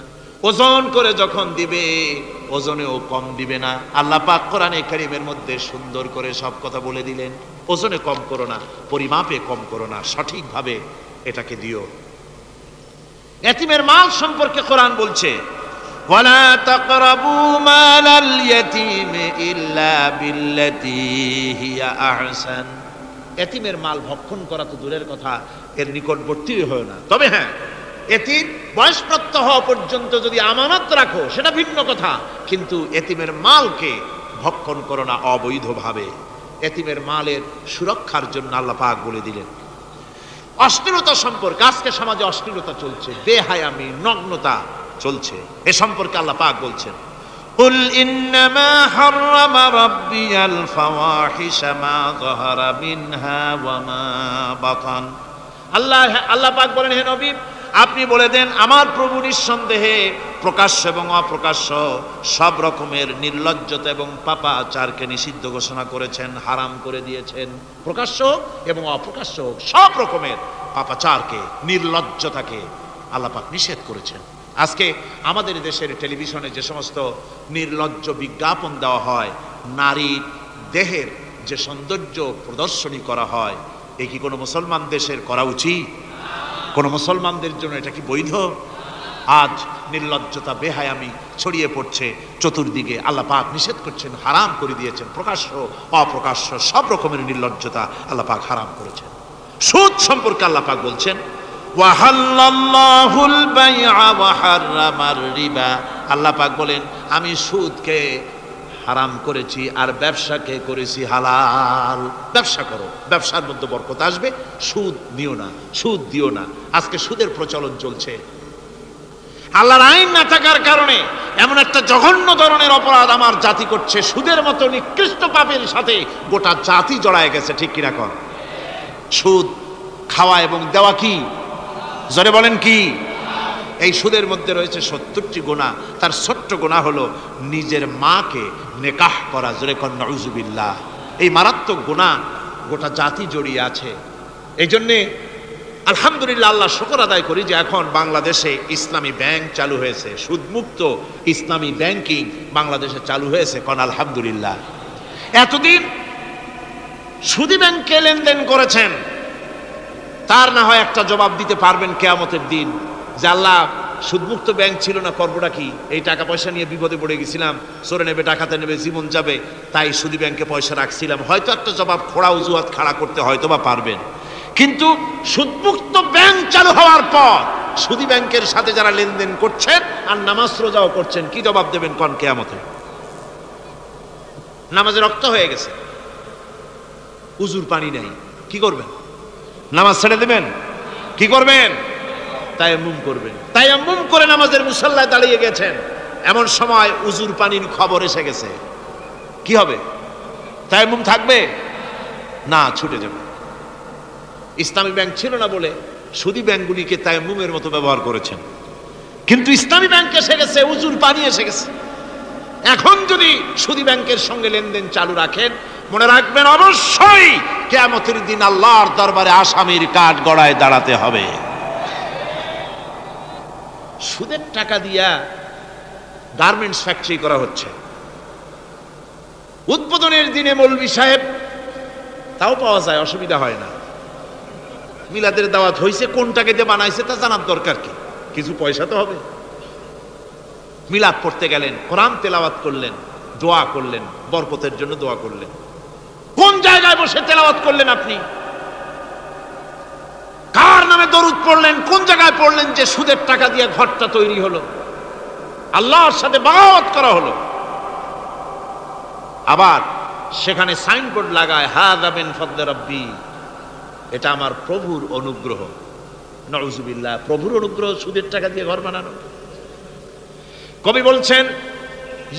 Speaker 1: ওজন করে যখন দিবে ওজনেও কম দিবে না। আল্লাহ পাক কোরআনে কারীমের মধ্যে সুন্দর করে সব কথা বলে দিলেন, ওজনে কম করো না, পরিমাপে কম করো না, সঠিকভাবে এটাকে দিও। এতিমের মাল সম্পর্কে কোরআন বলছে, ওয়ালা তাকরাবু মালাল ইয়াতীমি ইল্লা বিল্লাতী হিয়া আহসান। এতিমের মাল ভক্ষণ করা তো দূরের কথা, এর নিকটবর্তী হয় না। তবে হ্যাঁ, এতিম বয়সপ্রাপ্ত হওয়া পর্যন্ত যদি আমানত রাখো সেটা ভিন্ন কথা, কিন্তু এতিমের মালকে ভক্ষণ করো না অবৈধভাবে। এতিমের মালের সুরক্ষার জন্য আল্লাহ পাক বলে দিলেন। অশ্লীলতা সম্পর্কে, আজকে সমাজে অশ্লীলতা চলছে, বেহায়ামি, নগ্নতা চলছে, এ সম্পর্কে আল্লাহ পাক বলছেন, কুল ইন্নামা হাররামা রাব্বিয়াল ফাওয়াহিশা মা যাহারা মিনহা ওয়া মা বাতান। আল্লাহ পাক বলেন, হে নবী আপনি বলে দেন, আমার প্রভু নিঃসন্দেহে প্রকাশ্য এবং অপ্রকাশ্য সব রকমের নির্লজ্জতা এবং পাপাচারকে নিষিদ্ধ ঘোষণা করেছেন, হারাম করে দিয়েছেন। প্রকাশ্য এবং অপ্রকাশ্য সব রকমের পাপাচারকে, নির্লজ্জতাকে আল্লাহ পাক নিষেধ করেছেন। আজকে আমাদের দেশের টেলিভিশনে যে সমস্ত নির্লজ্জ বিজ্ঞাপন দেওয়া হয়, নারীর দেহের যে সৌন্দর্য প্রদর্শনী করা হয়, এ কি কোনো মুসলমান দেশের করা উচিত? কোন মুসলমানদের জন্য এটা কি বৈধ? আজ নির্লজ্জতা, বেহায়ামি ছড়িয়ে পড়ছে চতুর্দিকে। আল্লাহ পাক নিষেধ করছেন, হারাম করে দিয়েছেন। প্রকাশ্য অপ্রকাশ্য সব রকমের নির্লজ্জতা আল্লাহ পাক হারাম করেছেন। সুদ সম্পর্কে আল্লাহ পাক বলছেন, ওয়াহাল্লাল্লাহুল বাইআ ওয়া হাররামার রিবা। আল্লাহ পাক বলেন, আমি সুদকে হারাম করেছি আর ব্যবসাকে করেছি হালাল। ব্যবসা করো, ব্যবসার মধ্যে বরকত আসবে। সুদ নিও না, সুদ দিও না। আজকে সুদের প্রচলন চলছে। আল্লাহর আইন না থাকার কারণে এমন একটা জঘন্য ধরনের অপরাধ আমার জাতি করছে, সুদের মতো নিকৃষ্ট পাপের সাথে গোটা জাতি জড়ায় গেছে। ঠিক কিনা কর? সুদ খাওয়া এবং দেওয়া কি? জোরে বলেন কি? এই সুদের মধ্যে রয়েছে 70টি গুনাহ। তার ছোট্ট গুনাহ হলো নিজের মাকে নেকাহ করা। জোরে কর নাউযুবিল্লাহ। এই মারাত্মক গুনাহ গোটা জাতি জড়িয়ে আছে। এই জন্যে আলহামদুলিল্লাহ, আল্লাহ শুকর আদায় করি যে এখন বাংলাদেশে ইসলামী ব্যাংক চালু হয়েছে, সুদমুক্ত ইসলামী ব্যাংকিং বাংলাদেশে চালু হয়েছে। কোন আলহামদুলিল্লাহ। এতদিন সুদী ব্যাংকে লেনদেন করেছেন, তার না হয় একটা জবাব দিতে পারবেন কিয়ামতের দিন যে আল্লাহ, সুদমুক্ত ব্যাংক ছিল না, করবোটা কি? এই টাকা পয়সা নিয়ে বিপদে পড়ে গেছিলাম, চোরে নেবে, ডাকাতে নেবে, জীবন যাবে, তাই সুদী ব্যাংকে পয়সা রাখছিলাম। হয়তো একটা জবাব, খোড়া অজুহাত খাড়া করতে হয়তো বা পারবেন। কিন্তু সুদমুক্ত ব্যাংক চালু হওয়ার পর সুদী ব্যাংকের সাথে যারা লেনদেন করছেন আর নামাজ রোজাও করছেন, কি জবাব দেবেন কোন কিয়ামতে? নামাজে রক্ত হয়ে গেছে, উজুর পানি নাই, কি করবেন? নামাজ ছেড়ে দেবেন? কি করবেন? তায়াম্মুম করবেন। তায়াম্মুম করে নামাজের মুসল্লায় দাঁড়িয়ে গেছেন, এমন সময় উজুর পানির খবর এসে গেছে, কি হবে? তায়াম্মুম থাকবে না, ছুটে যাবে। ইসলামী ব্যাংক ছিল না বলে সুদী ব্যাংকগুলিকে তায়াম্মুমের মতো ব্যবহার করেছেন, কিন্তু ইসলামী ব্যাংক এসে গেছে, উজুর পানি এসে গেছে। এখন যদি সুদী ব্যাংকের সঙ্গে লেনদেন চালু রাখেন, মনে রাখবেন অবশ্যই কিয়ামতের দিন আল্লাহর দরবারে আসামির কাঠ গড়ায় দাঁড়াতে হবে। সুদের টাকা দিয়া গার্মেন্টস ফ্যাক্টরি করা হচ্ছে। উদ্বোধনের দিনে মৌলভী সাহেব, তাও পাওয়া যায়, অসুবিধা হয় না। মিলাদের দাওয়াত হয়েছে, কোন টাকা দিয়ে বানাইছে তা জানার দরকার কি? কিছু পয়সা তো হবে। মিলাদ পড়তে গেলেন, কোরআন তেলাওয়াত করলেন, দোয়া করলেন, বরকতের জন্য দোয়া করলেন। কোন জায়গায় বসে তেলাওয়াত করলেন আপনি? কার নামে দরুদ পড়লেন? কোন জায়গায় পড়লেন যে সুদের টাকা দিয়ে ঘরটা তৈরি হলো, আল্লাহর সাথে বাগাওয়াত করা হলো? আবার সেখানে সাইনবোর্ড লাগায়, হাযা মিন ফাদলি রাব্বি, এটা আমার প্রভুর অনুগ্রহ। নাউযুবিল্লাহ, প্রভুর অনুগ্রহ সুদের টাকা দিয়ে ঘর বানানো। কবি বলছেন,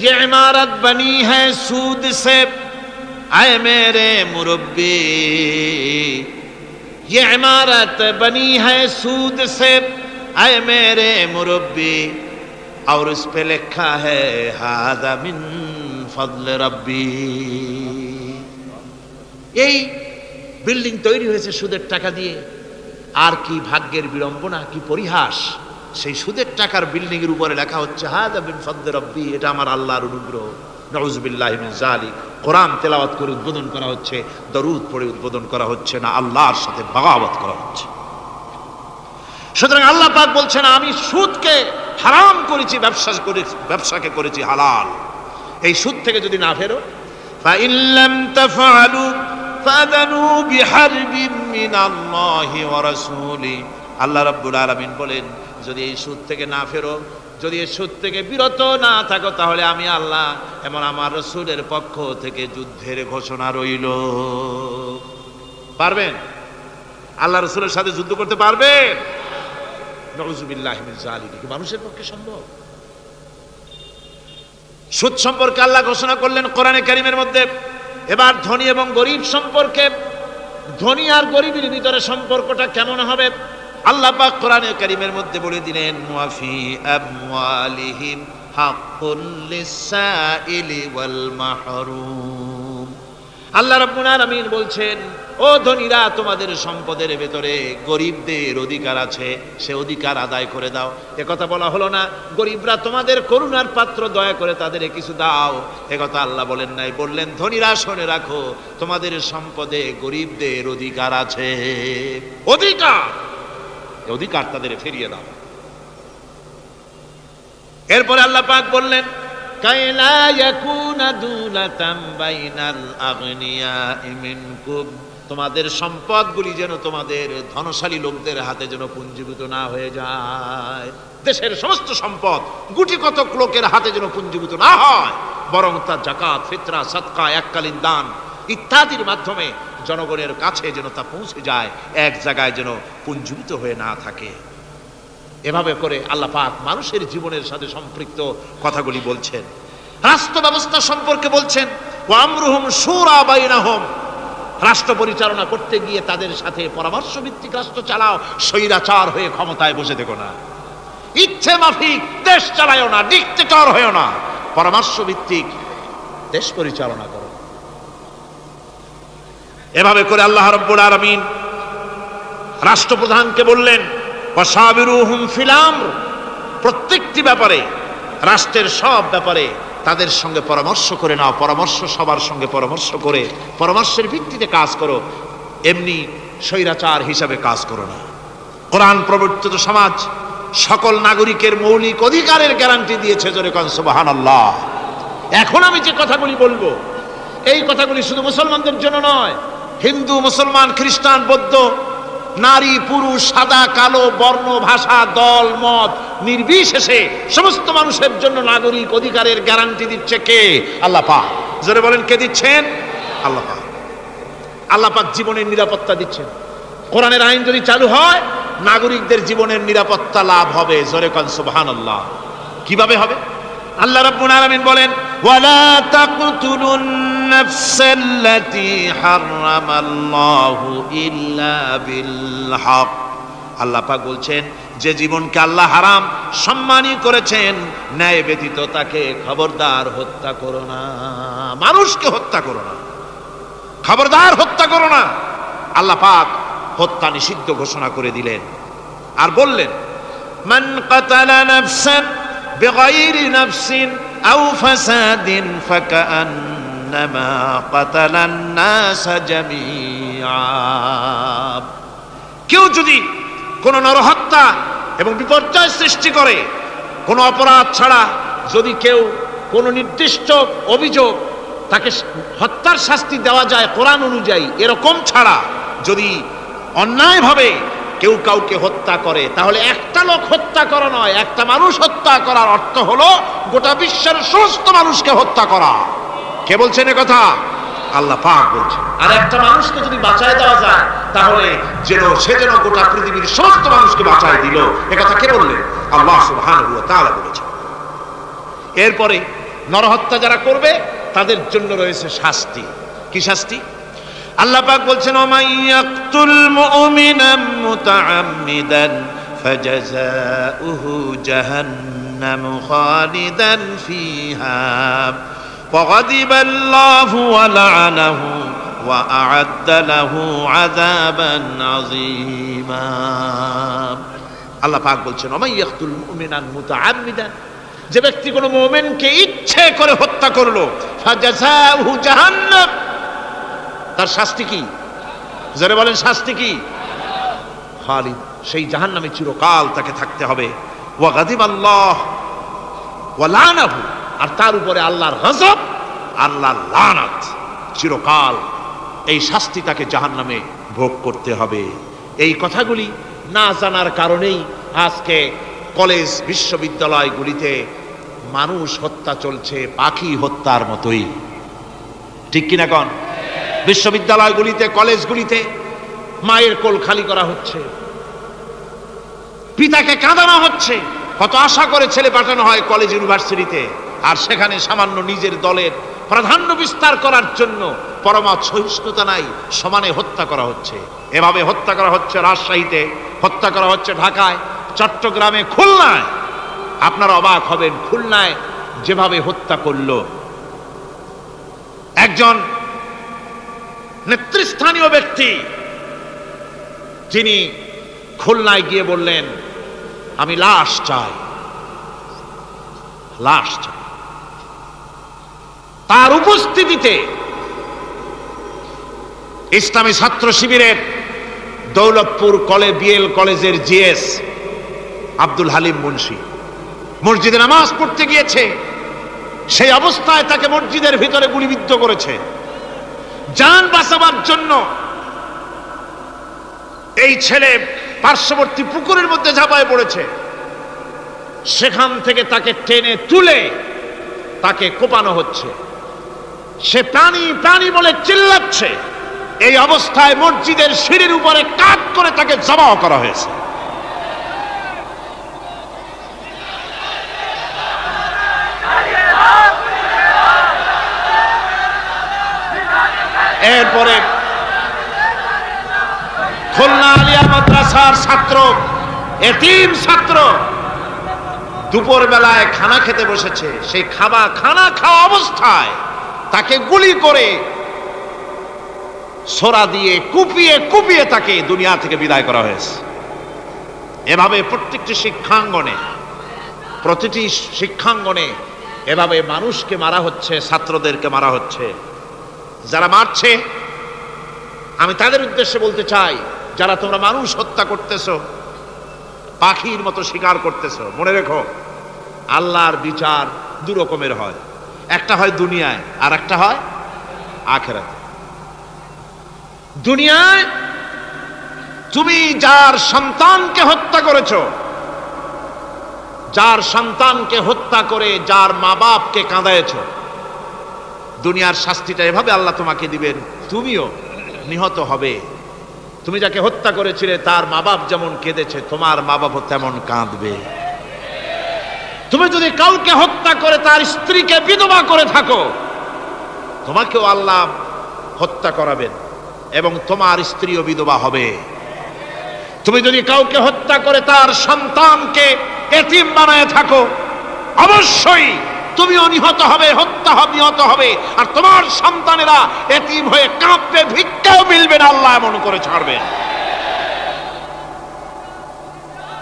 Speaker 1: ये इमारत बनी है सूद से आए मेरे मुरब्बी, ये इमारत बनी है सूद से आए मेरे मुरब्बी, और उस पे लिखा है हादा मिन फضل रब्बी। এই বিল্ডিং তৈরি হয়েছে সুদের টাকা দিয়ে। আর কি ভাগ্যের বিড়ম্বনা, কি পরিহাস! সেই সুদের টাকার বিল্ডিং এর উপরে লেখা হচ্ছে হাযা মিন ফাদলি রাব্বি, এটা আমার আল্লাহর অনুগ্রহ। নাউযুবিল্লাহি মিন যালিক। কোরআন তেলাওয়াত করে উদ্বোধন করা হচ্ছে, দরুদ পড়ে উদ্বোধন করা হচ্ছে না, আল্লাহর সাথে বাগাবত করা হচ্ছে। সুতরাং আল্লাহ পাক বলছেন আমি সুদকে হারাম করেছি, ব্যবসাকে করেছি হালাল। এই সুদ থেকে যদি না ফেরো, ফাইন লাম তাফআলু ফাযানু বিহারবিন মিনাল্লাহি ওয়া রাসূলি। আল্লাহ রাব্বুল আলামিন বলেন যদি এই সুদ থেকে না ফেরো, যদি এই সুদ থেকে বিরত না থাকো, তাহলে আমি আল্লাহ এবং আমার রাসূলের পক্ষ থেকে যুদ্ধের ঘোষণা রইল। পারবেন? আল্লাহ রাসূলের সাথে যুদ্ধ করতে পারবেন? নাউযুবিল্লাহি মিন যালিক। কি মানুষের পক্ষে সম্ভব? সুদ সম্পর্কে আল্লাহ ঘোষণা করলেন কোরআনে কারীমের মধ্যে। এবার ধনী এবং গরিব সম্পর্কে, ধনী আর গরিবের ভিতরে সম্পর্কটা কেমন হবে আল্লাহ পাক কোরআনে কারীমের মধ্যে বলে দিলেন ওয়াফি আমওয়ালিহিম হাক্কুল লিসাইলি ওয়াল মাহরুম। আল্লাহ রাব্বুল আলামিন বলছেন ও ধনীরা, তোমাদের সম্পদের ভেতরে গরিবদের অধিকার আছে, সে অধিকার আদায় করে দাও। একথা বলা হলো না গরিবরা তোমাদের করুণার পাত্র, দয়া করে তাদের কিছু দাও, একথা আল্লাহ বলেন নাই। বললেন ধনীরা শুনে রাখো, তোমাদের সম্পদে গরিবদের অধিকার আছে, অধিকার তাদের ফিরিয়ে দাও। এরপরে আল্লাহ পাক বললেন কাইলা ইয়াকুনা দুলাতাম বাইনাল আগনিয়াই মিনকুম, তোমাদের সম্পদগুলি যেন তোমাদের ধনশালী লোকদের হাতে যেন পুঞ্জীভূত না হয়ে যায়। দেশের সমস্ত সম্পদ গুটি কতক লোকের হাতে যেন পুঞ্জীভূত না হয়, বরং তা যাকাত, ফিতরা, সাদকা, এককালীন দান ইত্যাদির মাধ্যমে জনগণের কাছে যেন তা পৌঁছে যায়, এক জায়গায় যেন পুঞ্জীভূত হয়ে না থাকে। এভাবে করে আল্লাহ পাক মানুষের জীবনের সাথে সম্পৃক্ত কথাগুলি বলছেন। রাষ্ট্র ব্যবস্থা সম্পর্কে বলছেন ওয়া আমরুহুম শুরা বাইনাহুম, রাষ্ট্র পরিচালনা করতে গিয়ে তাদের সাথে পরামর্শ ভিত্তিক রাষ্ট্র চালাও, স্বৈরাচার হয়ে ক্ষমতায় বসে থেকো না, ইচ্ছে মাফিক দেশ চালায়ও না, ডিক্টেটর হয়েও না, পরামর্শ ভিত্তিক দেশ পরিচালনা করো। এভাবে করে আল্লাহ রাব্বুল আলামিন রাষ্ট্রপ্রধানকে বললেন ওয়াসাবিরুহুম ফিল আমর, প্রত্যেকটি ব্যাপারে, রাষ্ট্রের সব ব্যাপারে তাদের সঙ্গে পরামর্শ করে নাও, পরামর্শ সবার সঙ্গে পরামর্শ করে পরামর্শের ভিত্তিতে কাজ করো, এমনি স্বৈরাচার হিসাবে কাজ করো না। কোরআন প্রবর্তিত সমাজ সকল নাগরিকের মৌলিক অধিকারের গ্যারান্টি দিয়েছে, জোরে কোন সুবহানাল্লাহ। এখন আমি যে কথাগুলি বলবো, এই কথাগুলি শুধু মুসলমানদের জন্য নয়, হিন্দু, মুসলমান, খ্রিস্টান, বৌদ্ধ, নারী, পুরুষ, সাদা, কালো, বর্ণ, ভাষা, দল, মত নির্বিশেষে সমস্ত মানুষের জন্য নাগরিক অধিকারের গ্যারান্টি দিচ্ছে কে? আল্লাহ পাক। জোরে বলেন কে দিচ্ছেন? আল্লাহ পাক। আল্লাহ পাক জীবনের নিরাপত্তা দিচ্ছেন। কোরআনের আইন যদি চালু হয়, নাগরিকদের জীবনের নিরাপত্তা লাভ হবে, জোরে কোন সুবহানাল্লাহ। কিভাবে হবে? আল্লাহ রাব্বুল আলামিন বলেন ওয়ালা তাকতুলুন নাফসাল্লাতী হারামাল্লাহু ইল্লা বিল হক। আল্লাহ পাক বলছেন যে জীবনকে আল্লাহ হারাম সম্মানী করেছেন, ন্যায় ব্যতীত তাকে খবরদার হত্যা করো না। মানুষকে হত্যা করো না, খবরদার হত্যা করো না। আল্লাহ পাক হত্যা নিষিদ্ধ ঘোষণা করে দিলেন আর বললেন মান কাতালা নাফসান বিগাইরি নাফসিন আও ফাসাদিন ফাকান্নামা কাতালান নাস জামিআ। কেউ যদি কোন নরহত্যা এবং বিপর্যয় সৃষ্টি করে, কোন অপরাধ ছাড়া যদি কেউ কোন নির্দিষ্ট অভিযোগ তাকে হত্যার শাস্তি দেওয়া যায় কোরআন অনুযায়ী, এরকম ছাড়া যদি অন্যায়ভাবে কেউ কাউকে হত্যা করে, তাহলে একটা লোক হত্যা করা নয়, একটা মানুষ হত্যা করার অর্থ হলো গোটা বিশ্বের সমস্ত মানুষকে হত্যা করা। কে বলছেন এ কথা? আল্লাহ পাক বলছেন। আর একটা মানুষকে যদি বাঁচায় দেওয়া যায়, তাহলে সে যেন গোটা পৃথিবীর সমস্ত মানুষকে বাঁচায় দিল। এ কথা কে বললেন? আল্লাহ সুবহানাহু ওয়া তাআলা বলেছেন। এরপরে নরহত্যা যারা করবে তাদের জন্য রয়েছে শাস্তি। কি শাস্তি? আল্লাহ পাক বলছেন ওমান ইয়াকতুল মুমিনান মুতাআম্মিদান ফাজাযাউহু জাহান্নাম খালিদান ফিহা ওয়াগাদিবাল্লাহু ওয়া লা'নাহু ওয়া আ'আদ্দা লাহু আযাবান আযীমা। আল্লাহ পাক বলছেন ওমাইয়াকতুল মুমিনান মুতাআম্মিদান, যে ব্যক্তি কোনো মুমিনকে ইচ্ছে করে হত্যা করলো ফাজাযাউহু জাহান্নাম, তার শাস্তি কি? যারা বলেন শাস্তি কি? খালিদ, সেই জাহান্নামে চিরকাল তাকে থাকতে হবে। ওয়া গাদিবাল্লাহ ওয়া লানাহু, আর তার উপরে আল্লাহর গজব, আল্লাহর লানাত, চিরকাল এই শাস্তি তাকে জাহান্নামে ভোগ করতে হবে। এই কথাগুলি না জানার কারণেই আজকে কলেজ বিশ্ববিদ্যালয়গুলিতে মানুষ হত্যা চলছে পাখি হত্যার মতোই, ঠিক কিনা কন? বিশ্ববিদ্যালয়গুলিতে কলেজগুলিতে মায়ের কোল খালি করা হচ্ছে, পিতাকে কাঁদানো হচ্ছে, কত আশা করে ছেলে পাঠানো হয় কলেজ ইউনিভার্সিটিতে, আর সেখানে সামান্য নিজের দলের প্রাধান্য বিস্তার করার জন্য পরমা সহিষ্ণুতা নাই, সমানে হত্যা করা হচ্ছে। এভাবে হত্যা করা হচ্ছে রাজশাহীতে, হত্যা করা হচ্ছে ঢাকায়, চট্টগ্রামে, খুলনায়। আপনারা অবাক হবেন, খুলনায় যেভাবে হত্যা করল একজন নেতৃস্থানীয় ব্যক্তি, তিনি খুলনায় গিয়ে বললেন আমি লাশ চাই, লাশ চাই। তার উপস্থিতিতে ইসলামী ছাত্র শিবিরের দৌলতপুর বিএল কলেজের জিএস আব্দুল হালিম মুন্সি মসজিদে নামাজ পড়তে গিয়েছে, সেই অবস্থায় তাকে মসজিদের ভিতরে গুলিবিদ্ধ করেছে। জান বাঁচাবার জন্য এই ছেলে পার্শ্ববর্তী পুকুরের মধ্যে ঝাঁপায় পড়েছে, সেখান থেকে তাকে টেনে তুলে তাকে কোপানো হচ্ছে, সে প্রাণী প্রাণী বলে চিল্লাচ্ছে। এই অবস্থায় মসজিদের সিঁড়ির উপরে কাট করে তাকে জবাহ করা হয়েছে। এরপরে খুলনা আলিয়া মাদ্রাসার ছাত্র, এতিম ছাত্র, দুপুর বেলায় খানা খেতে বসেছে, সেই খানা খাওয়া অবস্থায় তাকে গুলি করে ছোরা দিয়ে কুপিয়ে কুপিয়ে তাকে দুনিয়া থেকে বিদায় করা হয়েছে। এভাবে প্রতিটি শিক্ষাঙ্গনে এভাবে মানুষকে মারা হচ্ছে, ছাত্রদেরকে মারা হচ্ছে। যারা মারছে আমি তাদের উদ্দেশ্যে বলতে চাই, যারা তোমরা মানুষ হত্যা করতেছ, পাখির মতো শিকার করতেছ, মনে রেখো আল্লাহর বিচার দু রকমের হয়, একটা হয় দুনিয়ায় আর একটা হয় আখিরাতে। দুনিয়ায় তুমি যার সন্তানকে হত্যা করেছো, যার সন্তানকে হত্যা করে যার মা বাপকে কাঁদায়েছো, দুনিয়ার শাস্তিটা এভাবে আল্লাহ তোমাকে দিবেন, তুমিও নিহত হবে। তুমি যাকে হত্যা করেছিলে তার মা বাপ যেমন কেঁদেছে, তোমার মা বাপও তেমন কাঁদবে। তুমি যদি কাউকে হত্যা করে তার স্ত্রীকে বিধবা করে থাকো, তোমাকেও আল্লাহ হত্যা করাবেন এবং তোমার স্ত্রীও বিধবা হবে। তুমি যদি কাউকে হত্যা করে তার সন্তানকে এতিম বানায় থাকো, অবশ্যই তুমিও নিহত হবে, নিহত হবে, আর তোমার সন্তানেরা এতিম হয়ে কাঁদবে, ভিক্ষাও মিলবে না, আল্লাহ এমন করে ছাড়বেন।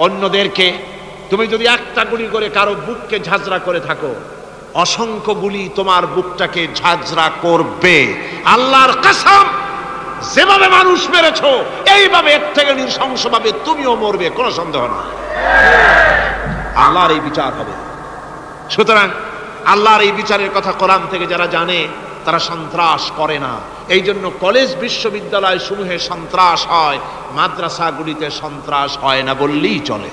Speaker 1: অন্যদেরকে তুমি যদি একটা গুলি করে কারো বুককে ঝাঁঝরা করে থাকো, অসংখ্য গুলি তোমার বুকটাকে ঝাঁঝরা করবে। আল্লাহর কসম, যেভাবে মানুষ মেরেছো এইভাবে এর থেকে নৃশংসভাবে তুমিও মরবে, কোনো সন্দেহ না। আল্লাহর এই বিচার হবে। সুতরাং আল্লাহর এই বিচারের কথা কোরআন থেকে যারা জানে তারা সন্ত্রাস করে না। এই জন্য কলেজ বিশ্ববিদ্যালয় সমূহে সন্ত্রাস হয়, মাদ্রাসাগুলিতে সন্ত্রাস হয় না বললেই চলে।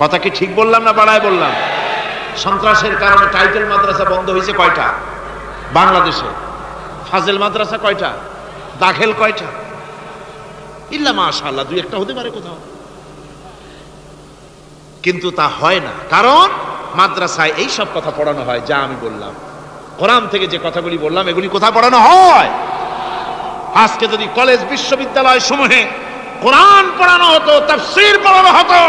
Speaker 1: কথা কি ঠিক বললাম না বাড়ায় বললাম? সন্ত্রাসের কারণে টাইটেল মাদ্রাসা বন্ধ হয়েছে কয়টা বাংলাদেশে? ফাজেল মাদ্রাসা কয়টা? দাখিল কয়টা? ইল্লা মাশাআল্লাহ দুই একটা হতে পারে কোথাও, কিন্তু তা হয় না। কারণ মাদ্রাসায় এই সব কথা পড়ানো হয় যা আমি বললাম, কোরআন থেকে যে কথাগুলি বললাম এগুলি কোথায় পড়ানো হয়? আজকে যদি কলেজ বিশ্ববিদ্যালয় সমূহে কোরআন পড়ানো হতো, তাফসীর পড়ানো হতো,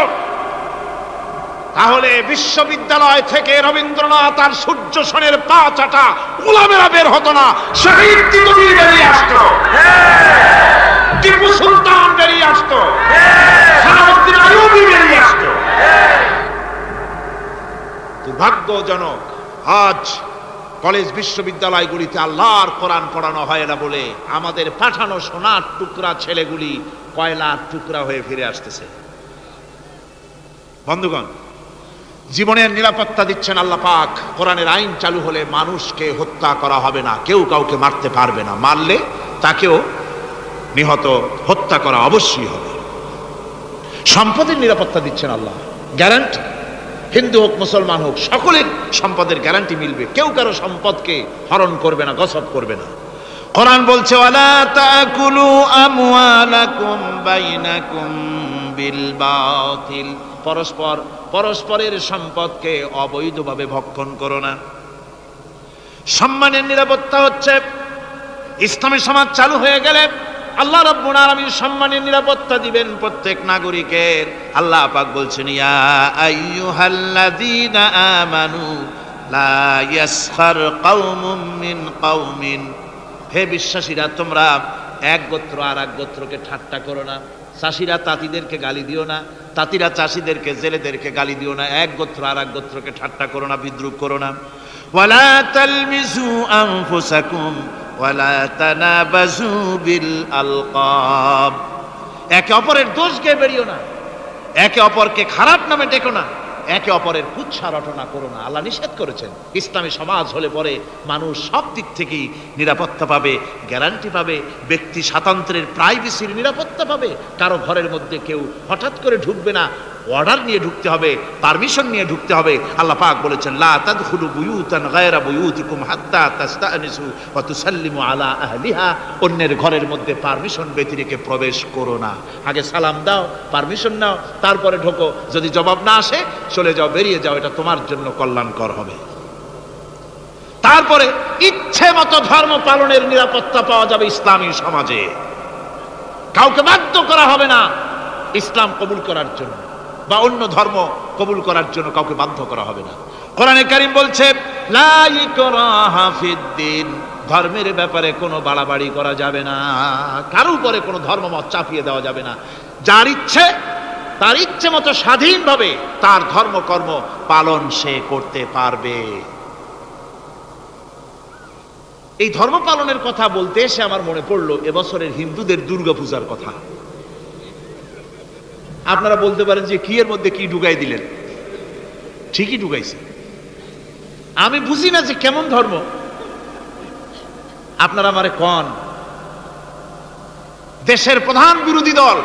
Speaker 1: তাহলে বিশ্ববিদ্যালয় থেকে রবীন্দ্রনাথ আর সূর্য সেনের পা চাটা গোলামেরা বের হতো না, শহীদ বেরিয়ে আসতো। টিপু সুলতান বেরিয়ে আসতো, সালাউদ্দিন আইয়ুবী বেরিয়ে আসতো। দুর্ভাগ্যজনক আজ কলেজ বিশ্ববিদ্যালয়গুলিতে আল্লাহর কোরআন পড়ানো হয় না বলে আমাদের পাঠানো সোনার টুকরা ছেলেগুলি কয়লার টুকরা হয়ে ফিরে আসতেছে। বন্ধুগণ, জীবনের নিরাপত্তা দিচ্ছেন আল্লাহ পাক। কোরআনের আইন চালু হলে মানুষকে হত্যা করা হবে না, কেউ কাউকে মারতে পারবে না, মারলে তাকেও নিহত হত্যা করা অবশ্যই হবে। সম্পদের নিরাপত্তা দিচ্ছেন আল্লাহ, গ্যারান্টি। হিন্দু হোক মুসলমান হোক সকলের সম্পদের গ্যারান্টি মিলবে, কেউ কারো সম্পদকে হরণ করবে না, গসব করবে না। কোরআন বলছে ওয়ালা তাকুলু আমওয়ালাকুম বাইনাকুম বিল বাতিল, পরস্পরের সম্পদকে অবৈধভাবে ভক্ষণ করো না। সম্মানের নিরাপত্তা হচ্ছে ইসলামী সমাজ চালু হয়ে গেলে আল্লাহ রাব্বুল আলামিন সম্মানের নিরাপত্তা দিবেন প্রত্যেক নাগরিকের। আল্লাহ পাক বলছেন ইয়া আইয়ুহাল্লাযীনা আমানু লা ইয়াসখার কওমুম মিন কওমিন, হে বিশ্বাসীরা তোমরা এক গোত্র আর এক গোত্রকে ঠাট্টা করো না। চাষিরা তাঁতিদেরকে গালি দিও না, তাঁতিরা চাষিদেরকে, জেলেদেরকে গালি দিও না। এক গোত্র আর এক গোত্রকে ঠাট্টা করো না, বিদ্রুপ করো না। ওয়ালা তালমিজু আনফুসাকুম ওয়ালা তানাবাজু বিল আলকাব, একে অপরের দোষ গিয়ে বেরিও না, একে অপরকে খারাপ নামে ডেকো না, একে অপরের কুৎসা রটনা করো না। আল্লাহ নিষেধ করেছেন। ইসলামী সমাজ হলে পরে মানুষ সব দিক থেকেই নিরাপত্তা পাবে, গ্যারান্টি পাবে, ব্যক্তি স্বাতন্ত্র্যের প্রাইভেসির নিরাপত্তা পাবে। কারো ঘরের মধ্যে কেউ হঠাৎ করে ঢুকবে না, অর্ডার নিয়ে ঢুকতে হবে, পারমিশন নিয়ে ঢুকতে হবে। আল্লাহ পাক বলেছেন লা তাদখুলু বুয়ুতান গায়রা বুয়ুতিকুম হাত্তা তাস্তানিসু ওয়া তুসাল্লিমু আলা আহলিহা, অন্যের ঘরের মধ্যে পারমিশন ব্যতি রেখে প্রবেশ করো না। আগে সালাম দাও, পারমিশন নাও, তারপরে ঢোকো। যদি জবাব না আসে চলে যাও, বেরিয়ে যাও, এটা তোমার জন্য কল্যাণকর হবে। তারপরে ইচ্ছে মতো ধর্ম পালনের নিরাপত্তা পাওয়া যাবে ইসলামী সমাজে। কাউকে বাধ্য করা হবে না ইসলাম কবুল করার জন্য, বা অন্য ধর্ম কবুল করার জন্য কাউকে বাধ্য করা হবে না। কোরআনে কারীম বলছে লা ইকরাহা ফিদ্দিন, ধর্মের ব্যাপারে কোনো বাড়াবাড়ি করা যাবে না, কারো উপরে কোনো ধর্মমত চাপিয়ে দেওয়া যাবে না। যার ইচ্ছে তার ইচ্ছে মতো স্বাধীনভাবে তার ধর্মকর্ম পালন সে করতে পারবে। এই ধর্ম পালনের কথা বলতে এসে আমার মনে পড়লো এবছরের হিন্দুদের দুর্গাপূজার কথা। আপনারা বলতে পারেন যে কি এর মধ্যে কি ঢুকাই দিলেন? ঠিকই ঢুকাইছে। আমি বুঝি না যে কেমন ধর্ম, আপনারা আমারে কন। দেশের প্রধান বিরোধী দল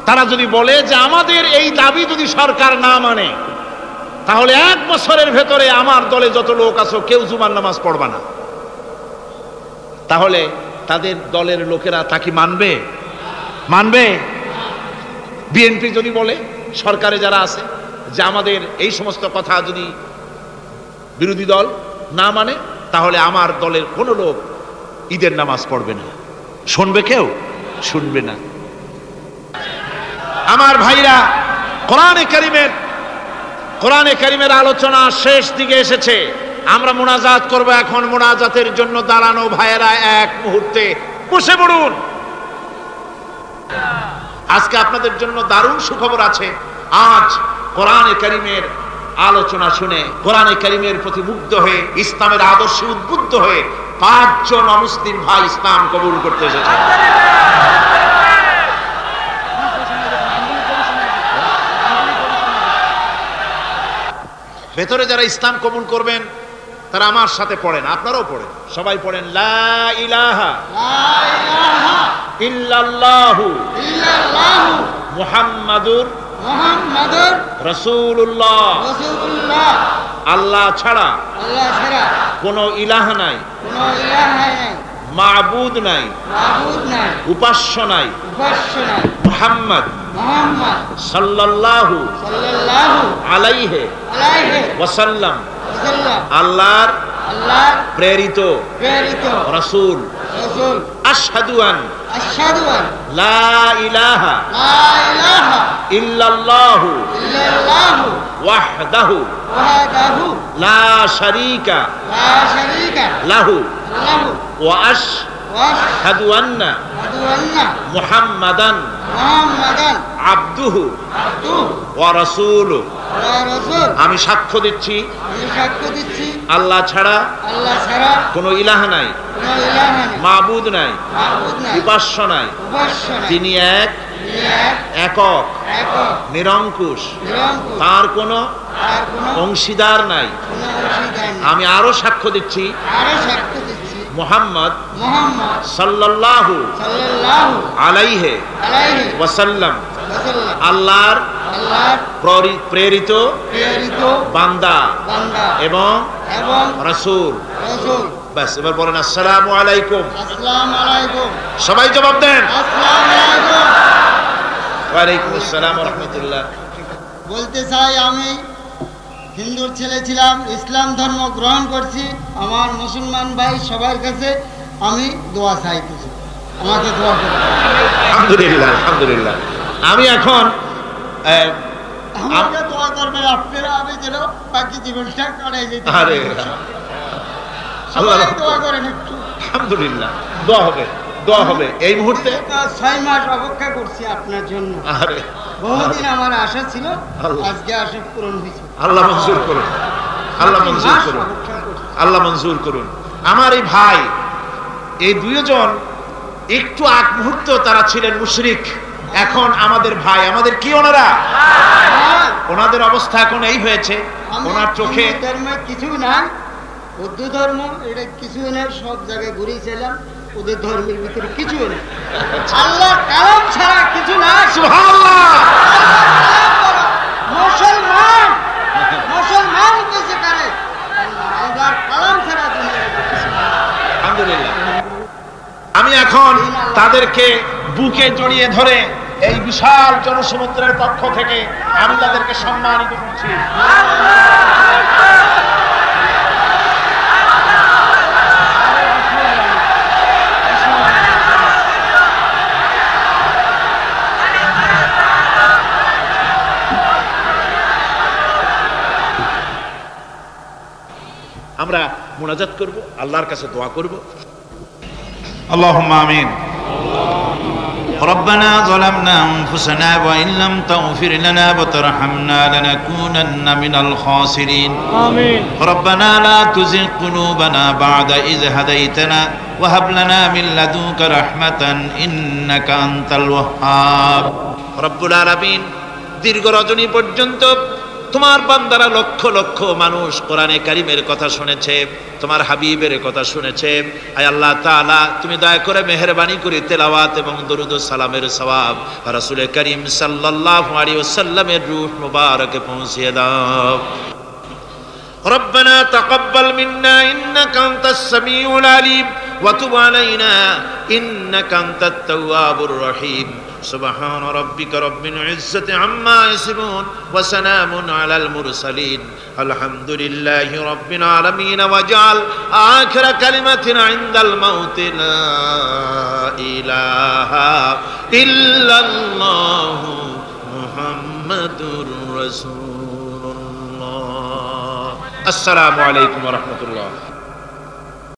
Speaker 1: তারা যদি বলে যে আমাদের এই দাবি যদি সরকার না মানে তাহলে 1 বছরের ভেতরে আমার দলে যত লোক আছে কেউ জুমার নামাজ পড়বে না, তাহলে তাদের দলের লোকেরা তা কি মানবে? মানবে? বিএনপি যদি বলে, সরকারে যারা আছে, যে আমাদের এই সমস্ত কথা যদি বিরোধী দল না মানে তাহলে আমার দলের কোনো লোক ঈদের নামাজ পড়বে না, শুনবে কেউ? শুনবে না। আমার ভাইরা, কোরআনে কারীমের আলোচনা শেষ দিকে এসেছে। আমরা মোনাজাত করব এখন। মোনাজাতের জন্য দাঁড়ানো ভাইয়েরা এক মুহূর্তে বসে পড়ুন। আজকে আপনাদের জন্য দারুণ সুখবর আছে। আজ কোরআনে কারীমের আলোচনা শুনে, কোরআনে কারীমের প্রতি মুগ্ধ হয়ে, ইসলামের আদর্শে উদ্বুদ্ধ হয়ে 5 জন অমুসলিম ভাই ইসলাম কবুল করতে এসেছে। ভেতরে যারা ইসলাম কবুল করবেন তারা আমার সাথে পড়েন, আপনারাও পড়েন, সবাই পড়েন লা ইলাহা ইল্লাল্লাহু মুহাম্মাদুর রাসূলুল্লাহ। আল্লাহ ছাড়া কোনো ইলাহ নাই, মাবুদ নাই, উপাস্য নাই। মুহাম্মদ সাল্লাল্লাহু আলাইহি ওয়াসাল্লাম আল্লাহর প্রেরিত রাসূল। আশহাদু আন লা ইলাহা ইল্লাল্লাহু ওয়াহদাহু লা শারীকা লাহু ওয়া আশহাদু আন্না মুহাম্মাদান আবদুহু ওয়া রাসূলুহু। আমি সাক্ষ্য দিচ্ছি আল্লাহ ছাড়া কোনো ইলাহ নাই, মাবুদ নাই, উপাস্য নাই। তিনি এক, একক, নিরঙ্কুশ, তার কোনো অংশীদার নাই। আমি আরো সাক্ষ্য দিচ্ছি মুহাম্মদ সাল্লাল্লাহু আলাইহি ওয়াসাল্লাম আল্লাহর প্রেরিত বান্দা এবং রাসূল। বাস, এবার বলেন আসসালামু আলাইকুম। সবাই জবাব দেন। ওয়ালাইকুম আসসালাম ওয়া রাহমাতুল্লাহ।
Speaker 2: বলতে চাই, আমি হিন্দুর ছেলে ছিলাম, ইসলাম ধর্ম গ্রহণ করছি। আমার মুসলমান ভাই সবার কাছে আমি দোয়া চাইতেছি, আমাকে দোয়া করুন।
Speaker 1: আলহামদুলিল্লাহ, আলহামদুলিল্লাহ। আমি এখন
Speaker 2: আমাকে দোয়া করবেন আপনারা, আমি যেন বাকি জীবনটা কাটাই যেতে
Speaker 1: আরে
Speaker 2: সবাই দোয়া করেন একটু।
Speaker 1: আলহামদুলিল্লাহ, দোয়া হবে, দোয়া হবে। এই মুহূর্তে
Speaker 2: 6 মাস অপেক্ষা করছি আপনার জন্য।
Speaker 1: আরে
Speaker 2: বহুদিন আমার আশা ছিল, আজকে আশা পূরণ হয়েছে।
Speaker 1: আল্লাহ মঞ্জুর করুন, আল্লাহ মঞ্জুর করুন, আল্লাহ মঞ্জুর করুন। আমার এই ভাই, এই দুইজন একটু আগ মুহূর্ত তারা ছিলেন মুশরিক, এখন আমাদের ভাই, আমাদের কি ওনারা, ওনাদের অবস্থা এখন এই হয়েছে। ওনার চোখে
Speaker 2: কিছু নাই, বৌদ্ধ ধর্ম এটা কিছু নেই, সব জায়গায় ঘুরেছিলাম, ওদের ধর্মের ভিতরে কিছু নেই, আল্লাহ কালাম ছাড়া কিছু নাই।
Speaker 1: সুবহানাল্লাহ।
Speaker 2: মুসলমান মুসলমান কইছে কারে, আল্লাহ কালাম ছাড়া কিছু নাই।
Speaker 1: আলহামদুলিল্লাহ। আমি এখন তাদেরকে বুকে জড়িয়ে ধরে এই বিশাল জনসমুদ্রের পক্ষ থেকে আমি তাদেরকে সম্মানিত করছি। আমরা মুনাজাত করব, আল্লাহর কাছে দোয়া করব। আল্লাহুম্মা আমিন। ربنا ظلمنا أنفسنا وإن لم تغفر لنا وترحمنا لنكونن من الخاسرين. آمين. ربنا لا تزغ قلوبنا بعد إذ هديتنا وهب لنا من لدنك رحمة إنك أنت الوهاب. رب العالمين দীর্ঘ রজনী পর্যন্ত তোমার বান্দারা লক্ষ লক্ষ মানুষ কোরআনে কারিমের কথা শুনেছে, তোমার হাবিবের কথা শুনেছে। আয় আল্লাহ তাআলা, তুমি দয়া করে মেহেরবানি করে তেলাওয়াত এবং দরুদ ও সালামের সওয়াব রাসূল করিম সাল্লাল্লাহু আলাইহি ওয়াসাল্লামের রূহ মুবারকে পৌঁছিয়ে দাও। ربنا تقبل منا إنك أنت السميع العليم وتب علينا إنك أنت التواب الرحيم. سبحان ربك رب العزة عما يصفون وسلام على المرسلين الحمد لله رب العالمين. واجعل آخر كلمة عند الموت لا إله إلا الله محمد رسول الله. السلام عليكم ورحمة الله.